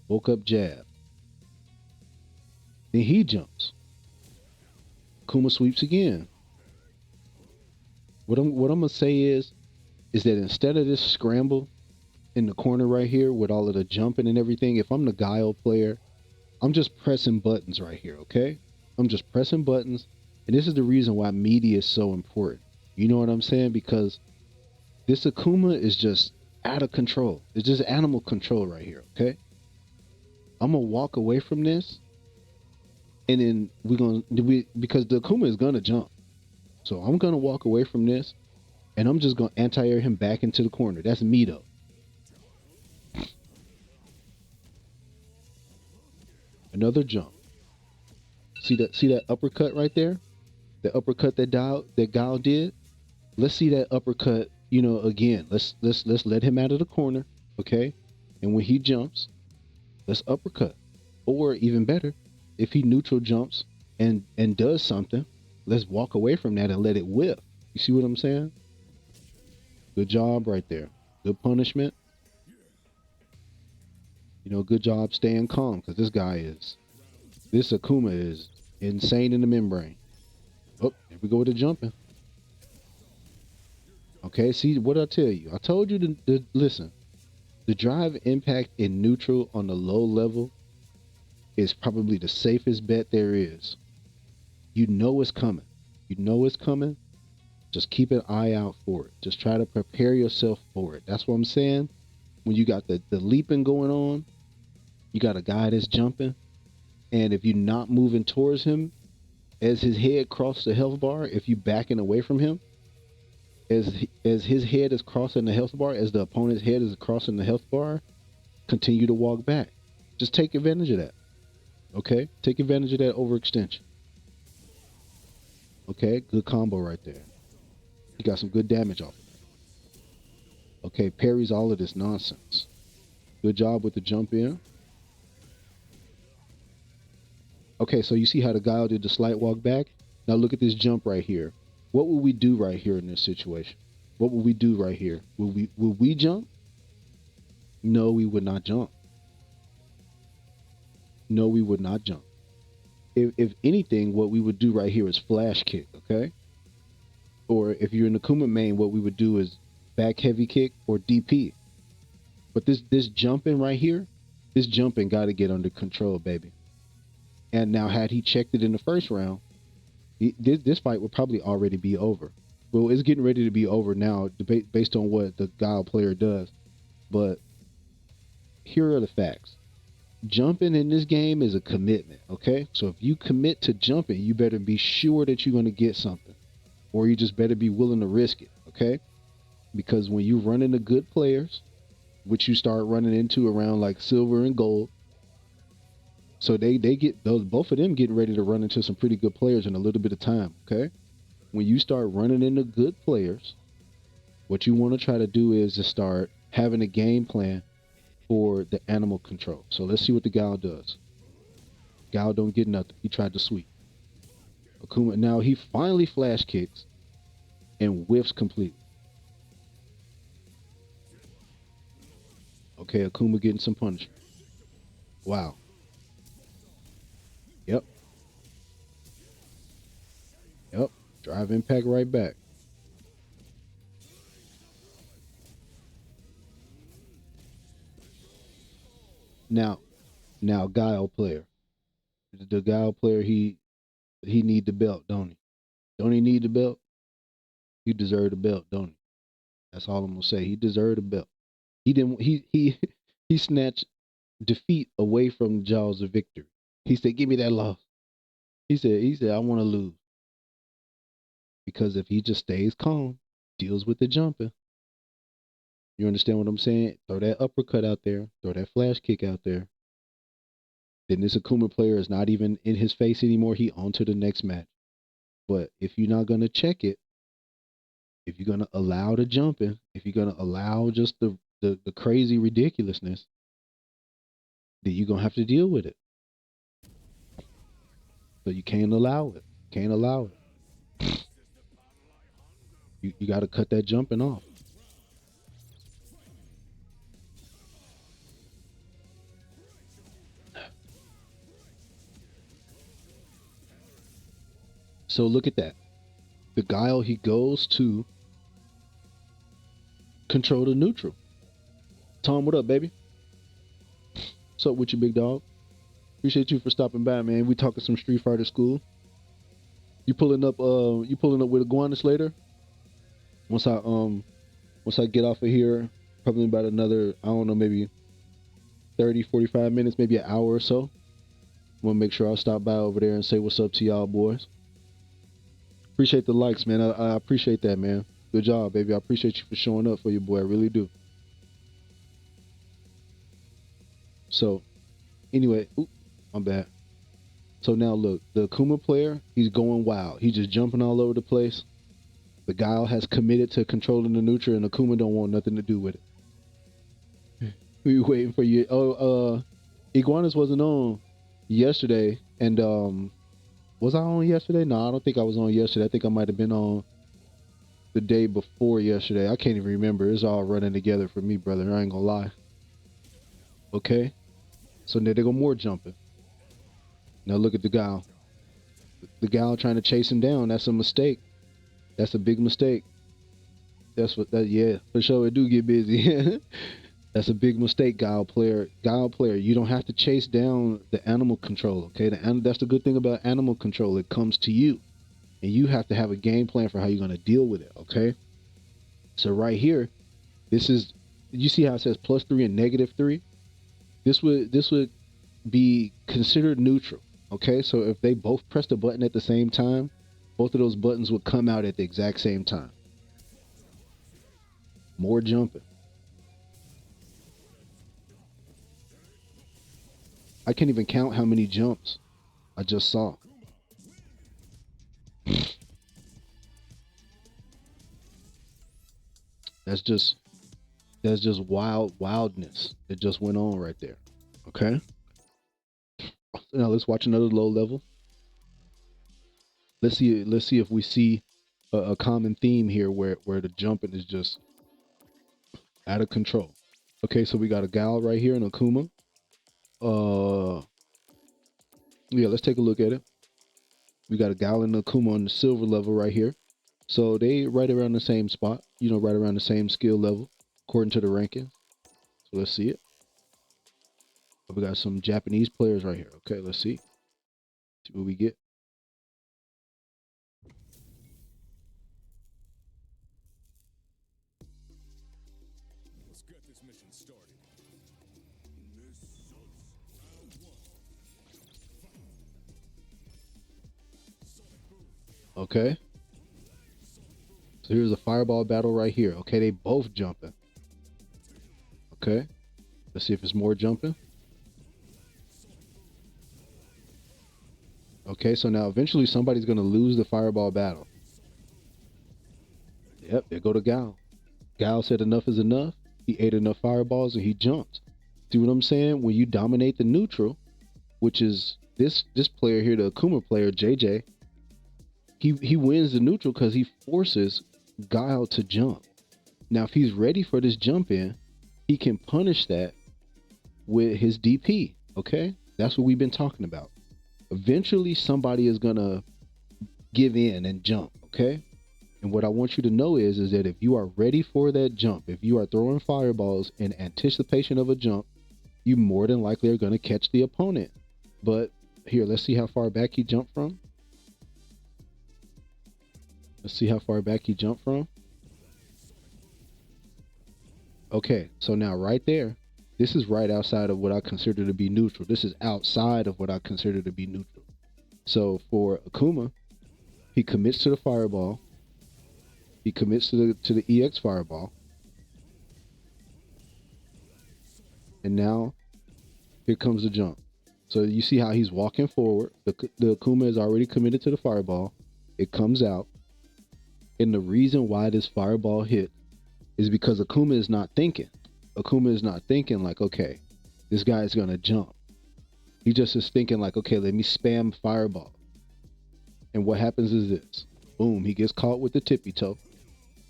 Woke up jab. Then he jumps. Kuma sweeps again. What I'm gonna say is that instead of this scramble in the corner right here with all of the jumping and everything, if I'm the Guile player, I'm just pressing buttons right here, okay? I'm just pressing buttons, and this is the reason why media is so important. You know what I'm saying? Because this Akuma is just out of control. It's just animal control right here, okay? I'm gonna walk away from this, and then because the Akuma is gonna jump. So I'm gonna walk away from this, and I'm just gonna anti-air him back into the corner. That's me though. Another jump. See that uppercut right there? The uppercut that Guile did? Let's see that uppercut, again. Let's let him out of the corner, okay? And when he jumps, let's uppercut. Or even better, if he neutral jumps and does something, let's walk away from that and let it whip. You see what I'm saying? Good job right there. Good punishment. Good job staying calm, because this Akuma is insane in the membrane. Oh, here we go with the jumping. Okay, see what I tell you. I told you to listen. The drive impact in neutral on the low level is probably the safest bet there is. You know it's coming. You know it's coming. Just keep an eye out for it. Just try to prepare yourself for it. That's what I'm saying. When you got the leaping going on, you got a guy that's jumping, and if you're not moving towards him, as his head crosses the health bar, if you backing away from him, as his head is crossing the health bar, as the opponent's head is crossing the health bar, continue to walk back. Just take advantage of that. Okay? Take advantage of that overextension. Okay? Good combo right there. You got some good damage off of it. Okay, parries all of this nonsense. Good job with the jump in. Okay, so you see how the Guile did the slight walk back? Now look at this jump right here. What would we do right here in this situation? What would we do right here? Would we jump? No, we would not jump. No, we would not jump. If anything, what we would do right here is flash kick, okay? Or if you're in the Kuma main, what we would do is back heavy kick or DP. But this jumping right here, this jumping got to get under control, baby. And now, had he checked it in the first round, This fight will probably already be over. Well, it's getting ready to be over now, based on what the Guile player does. But here are the facts. Jumping in this game is a commitment, okay? So if you commit to jumping, you better be sure that you're going to get something, or you just better be willing to risk it, okay? Because when you run into good players, which you start running into around like silver and gold, so they get those, both of them getting ready to run into some pretty good players in a little bit of time, okay? When you start running into good players, what you want to try to do is to start having a game plan for the animal control. So let's see what the Gal does. Gal don't get nothing. He tried to sweep. Akuma, now he finally flash kicks and whiffs completely. Okay, Akuma getting some punishment. Wow. Yep. Yep. Drive impact right back. Now, Guile player. The Guile player, he need the belt, don't he? Don't he need the belt? He deserve the belt, don't he? That's all I'm gonna say. He deserved the belt. He didn't. He snatched defeat away from the jaws of victory. He said, "Give me that loss." He said, "I want to lose because if he just stays calm, deals with the jumping." You understand what I'm saying? Throw that uppercut out there. Throw that flash kick out there. Then this Akuma player is not even in his face anymore. He on to the next match. But if you're not gonna check it, if you're gonna allow the jumping, if you're gonna allow just the crazy ridiculousness, then you're gonna have to deal with it. So you can't allow it. Can't allow it. You got to cut that jumping off. So look at that. The Guile, he goes to control the neutral. Tom, what up, baby? What's up with you, big dog? Appreciate you for stopping by, man. We talking some Street Fighter School. You pulling up with Iguana Slater? Once I once I get off of here, probably about another, I don't know, maybe 30, 45 minutes, maybe an hour or so. I want to make sure I stop by over there and say what's up to y'all boys. Appreciate the likes, man. I appreciate that, man. Good job, baby. I appreciate you for showing up for your boy. I really do. So, anyway, I'm bad. So now look, the Akuma player, he's going wild. He's just jumping all over the place. The Guile has committed to controlling the neutral, and Akuma don't want nothing to do with it. We waiting for you. Iguanas wasn't on yesterday, and was I on yesterday? No, I don't think I was on yesterday. I think I might have been on the day before yesterday. I can't even remember. It's all running together for me, brother. I ain't gonna lie. Okay, so now they go more jumping. Now look at the Guile. The Guile trying to chase him down. That's a mistake. That's a big mistake. That's what that. Yeah, for sure. It do get busy. That's a big mistake, Guile player. Guile player, you don't have to chase down the animal control. Okay, that's the good thing about animal control. It comes to you, and you have to have a game plan for how you're going to deal with it. Okay, so right here, this is, you see how it says +3 and -3. This would be considered neutral. Okay, so if they both press the button at the same time, both of those buttons would come out at the exact same time. More jumping. I can't even count how many jumps I just saw. That's just wildness that just went on right there. Okay. Now let's watch another low level. Let's see if we see a common theme here where the jumping is just out of control. Okay, so we got a Gal right here in Akuma. Uh, yeah, let's take a look at it. We got a Gal and Akuma on the silver level right here. So they right around the same spot, right around the same skill level, according to the ranking. So let's see it. We got some Japanese players right here. Okay, let's see. See what we get. Okay. So here's a fireball battle right here. Okay, they both jumping. Okay. Let's see if it's more jumping. Okay, so now eventually somebody's going to lose the fireball battle. Yep, there go to Gal. Gal said enough is enough. He ate enough fireballs and he jumped. See what I'm saying? When you dominate the neutral, which is this player here, the Akuma player, JJ, he wins the neutral because he forces Guile to jump. Now, if he's ready for this jump in, he can punish that with his DP. Okay, that's what we've been talking about. Eventually, somebody is gonna give in and jump. Okay, and what I want you to know is that if you are ready for that jump, if you are throwing fireballs in anticipation of a jump, you more than likely are going to catch the opponent. But here, let's see how far back he jumped from. Let's see how far back he jumped from. Okay, so now right there, this is right outside of what I consider to be neutral. This is outside of what I consider to be neutral. So for Akuma, he commits to the fireball. He commits to the EX fireball. And now here comes the jump. So you see how he's walking forward. The Akuma is already committed to the fireball. It comes out. And the reason why this fireball hit is because Akuma is not thinking. Akuma is not thinking like, okay, this guy is going to jump. He just is thinking like, okay, let me spam fireball. And what happens is this. Boom, he gets caught with the tippy toe.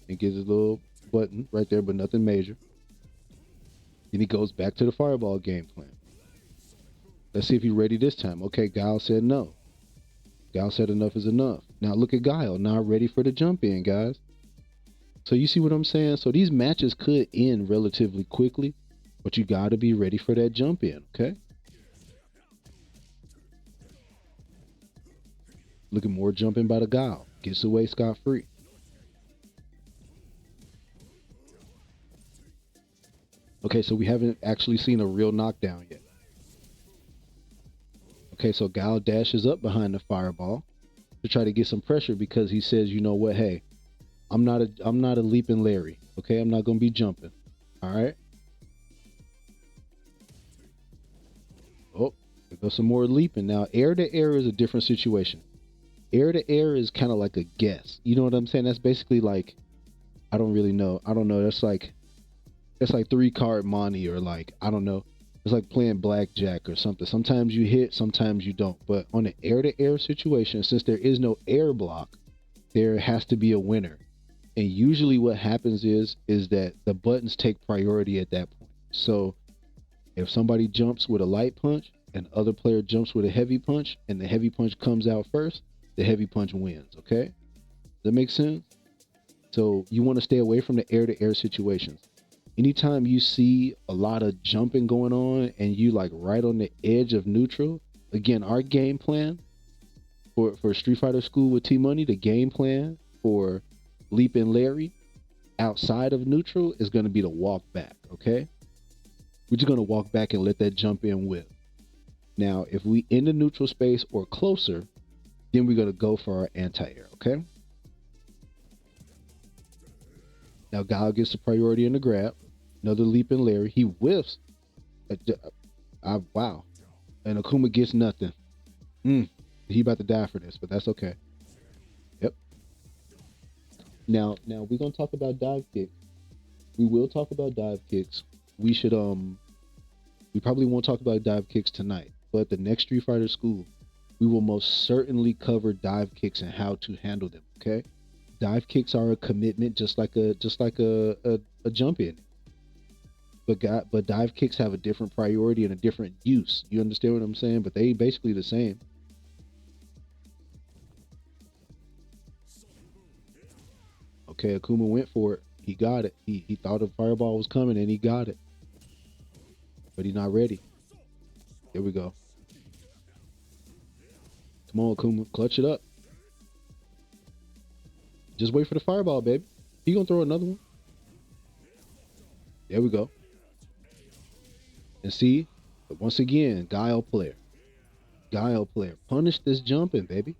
And gets a little button right there, but nothing major. Then he goes back to the fireball game plan. Let's see if he's ready this time. Okay, Guile said no. Guile said enough is enough. Now look at Guile, now ready for the jump in, guys. So you see what I'm saying? So these matches could end relatively quickly, but you got to be ready for that jump in, okay? Look at more jumping by the Guile. Gets away scot-free. Okay, so we haven't actually seen a real knockdown yet. Okay, so Guile dashes up behind the fireball to try to get some pressure because he says, you know what, hey, I'm not a leaping Larry. Okay, I'm not gonna be jumping. All right. Oh, there goes some more leaping. Now, air to air is a different situation. Air to air is kind of like a guess. You know what I'm saying? That's basically like, I don't really know. I don't know. That's like 3-card money, or like, I don't know. It's like playing blackjack or something. Sometimes you hit, sometimes you don't. But on an air-to-air situation, since there is no air block, there has to be a winner. And usually what happens is that the buttons take priority at that point. So if somebody jumps with a light punch and the other player jumps with a heavy punch and the heavy punch comes out first, the heavy punch wins, okay? Does that make sense? So you want to stay away from the air-to-air situations. Anytime you see a lot of jumping going on and you like right on the edge of neutral, again, our game plan for Street Fighter School with T-Money, the game plan for Leap and Larry outside of neutral is going to be to walk back, okay? We're just going to walk back and let that jump in whip. Now, if we in the neutral space or closer, then we're going to go for our anti-air, okay? Now, Guile gets the priority in the grab. Another leap in Larry. He whiffs. Wow. And Akuma gets nothing. He about to die for this, but that's okay. Yep. Now we're going to talk about dive kicks. We will talk about dive kicks. We should, we probably won't talk about dive kicks tonight, but the next Street Fighter School, we will most certainly cover dive kicks and how to handle them, okay? Dive kicks are a commitment, just like a jump in. But dive kicks have a different priority and a different use. You understand what I'm saying? But they basically the same. Okay, Akuma went for it. He got it. He thought a fireball was coming and he got it. But he's not ready. Here we go. Come on, Akuma, clutch it up. Just wait for the fireball, baby. He gonna throw another one. There we go. And see, once again, guile player. Punish this jumping, baby.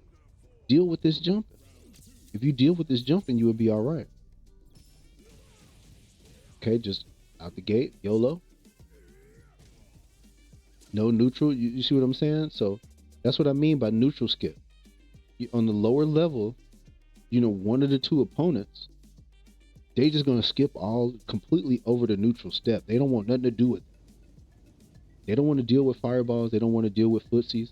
Deal with this jumping. If you deal with this jumping, you will be all right. Okay, just out the gate, YOLO. No neutral. You see what I'm saying? So that's what I mean by neutral skip. On the lower level, one of the two opponents, they just gonna skip all completely over the neutral step. They don't want nothing to do with it. They don't want to deal with fireballs. They don't want to deal with footsies.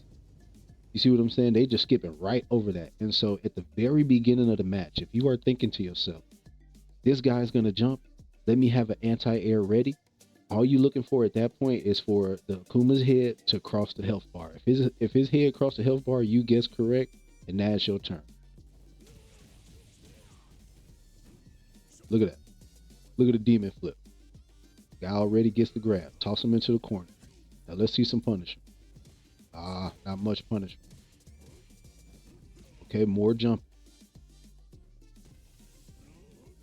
You see what I'm saying? They just skipping right over that. And so at the very beginning of the match, if you are thinking to yourself, this guy's gonna jump, let me have an anti-air ready. All you looking for at that point is for the Akuma's head to cross the health bar. If his head crossed the health bar, you guess correct, and now it's your turn. Look at that. Look at the demon flip. Guy already gets the grab. Toss him into the corner. Now let's see some punishment. Not much punishment. Okay, more jump.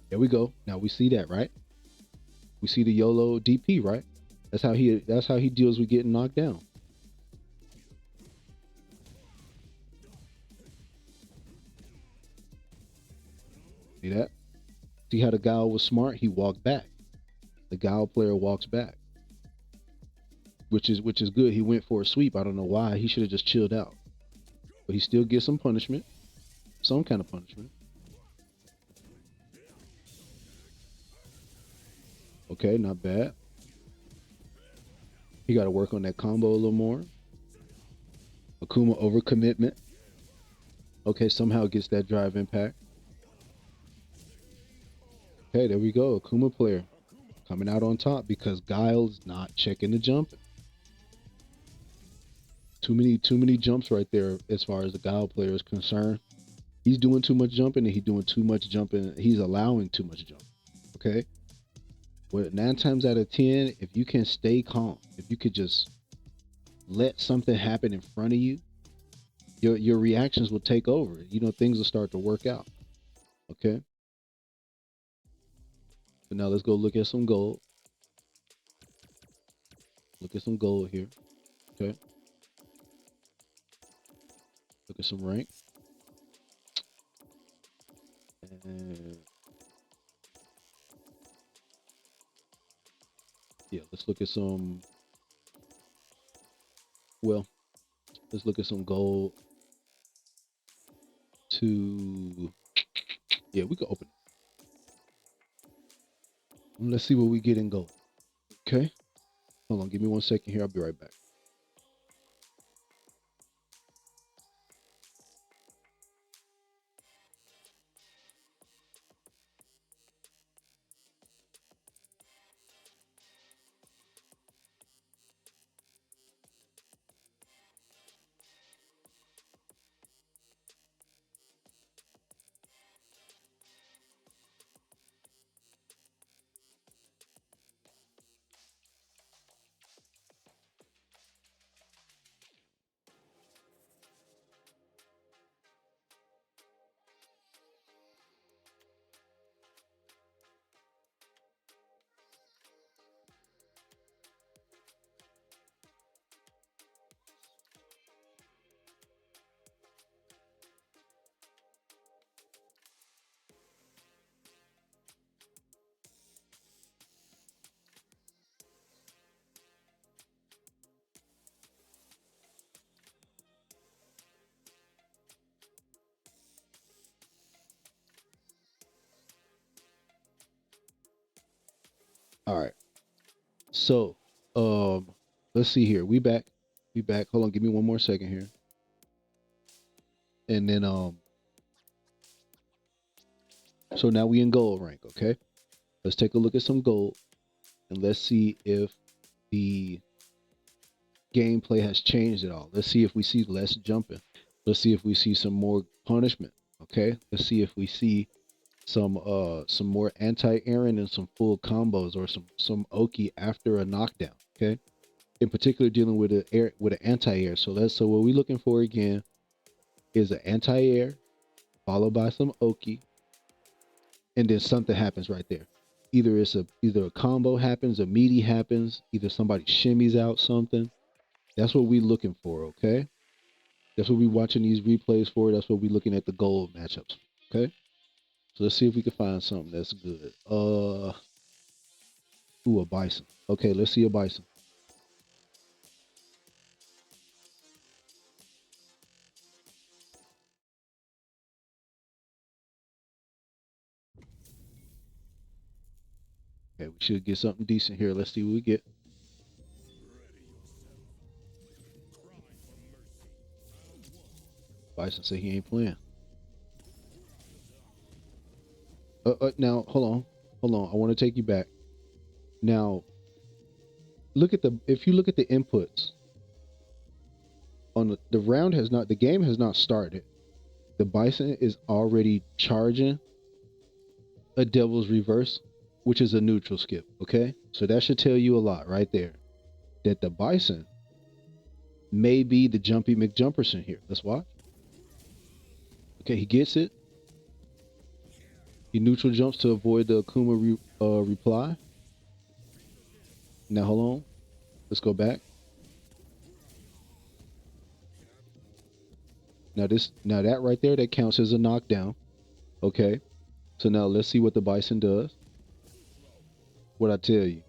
There we go. Now we see that, right? We see the YOLO DP, right? That's how he deals with getting knocked down. See that? See how the guy was smart? He walked back. The guile player walks back. Which is good. He went for a sweep. I don't know why. He should have just chilled out. But he still gets some punishment. Some kind of punishment. Okay, not bad. He got to work on that combo a little more. Akuma overcommitment. Okay, somehow gets that drive impact. Okay, there we go. Akuma player coming out on top because Guile's not checking the jump. Too many jumps right there as far as the Guile player is concerned. He's doing too much jumping and he's doing too much jumping. He's allowing too much jump. Okay. Well, 9 times out of 10, if you can stay calm, if you could just let something happen in front of you, your reactions will take over. Things will start to work out. Okay. So now let's go look at some gold. Look at some gold here. Okay. Look at some rank. And yeah, let's look at some. Well, let's look at some gold. Yeah, we can open it. Let's see what we get in gold. Okay. Hold on, give me 1 second here. I'll be right back. All right. So, let's see here. We back. We back. Hold on. Give me 1 more second here. And then, so now we in gold rank. Okay. Let's take a look at some gold and let's see if the gameplay has changed at all. Let's see if we see less jumping. Let's see if we see some more punishment. Okay. Let's see if we see some more anti-airing and some full combos or some OKI after a knockdown. Okay. In particular, dealing with an anti-air. So what we're looking for again is an anti-air followed by some OKI, and then something happens right there. either a combo happens, a meaty happens, either somebody shimmies out something. That's what we looking for, okay? That's what we watching these replays for. That's what we looking at the gold matchups, okay? So let's see if we can find something that's good. Ooh, a bison. Okay, let's see a bison. Okay, we should get something decent here. Let's see what we get. Bison say he ain't playing. Now hold on. I want to take you back. Now, if you look at the inputs on the round has not, the game has not started. The bison is already charging a devil's reverse, which is a neutral skip. Okay, so that should tell you a lot right there. That the bison may be the jumpy McJumperson here. Let's watch. Okay, he gets it. He neutral jumps to avoid the Akuma reply. Now hold on. Let's go back. Now that right there, that counts as a knockdown. Okay. So now let's see what the bison does. What I tell you.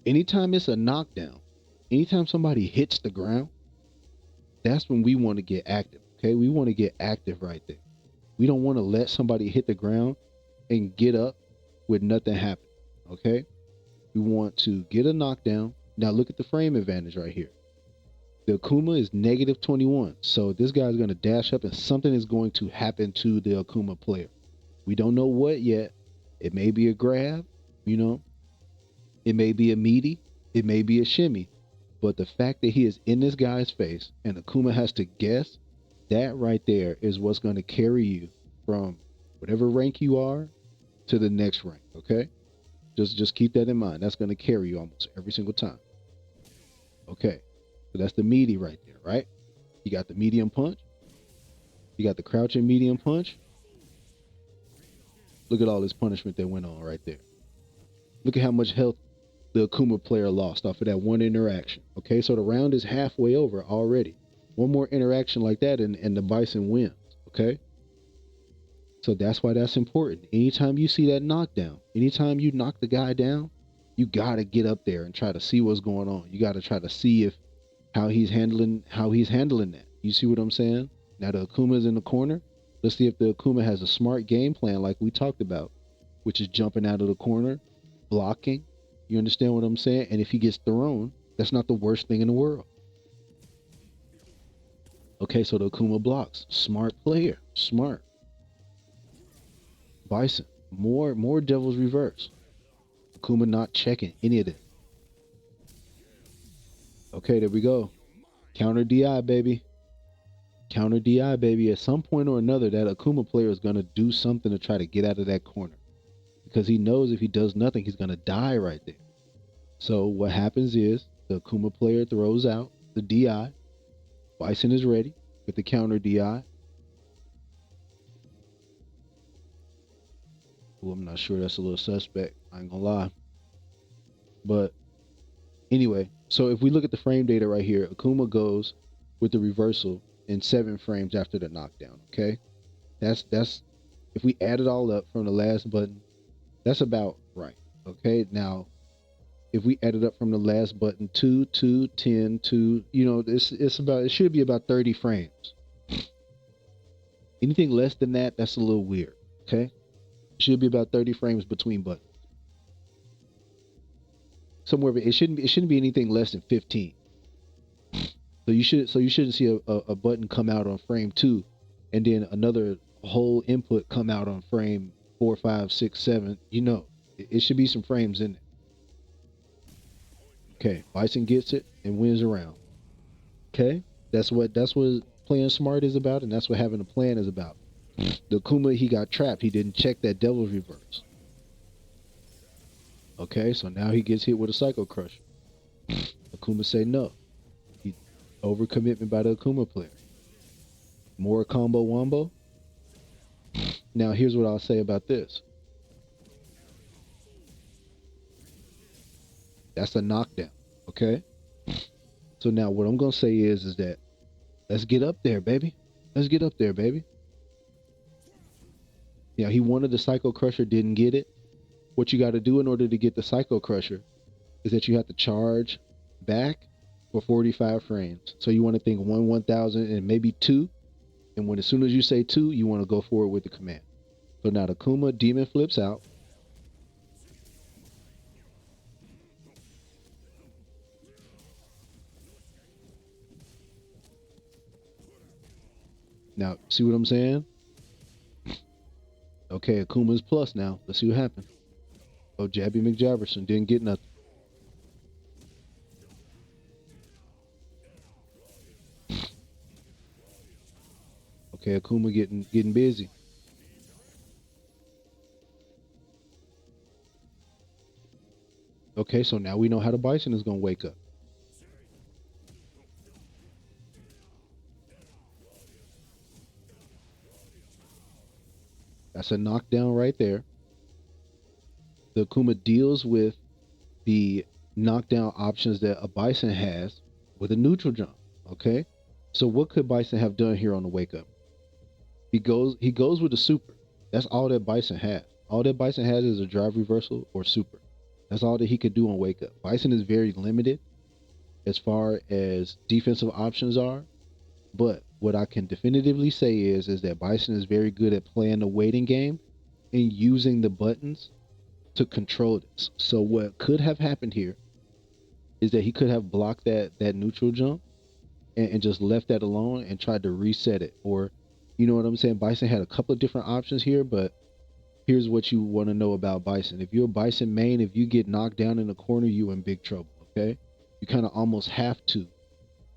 Anytime it's a knockdown, anytime somebody hits the ground, that's when we want to get active. Okay. We want to get active right there. We don't want to let somebody hit the ground and get up with nothing happening. Okay. We want to get a knockdown. Now look at the frame advantage right here. The Akuma is negative 21. So this guy's going to dash up and something is going to happen to the Akuma player. We don't know what yet. It may be a grab, you know. It may be a meaty. It may be a shimmy. But the fact that he is in this guy's face and Akuma has to guess, that right there is what's going to carry you from whatever rank you are to the next rank, okay? Just keep that in mind. That's going to carry you almost every single time. Okay. So that's the meaty right there, right? You got the medium punch. You got the crouching medium punch. Look at all this punishment that went on right there. Look at how much health the Akuma player lost off of that one interaction. Okay, so the round is halfway over already. One more interaction like that and the bison wins. Okay? So that's why that's important. Anytime you see that knockdown, anytime you knock the guy down, you got to get up there and try to see what's going on. You got to try to see how he's handling that. You see what I'm saying? Now the Akuma's in the corner. Let's see if the Akuma has a smart game plan like we talked about, which is jumping out of the corner, blocking. You understand what I'm saying? And if he gets thrown, that's not the worst thing in the world. Okay, so the Akuma blocks. Smart player. Smart. Bison. More devil's reverse. Akuma not checking any of this. Okay, there we go. Counter DI, baby. Counter DI, baby. At some point or another, that Akuma player is going to do something to try to get out of that corner. Because he knows if he does nothing, he's going to die right there. So what happens is the Akuma player throws out the DI. Bison is ready with the counter DI. Well, I'm not sure. That's a little suspect. I ain't going to lie. But anyway, so if we look at the frame data right here, Akuma goes with the reversal in 7 frames after the knockdown. Okay, that's if we add it all up from the last button, that's about right. Okay, now if we add it up from the last button, 2, 2, 10, 2, you know, it should be about 30 frames. Anything less than that, that's a little weird. Okay, it should be about 30 frames between buttons. Somewhere it shouldn't be anything less than 15. So you shouldn't see a button come out on frame 2 and then another whole input come out on frame 4, 5, 6, 7. You know, it should be some frames in there. Okay, Bison gets it and wins a round. Okay, that's what playing smart is about, and that's what having a plan is about. The Akuma, he got trapped. He didn't check that devil's reverse. Okay, so now he gets hit with a Psycho Crusher. Akuma say no. He overcommitment by the Akuma player. More combo wombo. Now here's what I'll say about this. That's a knockdown. Okay. So now what I'm gonna say is that let's get up there, baby. Let's get up there, baby. Yeah, he wanted the Psycho Crusher, didn't get it. What you got to do in order to get the Psycho Crusher is that you have to charge back for 45 frames. So you want to think 1,000 and maybe 2. And when as soon as you say 2, you want to go forward with the command. So now the Kuma demon flips out. Now, see what I'm saying? Okay, Akuma's plus now. Let's see what happens. Oh, Jabby McJabberson didn't get nothing. Okay, Akuma getting busy. Okay, so now we know how the Bison is gonna wake up. That's a knockdown right there. The Akuma deals with the knockdown options that a Bison has with a neutral jump. Okay, so what could Bison have done here on the wake up? He goes with the super. That's all that Bison has. All that Bison has is a drive reversal or super. That's all that he could do on wake up. Bison is very limited as far as defensive options are, but what I can definitively say is that Bison is very good at playing the waiting game and using the buttons to control this. So what could have happened here is that he could have blocked that neutral jump and just left that alone and tried to reset it. Or, you know what I'm saying? Bison had a couple of different options here, but here's what you want to know about Bison. If you're a Bison main, if you get knocked down in the corner, you in big trouble. Okay, you kind of almost have to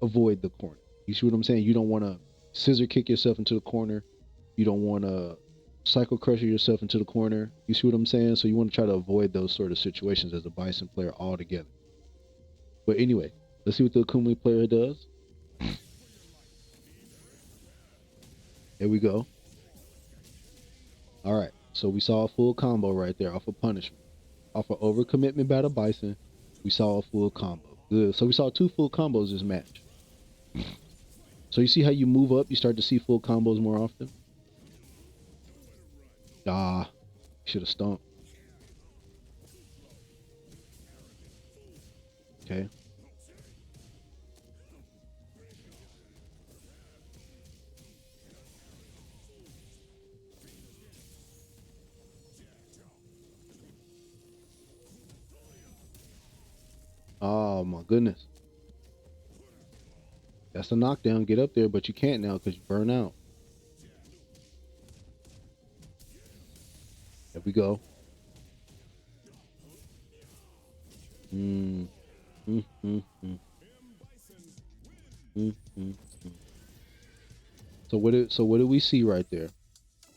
avoid the corner. You see what I'm saying? You don't want to scissor kick yourself into the corner. You don't want to cycle crusher yourself into the corner. You see what I'm saying? So you want to try to avoid those sort of situations as a Bison player altogether. But anyway, let's see what the Akumi player does. There we go. All right. So we saw a full combo right there off of punishment. Off of overcommitment by the Bison, we saw a full combo. Good. So we saw 2 full combos this match. So you see how you move up, you start to see full combos more often? Ah, should have stomped. Okay. Oh my goodness. That's a knockdown. Get up there, but you can't now because you burn out. There we go. Mm, mm, mm, mm, mm, mm, mm. So what do we see right there?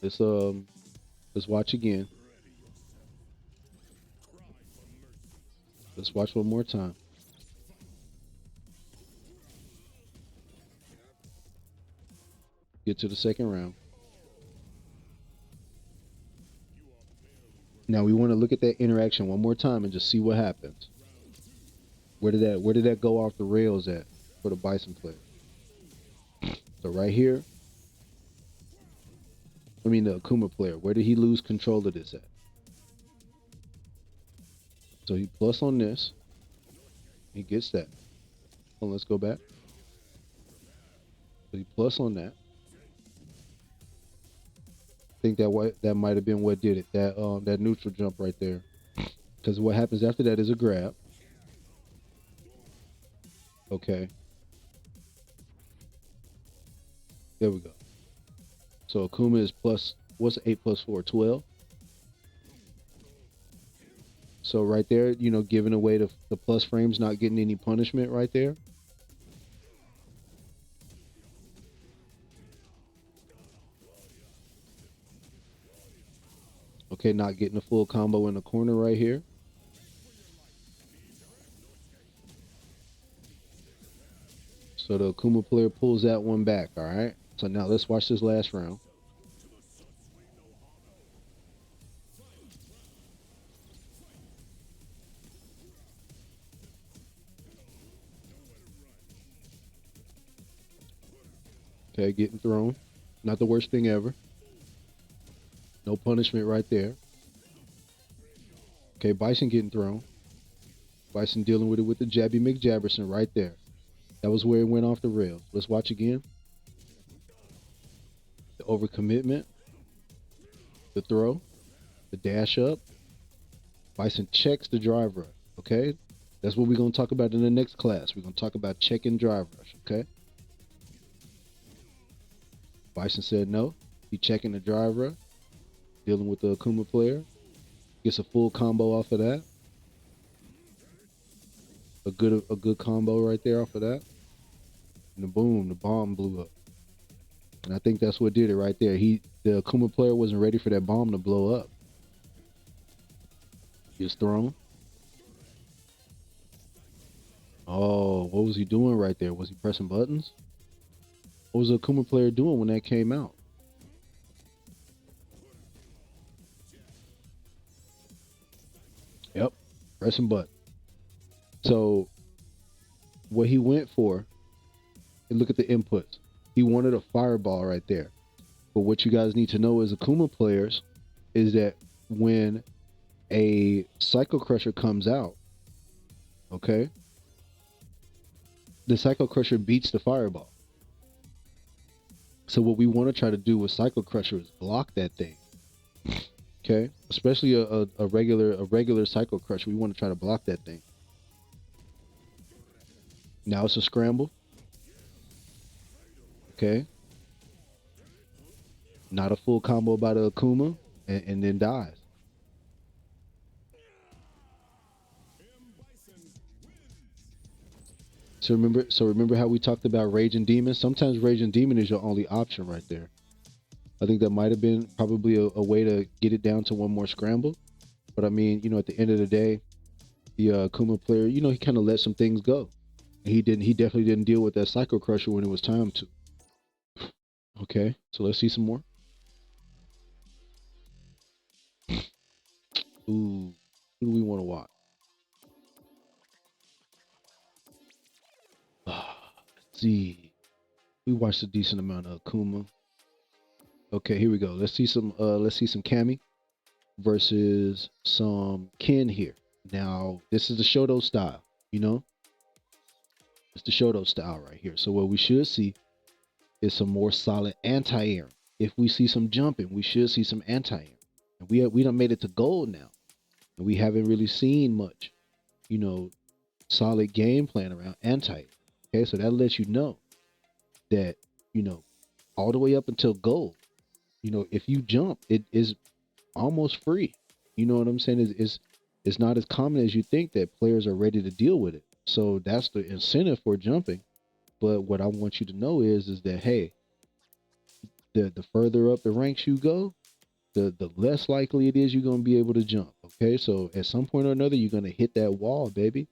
Let's watch again. Let's watch one more time. Get to the second round. Now we want to look at that interaction one more time and just see what happens. Where did that go off the rails at for the Bison player? So right here, I mean the Akuma player, where did he lose control of this at? So he plus on this, he gets that. Well, let's go back. So he plus on that. I think that might have been what did it. That neutral jump right there. Because what happens after that is a grab. Okay. There we go. So Akuma is plus, what's 8 plus 4? 12. So right there, giving away the plus frames, not getting any punishment right there. Okay, not getting a full combo in the corner right here. So the Akuma player pulls that one back, all right? So now let's watch this last round. Okay, getting thrown. Not the worst thing ever. No punishment right there. Okay, Bison getting thrown. Bison dealing with it with the Jabby McJabberson right there. That was where it went off the rails. Let's watch again. The overcommitment. The throw. The dash up. Bison checks the drive rush. Okay? That's what we're going to talk about in the next class. We're going to talk about checking drive rush. Okay? Bison said no. He checking the drive rush. Dealing with the Akuma player. Gets a full combo off of that. A good combo right there off of that. And the boom, the bomb blew up. And I think that's what did it right there. The Akuma player wasn't ready for that bomb to blow up. He was thrown. Oh, what was he doing right there? Was he pressing buttons? What was the Akuma player doing when that came out? Yep, pressing buttons. So what he went for, and look at the inputs. He wanted a fireball right there. But what you guys need to know as Akuma players is that when a Psycho Crusher comes out, okay, the Psycho Crusher beats the fireball. So what we want to try to do with Psycho Crusher is block that thing. Okay, especially a regular Psycho Crusher, we want to try to block that thing. Now it's a scramble. Okay. Not a full combo by the Akuma, and then dies. So remember how we talked about Raging Demon? Sometimes Raging Demon is your only option right there. I think that might have been probably a way to get it down to one more scramble. But I mean, at the end of the day, the Akuma player, he kind of let some things go. He definitely didn't deal with that Psycho Crusher when it was time to. Okay, so let's see some more. Ooh, who do we want to watch? Let's see. We watched a decent amount of Akuma. Okay, here we go. Let's see some Kami versus some Ken here. Now, this is the Shoto style, It's the Shoto style right here. So what we should see is some more solid anti-air. If we see some jumping, we should see some anti-air. And we done made it to gold now. And we haven't really seen much, solid game plan around anti-air. Okay, so that lets you know that, all the way up until gold, if you jump, it is almost free. You know what I'm saying? It's not as common as you think that players are ready to deal with it. So that's the incentive for jumping. But what I want you to know is that, hey, the further up the ranks you go, the less likely it is you're going to be able to jump. Okay, so at some point or another, you're going to hit that wall, baby.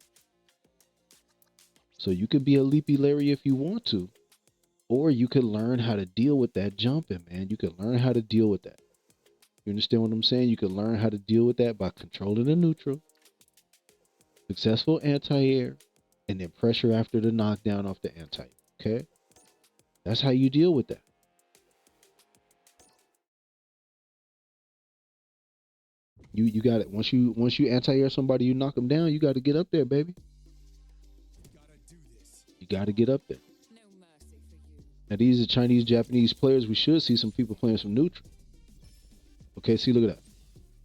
So you could be a Leapy Larry if you want to, or you could learn how to deal with that jumping, man. You could learn how to deal with that. You understand what I'm saying? You can learn how to deal with that by controlling the neutral, successful anti-air, and then pressure after the knockdown off the anti-air. Okay? That's how you deal with that. You got it. Once you anti-air somebody, you knock them down, you got to get up there, baby. You got to get up there. Now these are Chinese, Japanese players. We should see some people playing some neutral. Okay, see, look at that.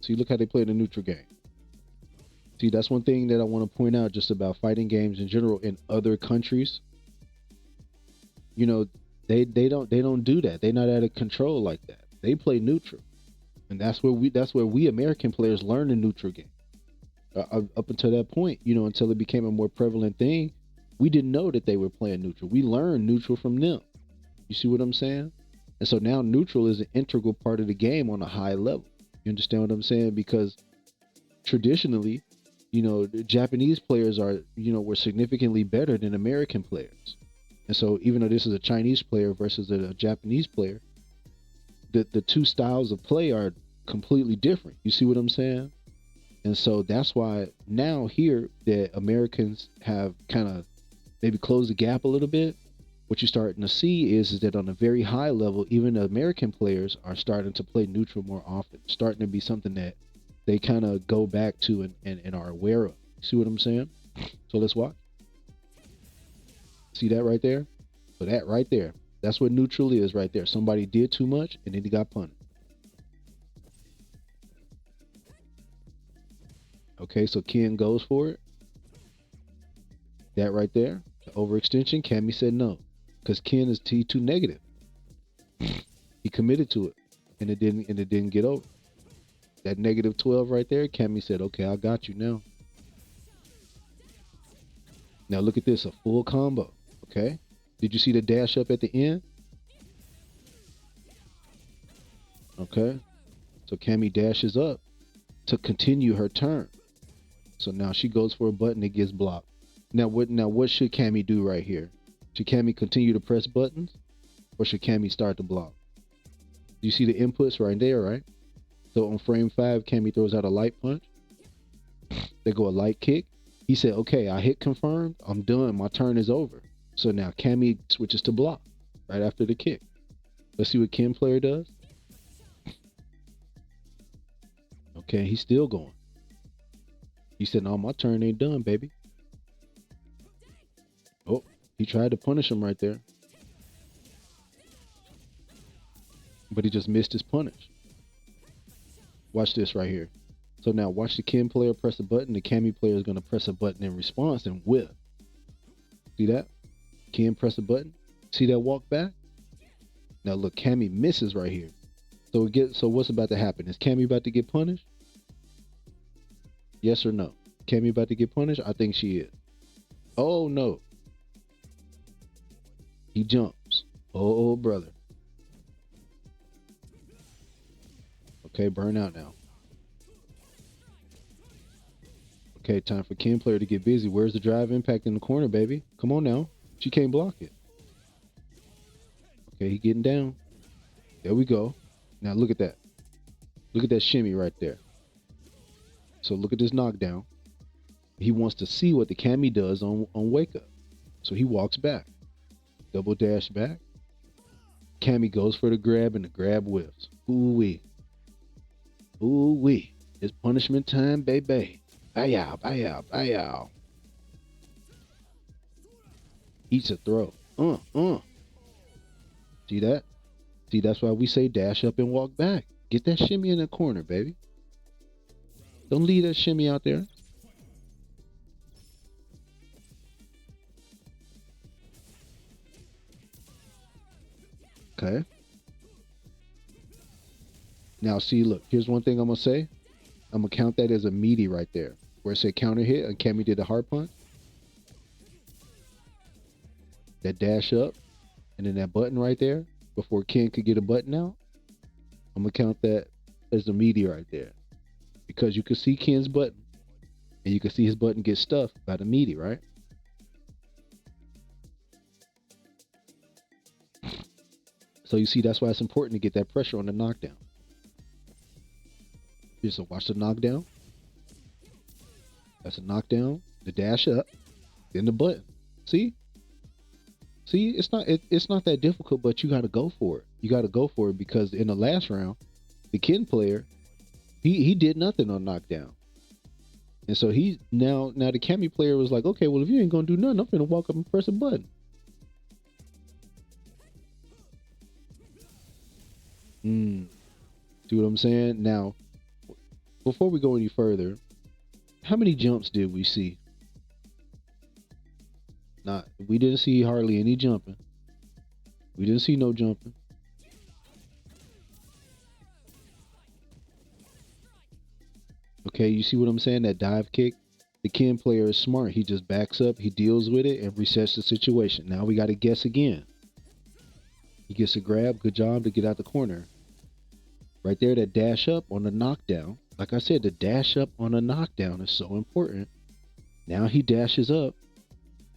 See, look how they play the neutral game. See, that's one thing that I want to point out just about fighting games in general in other countries. They don't do that. They're not out of control like that. They play neutral, and that's where we American players learn the neutral game. Up until that point, until it became a more prevalent thing, we didn't know that they were playing neutral. We learned neutral from them. You see what I'm saying? And so now neutral is an integral part of the game on a high level. You understand what I'm saying? Because traditionally, the Japanese players were significantly better than American players. And so even though this is a Chinese player versus a Japanese player, the two styles of play are completely different. You see what I'm saying? And so that's why now here that Americans have kind of maybe closed the gap a little bit. what you're starting to see is that on a very high level, even the American players are starting to play neutral more often, starting to be something that they kind of go back to and are aware of. See what I'm saying? So let's watch. See that right there? So that right there, that's what neutral is right there. Somebody did too much and then he got punished. Okay, so Ken goes for it. That right there, the overextension. Cammy said no, because Ken is T2 negative. He committed to it, and it didn't get over. That negative 12 right there. Cammy said, "Okay, I got you now." Now look at this, a full combo. Okay, did you see the dash up at the end? Okay, so Cammy dashes up to continue her turn. So now she goes for a button that gets blocked. Now what should Cammy do right here? Should Cammy continue to press buttons, or should Cammy start to block? You see the inputs right there, right? So on frame 5, Cammy throws out a light punch. They go a light kick. He said, "Okay, I hit confirmed. I'm done. My turn is over." So now Cammy switches to block right after the kick. Let's see what Ken player does. Okay, he's still going. He said, "No, my turn ain't done, baby." Oh, he tried to punish him right there, but he just missed his punish. Watch this right here. So now watch the Ken player press a button. The Cammy player is going to press a button in response and whip. See that? Ken press a button. See that walk back? Now look, Cammy misses right here. So what's about to happen? Is Cammy about to get punished? Yes or no? Cammy about to get punished? I think she is. Oh no. He jumps. Oh brother. Okay, burn out now. Okay, time for Ken player to get busy. Where's the drive impact in the corner, baby? Come on now. She can't block it. Okay, he getting down. There we go. Now look at that. Look at that shimmy right there. So look at this knockdown. He wants to see what the Cammy does on wake up. So he walks back. Double dash back. Cammy goes for the grab and the grab whiffs. Ooh-wee. Ooh-wee. It's punishment time, baby. Bow, bow, bow. Eats a throw. See that? See, that's why we say dash up and walk back. Get that shimmy in the corner, baby. Don't leave that shimmy out there. Okay. Now, see, look, here's one thing I'm going to say. I'm going to count that as a meaty right there. Where it said counter hit and Cammy did a hard punch. That dash up and then that button right there before Ken could get a button out. I'm going to count that as a meaty right there. Because you could see Ken's button and you can see his button get stuffed by the meaty, right? So you see, that's why it's important to get that pressure on the knockdown. Just watch the knockdown. That's a knockdown. The dash up, then the button. See, it's not that difficult, but you got to go for it. You got to go for it because in the last round, the Ken player, he did nothing on knockdown, and so he now the Cammy player was like, okay, well if you ain't gonna do nothing, I'm gonna walk up and press a button. See what I'm saying? Now, before we go any further, how many jumps did we see? We didn't see hardly any jumping. We didn't see no jumping. Okay, you see what I'm saying? That dive kick. The Ken player is smart. He just backs up, he deals with it, and resets the situation. Now we got to guess again. He gets a grab. Good job to get out the corner. Right there, that dash up on the knockdown. Like I said, the dash up on a knockdown is so important. Now he dashes up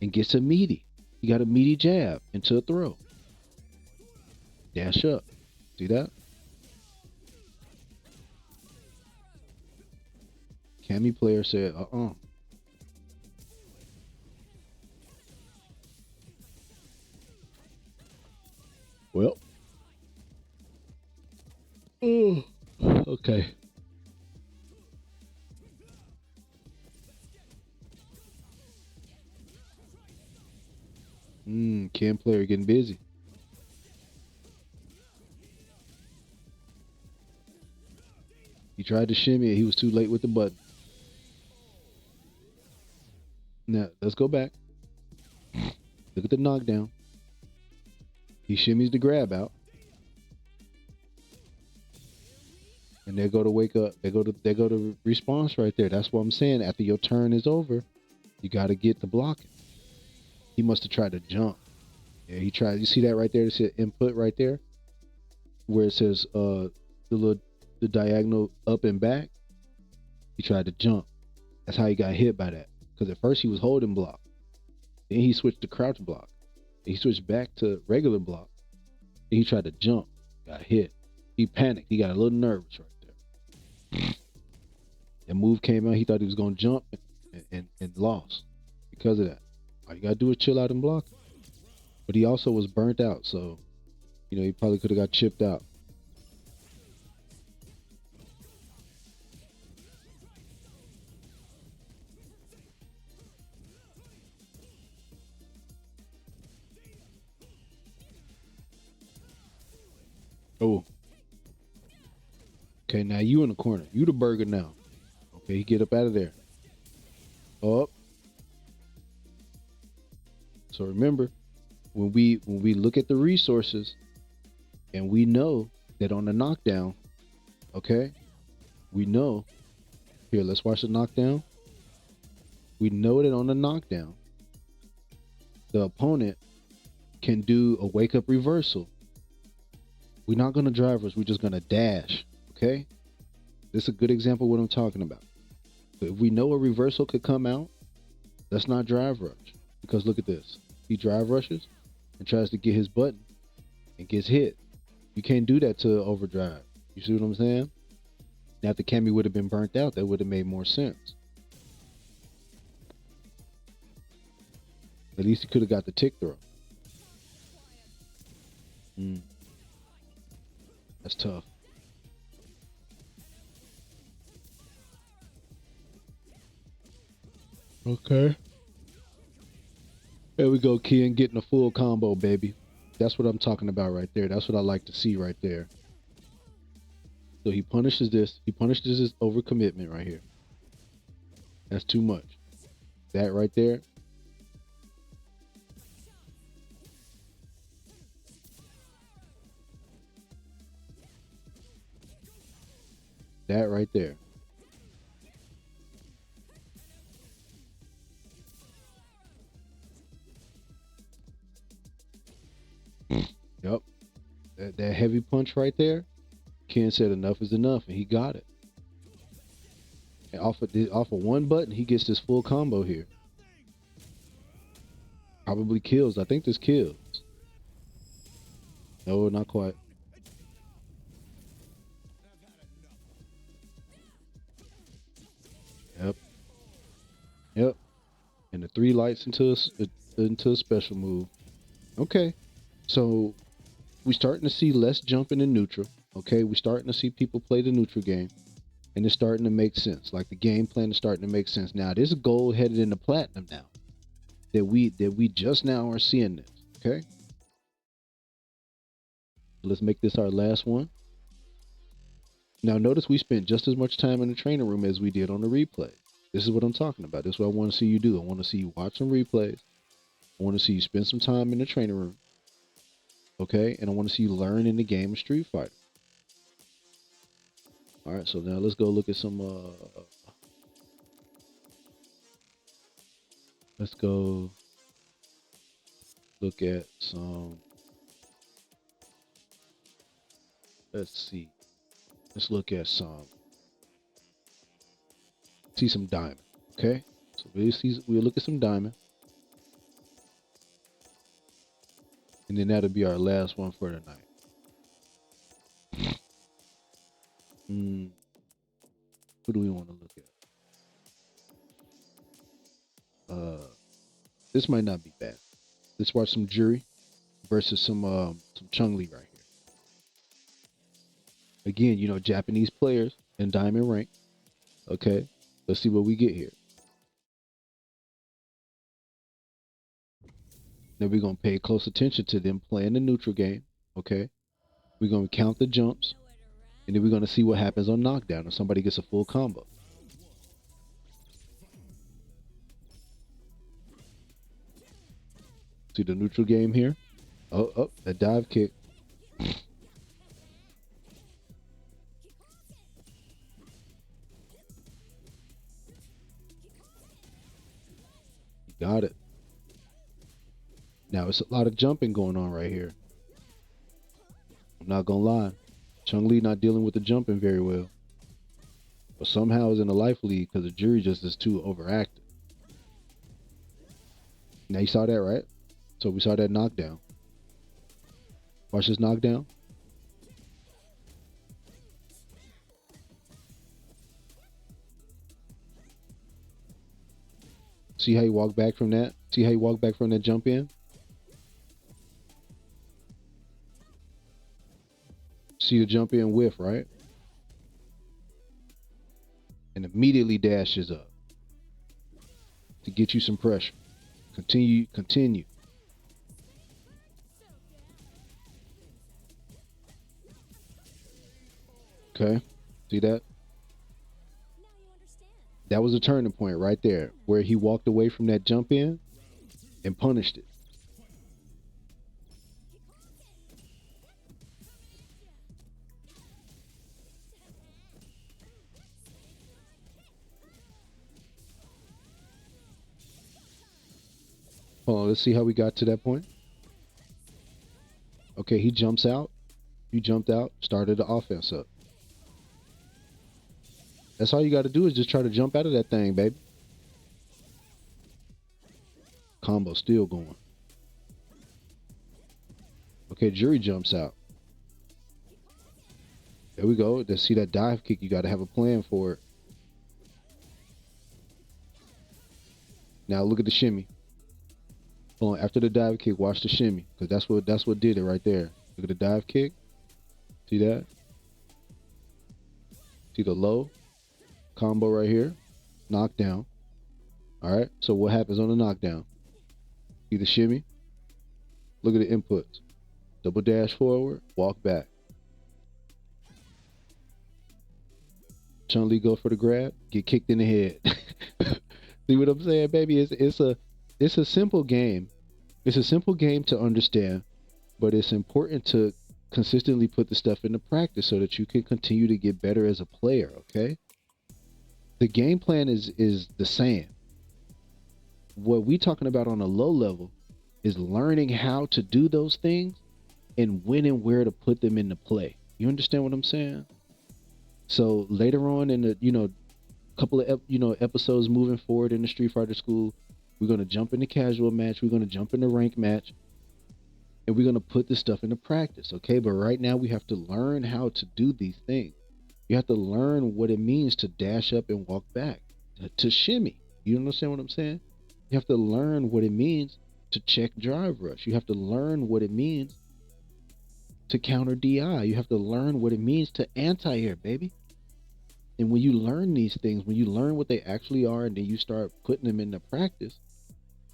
and gets a meaty. He got a meaty jab into a throw. Dash up. See that? Cammy player said, Well, oh, okay. Ken player getting busy. He tried to shimmy it. He was too late with the button. Now, let's go back. Look at the knockdown. He shimmies the grab out. And they go to wake up. They go to response right there. That's what I'm saying. After your turn is over, you got to get the blocking. He must have tried to jump. Yeah, he tried. You see that right there? It says input right there, where it says the diagonal up and back. He tried to jump. That's how he got hit by that. Because at first he was holding block, then he switched to crouch block. Then he switched back to regular block. Then he tried to jump, got hit. He panicked. He got a little nervous right there. That move came out. He thought he was gonna jump and lost because of that. All you gotta do is chill out and block. But he also was burnt out, so he probably could have got chipped out. Oh, okay. Now you in the corner. You the burger now. Okay, get up out of there. Up. So remember, when we look at the resources, and we know that on the knockdown, okay, we know. Here, let's watch the knockdown. We know that on the knockdown, the opponent can do a wake up reversal. We're not gonna drive rush. We're just gonna dash. Okay, this is a good example of what I'm talking about. But if we know a reversal could come out, let's not drive rush, because look at this. He drive rushes and tries to get his button and gets hit. You can't do that to overdrive. You see what I'm saying? Now, if the Cammy would have been burnt out, that would have made more sense. At least he could have got the tick throw. That's tough. Okay. There we go, Ken, getting a full combo, baby. That's what I'm talking about right there. That's what I like to see right there. So he punishes this. He punishes his overcommitment right here. That's too much. That right there. That right there. Yep. That heavy punch right there. Ken said enough is enough, and he got it. And off of one button, he gets this full combo here. Probably kills. I think this kills. No, not quite. Yep. Yep. And the 3 lights into a special move. Okay. So we're starting to see less jumping in neutral. Okay. We're starting to see people play the neutral game. And it's starting to make sense. Like the game plan is starting to make sense. Now there's a goal headed into platinum now. That we just now are seeing this. Okay. Let's make this our last one. Now notice we spent just as much time in the training room as we did on the replay. This is what I'm talking about. This is what I want to see you do. I want to see you watch some replays. I want to see you spend some time in the training room. Okay? And I want to see you learn in the game of Street Fighter. All right, so now let's go look at some let's go look at some, let's see. Let's look at some, see some diamond. Okay? So we'll look at some diamond. And then that'll be our last one for tonight. What do we want to look at? This might not be bad. Let's watch some jury. versus some Chung Li right here. Again, Japanese players in diamond rank. Okay, let's see what we get here. Now we're gonna pay close attention to them playing the neutral game. Okay, we're gonna count the jumps, and then we're gonna see what happens on knockdown if somebody gets a full combo. See the neutral game here. Oh, that dive kick. Got it. Now it's a lot of jumping going on right here. I'm not gonna lie. Chung Li not dealing with the jumping very well. But somehow is in the life lead because the jury just is too overactive. Now you saw that, right? So we saw that knockdown. Watch this knockdown. See how he walked back from that? See how he walked back from that jump in? See the jump in whiff, right? And immediately dashes up to get you some pressure. Continue. Okay, see that? That was a turning point right there where he walked away from that jump in and punished it. Hold on, let's see how we got to that point. Okay, he jumps out. You jumped out, started the offense up. That's all you got to do is just try to jump out of that thing, baby. Combo still going. Okay, jury jumps out. There we go. Let's see that dive kick. You got to have a plan for it. Now look at the shimmy. Hold on. After the dive kick, watch the shimmy because that's what did it right there. Look at the dive kick. See that? See the low combo right here. Knockdown. All right. So what happens on the knockdown? See the shimmy? Look at the inputs. Double dash forward, walk back. Chun Li go for the grab, get kicked in the head. See what I'm saying, baby? It's a simple game. It's a simple game to understand, but it's important to consistently put the stuff into practice so that you can continue to get better as a player. Okay. The game plan is the same. What we talking about on a low level is learning how to do those things and when and where to put them into play. You understand what I'm saying? So later on in the couple of episodes moving forward in the Street Fighter School, we're gonna jump into casual match, we're gonna jump into rank match, and we're gonna put this stuff into practice. Okay, but right now we have to learn how to do these things. You have to learn what it means to dash up and walk back, to shimmy. You understand what I'm saying? You have to learn what it means to check drive rush. You have to learn what it means to counter DI. You have to learn what it means to anti-air, baby. And when you learn these things, when you learn what they actually are, and then you start putting them into practice,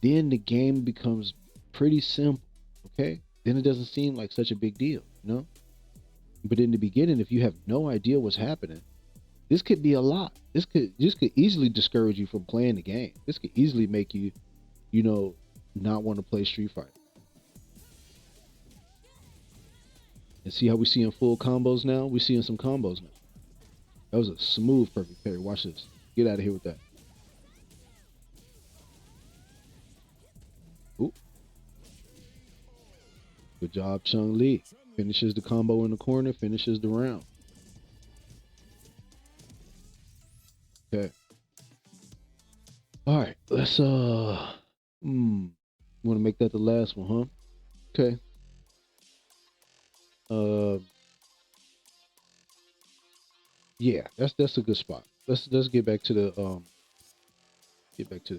then the game becomes pretty simple, okay? Then it doesn't seem like such a big deal. But in the beginning, if you have no idea what's happening, this could be a lot. This could easily discourage you from playing the game. This could easily make you, not want to play Street Fighter. And see how we seeing full combos now? We're seeing some combos now. That was a smooth perfect parry. Watch this. Get out of here with that. Ooh. Good job, Chung Li. Finishes the combo in the corner, finishes the round. Okay. All right, let's want to make that the last one, huh? Okay. Yeah, that's a good spot. Let's get back to the music.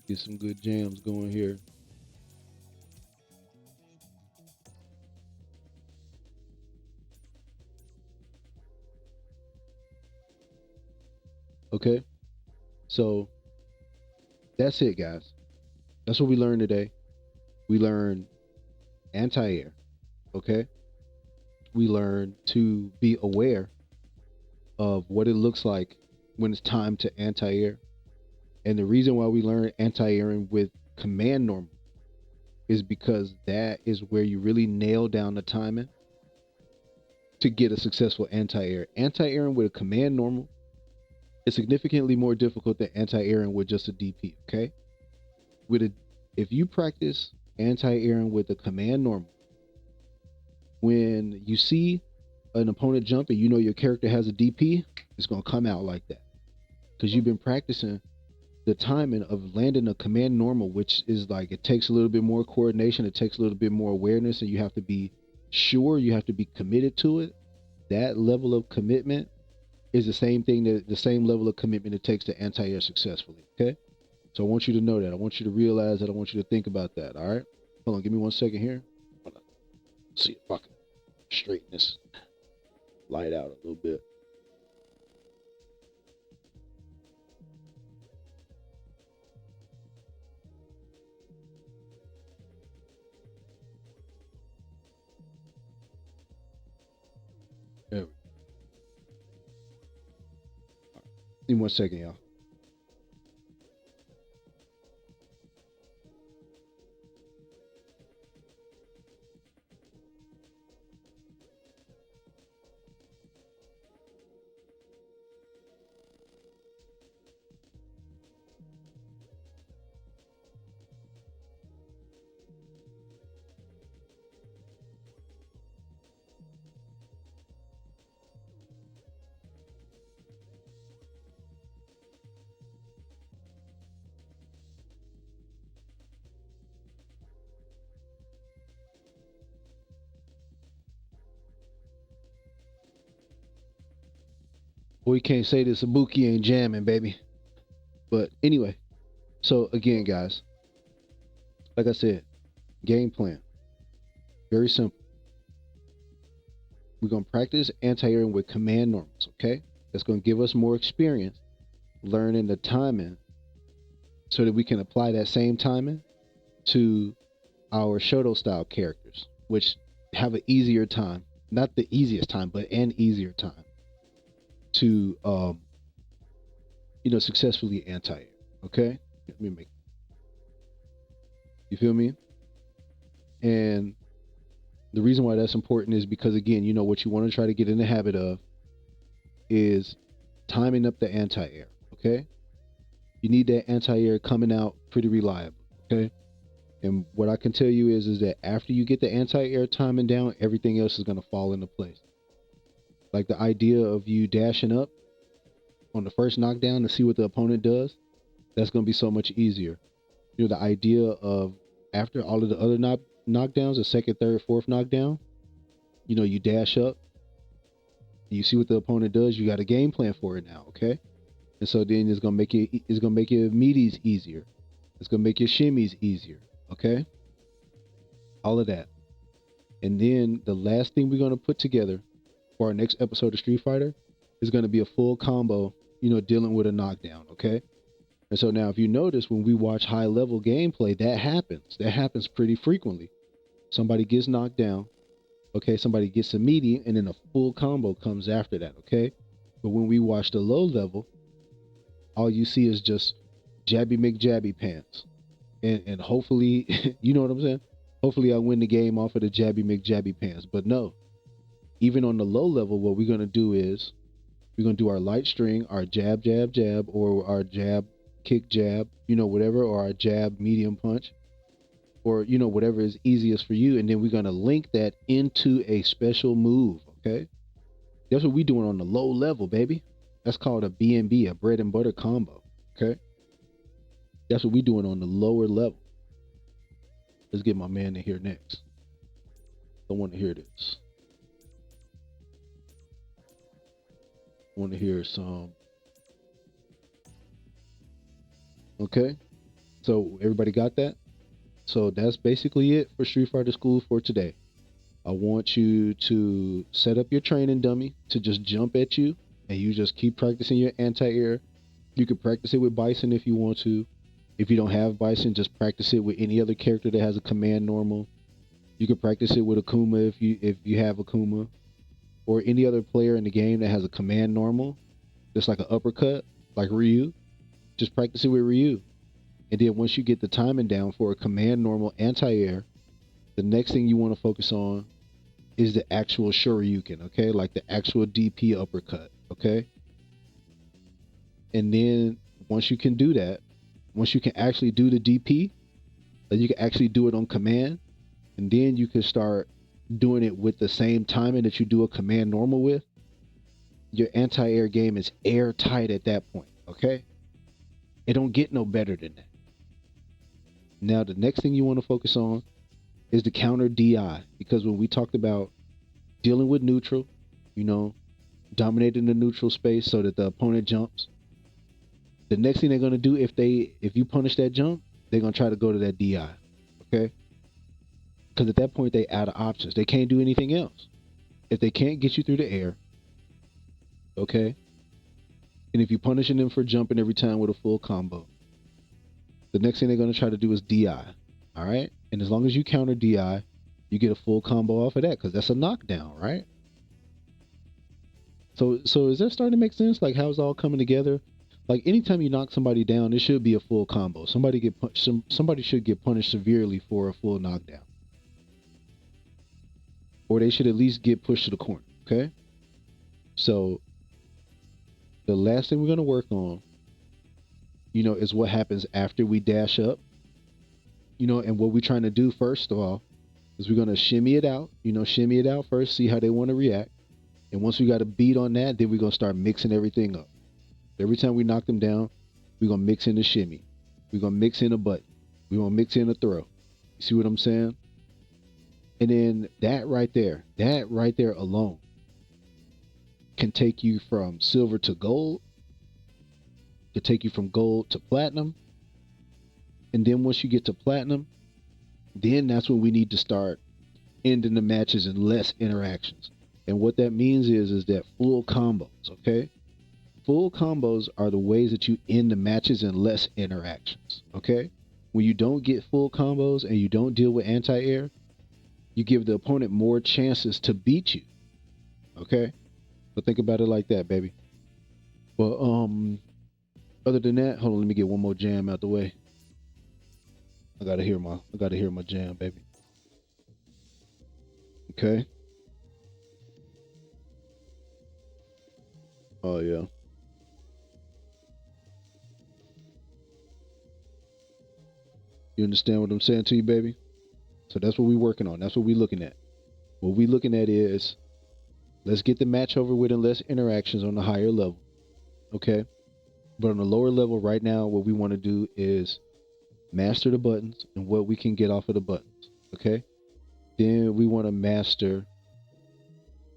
Get some good jams going here. Okay. So that's it, guys. That's what we learned today. We learned anti-air. Okay. We learned to be aware of what it looks like when it's time to anti-air. And the reason why we learn anti-airing with command normal is because that is where you really nail down the timing to get a successful anti-air. Anti-airing with a command normal is significantly more difficult than anti-airing with just a DP. Okay, with a if you practice anti-airing with a command normal, when you see an opponent jump and you know your character has a DP, it's gonna come out like that because you've been practicing the timing of landing a command normal, which is like it takes a little bit more coordination, it takes a little bit more awareness, and you have to be sure, you have to be committed to it. That level of commitment is the same thing, that the same level of commitment it takes to anti-air successfully. Okay, so I want you to know that. I want you to realize that. I want you to think about that. All right, hold on, give me 1 second here. See if I can straighten this light out a little bit. There we go. Give me 1 second, y'all. Well, you can't say this Ibuki ain't jamming, baby. But anyway, so again, guys, like I said, game plan. Very simple. We're going to practice anti-airing with command normals, okay? That's going to give us more experience learning the timing so that we can apply that same timing to our Shoto style characters, which have an easier time, not the easiest time, but an easier time to, successfully anti-air, okay? Let me make, you feel me? And the reason why that's important is because, again, what you want to try to get in the habit of is timing up the anti-air, okay? You need that anti-air coming out pretty reliable, okay? And what I can tell you is that after you get the anti-air timing down, everything else is going to fall into place. Like the idea of you dashing up on the first knockdown to see what the opponent does, that's going to be so much easier. The idea of after all of the other knockdowns, the second, third, fourth knockdown, you dash up, you see what the opponent does, you got a game plan for it now, okay? And so then it's gonna make your meaties easier. It's gonna make your shimmies easier, okay? All of that. And then the last thing we're gonna put together for our next episode of Street Fighter is gonna be a full combo, dealing with a knockdown, okay? And so now if you notice when we watch high level gameplay, that happens. That happens pretty frequently. Somebody gets knocked down, okay, somebody gets a meaty, and then a full combo comes after that, okay? But when we watch the low level, all you see is just jabby McJabby pants. And hopefully, you know what I'm saying? Hopefully I win the game off of the jabby McJabby pants. But no, even on the low level, what we're going to do is we're going to do our light string, our jab, jab, jab, or our jab, kick, jab, whatever, or our jab, medium punch, or, whatever is easiest for you. And then we're going to link that into a special move, okay? That's what we're doing on the low level, baby. That's called a B&B, a bread and butter combo, okay? That's what we're doing on the lower level. Let's get my man in here next. I want to hear this. I want to hear some. Okay. So everybody got that? So that's basically it for Street Fighter School for today. I want you to set up your training dummy to just jump at you, and you just keep practicing your anti-air. You can practice it with Bison if you want to. If you don't have Bison, just practice it with any other character that has a command normal. You can practice it with Akuma if you have Akuma, or any other player in the game that has a command normal, just like an uppercut, like Ryu. Just practice it with Ryu. And then once you get the timing down for a command normal anti-air, the next thing you want to focus on is the actual Shoryuken, okay? Like the actual DP uppercut, okay? And then once you can do that, once you can actually do the DP, then you can actually do it on command, and then you can start doing it with the same timing that you do a command normal with. Your anti-air game is airtight at that point, okay? It don't get no better than that. Now, the next thing you want to focus on is the counter DI, because when we talked about dealing with neutral, dominating the neutral space so that the opponent jumps, the next thing they're going to do if you punish that jump, they're going to try to go to that DI, okay? Because at that point, they out of options. They can't do anything else. If they can't get you through the air, okay? And if you're punishing them for jumping every time with a full combo, the next thing they're going to try to do is DI, all right? And as long as you counter DI, you get a full combo off of that because that's a knockdown, right? So is that starting to make sense? Like how it's all coming together? Like anytime you knock somebody down, it should be a full combo. Somebody should get punished severely for a full knockdown. Or they should at least get pushed to the corner, okay? So the last thing we're going to work on, is what happens after we dash up. And what we're trying to do first of all is we're going to shimmy it out first, see how they want to react. And once we got a beat on that, then we're going to start mixing everything up. Every time we knock them down, we're going to mix in a shimmy. We're going to mix in a button. We're going to mix in a throw. You see what I'm saying? And then that right there alone can take you from silver to gold, can take you from gold to platinum. And then once you get to platinum, then that's when we need to start ending the matches in less interactions. And what that means is that full combos, okay? Full combos are the ways that you end the matches in less interactions, okay? When you don't get full combos and you don't deal with anti-air, you give the opponent more chances to beat you, okay? So think about it like that, baby. Well, other than that, hold on, let me get one more jam out the way. I gotta hear my jam, baby. Okay. Oh yeah. You understand what I'm saying to you, baby? So that's what we're working on. That's what we're looking at. What we're looking at is let's get the match over with and less interactions on the higher level. Okay? But on the lower level right now, what we want to do is master the buttons and what we can get off of the buttons. Okay? Then we want to master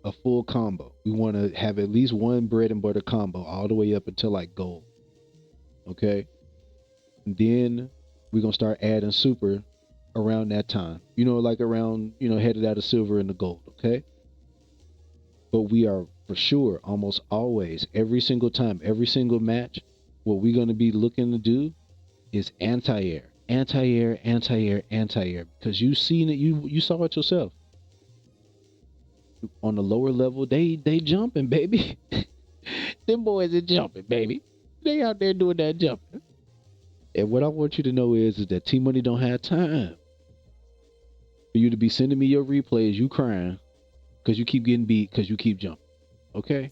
a full combo. We want to have at least one bread and butter combo all the way up until like gold. Okay? And then we're going to start adding super around that time. Like around, headed out of silver into gold. Okay? But we are for sure almost always, every single time, every single match, what we're going to be looking to do is anti-air. Because you've seen it, you saw it yourself. On the lower level, they jumping, baby. Them boys are jumping, baby. They out there doing that jumping. And what I want you to know is that T-Money don't have time for you to be sending me your replays, you crying, because you keep getting beat, because you keep jumping. Okay?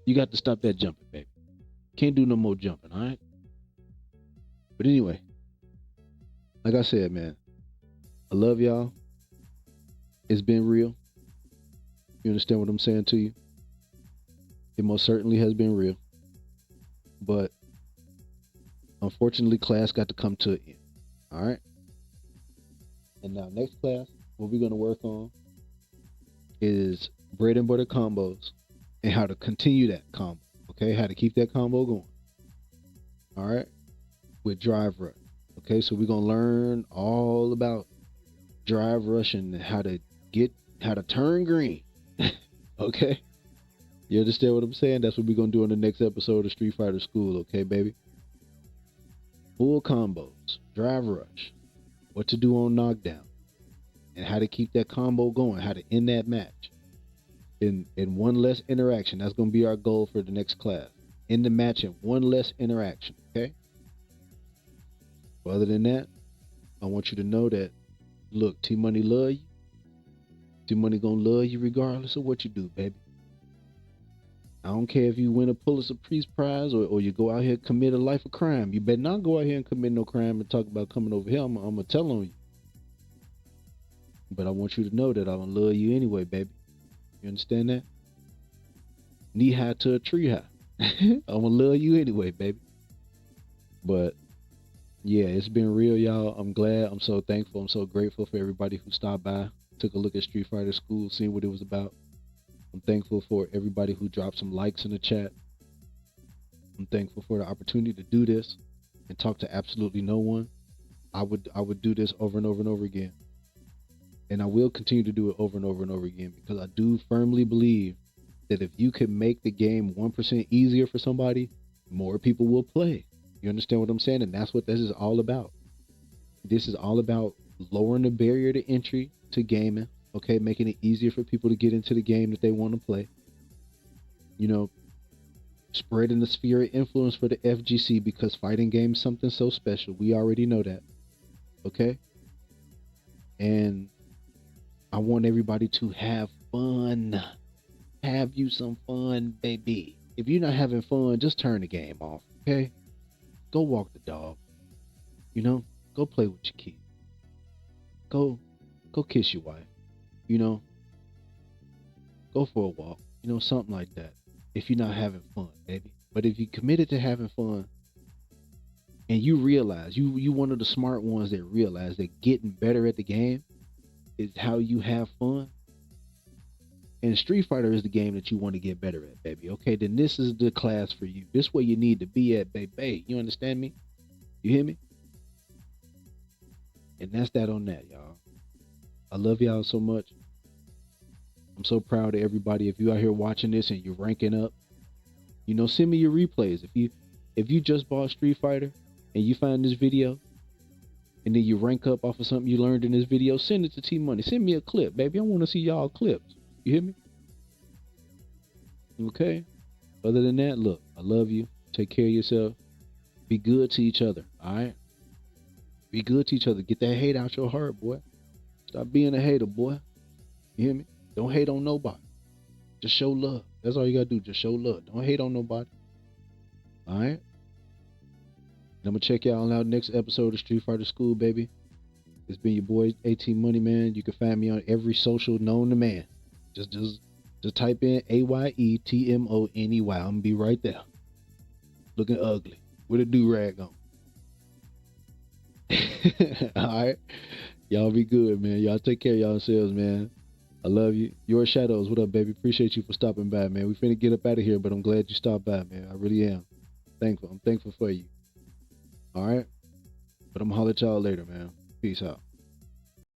You got to stop that jumping, baby. Can't do no more jumping, all right? But anyway, like I said, man, I love y'all. It's been real. You understand what I'm saying to you? It most certainly has been real. But unfortunately, class got to come to an end. All right? And now next class, what we're going to work on is bread and butter combos and how to continue that combo. Okay? How to keep that combo going. All right? With drive rut. Okay, so we're gonna learn all about drive rush and how to turn green. Okay, you understand what I'm saying? That's what we're gonna do in the next episode of Street Fighter School. Okay, baby. Full combos, drive rush, what to do on knockdown, and how to keep that combo going, how to end that match in one less interaction. That's gonna be our goal for the next class. End the match in one less interaction. Okay. But other than that, I want you to know that look, T Money love you. T Money gonna love you regardless of what you do, baby. I don't care if you win a Pulitzer Prize or you go out here and commit a life of crime. You better not go out here and commit no crime and talk about coming over here. I'm gonna tell on you. But I want you to know that I'm gonna love you anyway, baby. You understand that? Knee high to a tree high. I'm gonna love you anyway, baby. But yeah, it's been real, y'all. I'm glad. I'm so thankful. I'm so grateful for everybody who stopped by, took a look at Street Fighter School, seen what it was about. I'm thankful for everybody who dropped some likes in the chat. I'm thankful for the opportunity to do this and talk to absolutely no one. I would do this over and over and over again. And I will continue to do it over and over and over again because I do firmly believe that if you can make the game 1% easier for somebody, more people will play. You understand what I'm saying? And that's what this is all about. This is all about lowering the barrier to entry to gaming, okay? Making it easier for people to get into the game that they want to play. You know, spreading the sphere of influence for the FGC because fighting games is something so special. We already know that, okay? And I want everybody to have fun. Have you some fun, baby. If you're not having fun, just turn the game off, okay? Go walk the dog. You know, go play with your kid. Go kiss your wife. You know, go for a walk. You know, something like that. If you're not having fun, baby. But if you committed to having fun and you realize you one of the smart ones that realize that getting better at the game is how you have fun. And Street Fighter is the game that you want to get better at, baby. Okay, then this is the class for you. This where you need to be at, baby. You understand me? You hear me? And that's that on that, y'all. I love y'all so much. I'm so proud of everybody. If you out here watching this and you're ranking up, you know, send me your replays. If you just bought Street Fighter and you find this video and then you rank up off of something you learned in this video, send it to T Money. Send me a clip, baby. I want to see y'all clips. You hear me? Okay. Other than that, look, I love you. Take care of yourself. Be good to each other. All right. Be good to each other. Get that hate out your heart, boy. Stop being a hater, boy. You hear me? Don't hate on nobody. Just show love. That's all you gotta do. Just show love. Don't hate on nobody. All right. And I'm gonna check y'all out next episode of Street Fighter School, baby. It's been your boy 18 Money Man. You can find me on every social known to man. Just type in AYETMONEY. I'm gonna be right there. Looking ugly with a do-rag on. All right. Y'all be good, man. Y'all take care of yourselves, man. I love you. Your Shadows, what up, baby? Appreciate you for stopping by, man. We finna get up out of here, but I'm glad you stopped by, man. I really am. Thankful. I'm thankful for you. All right. But I'm gonna holler at y'all later, man. Peace out.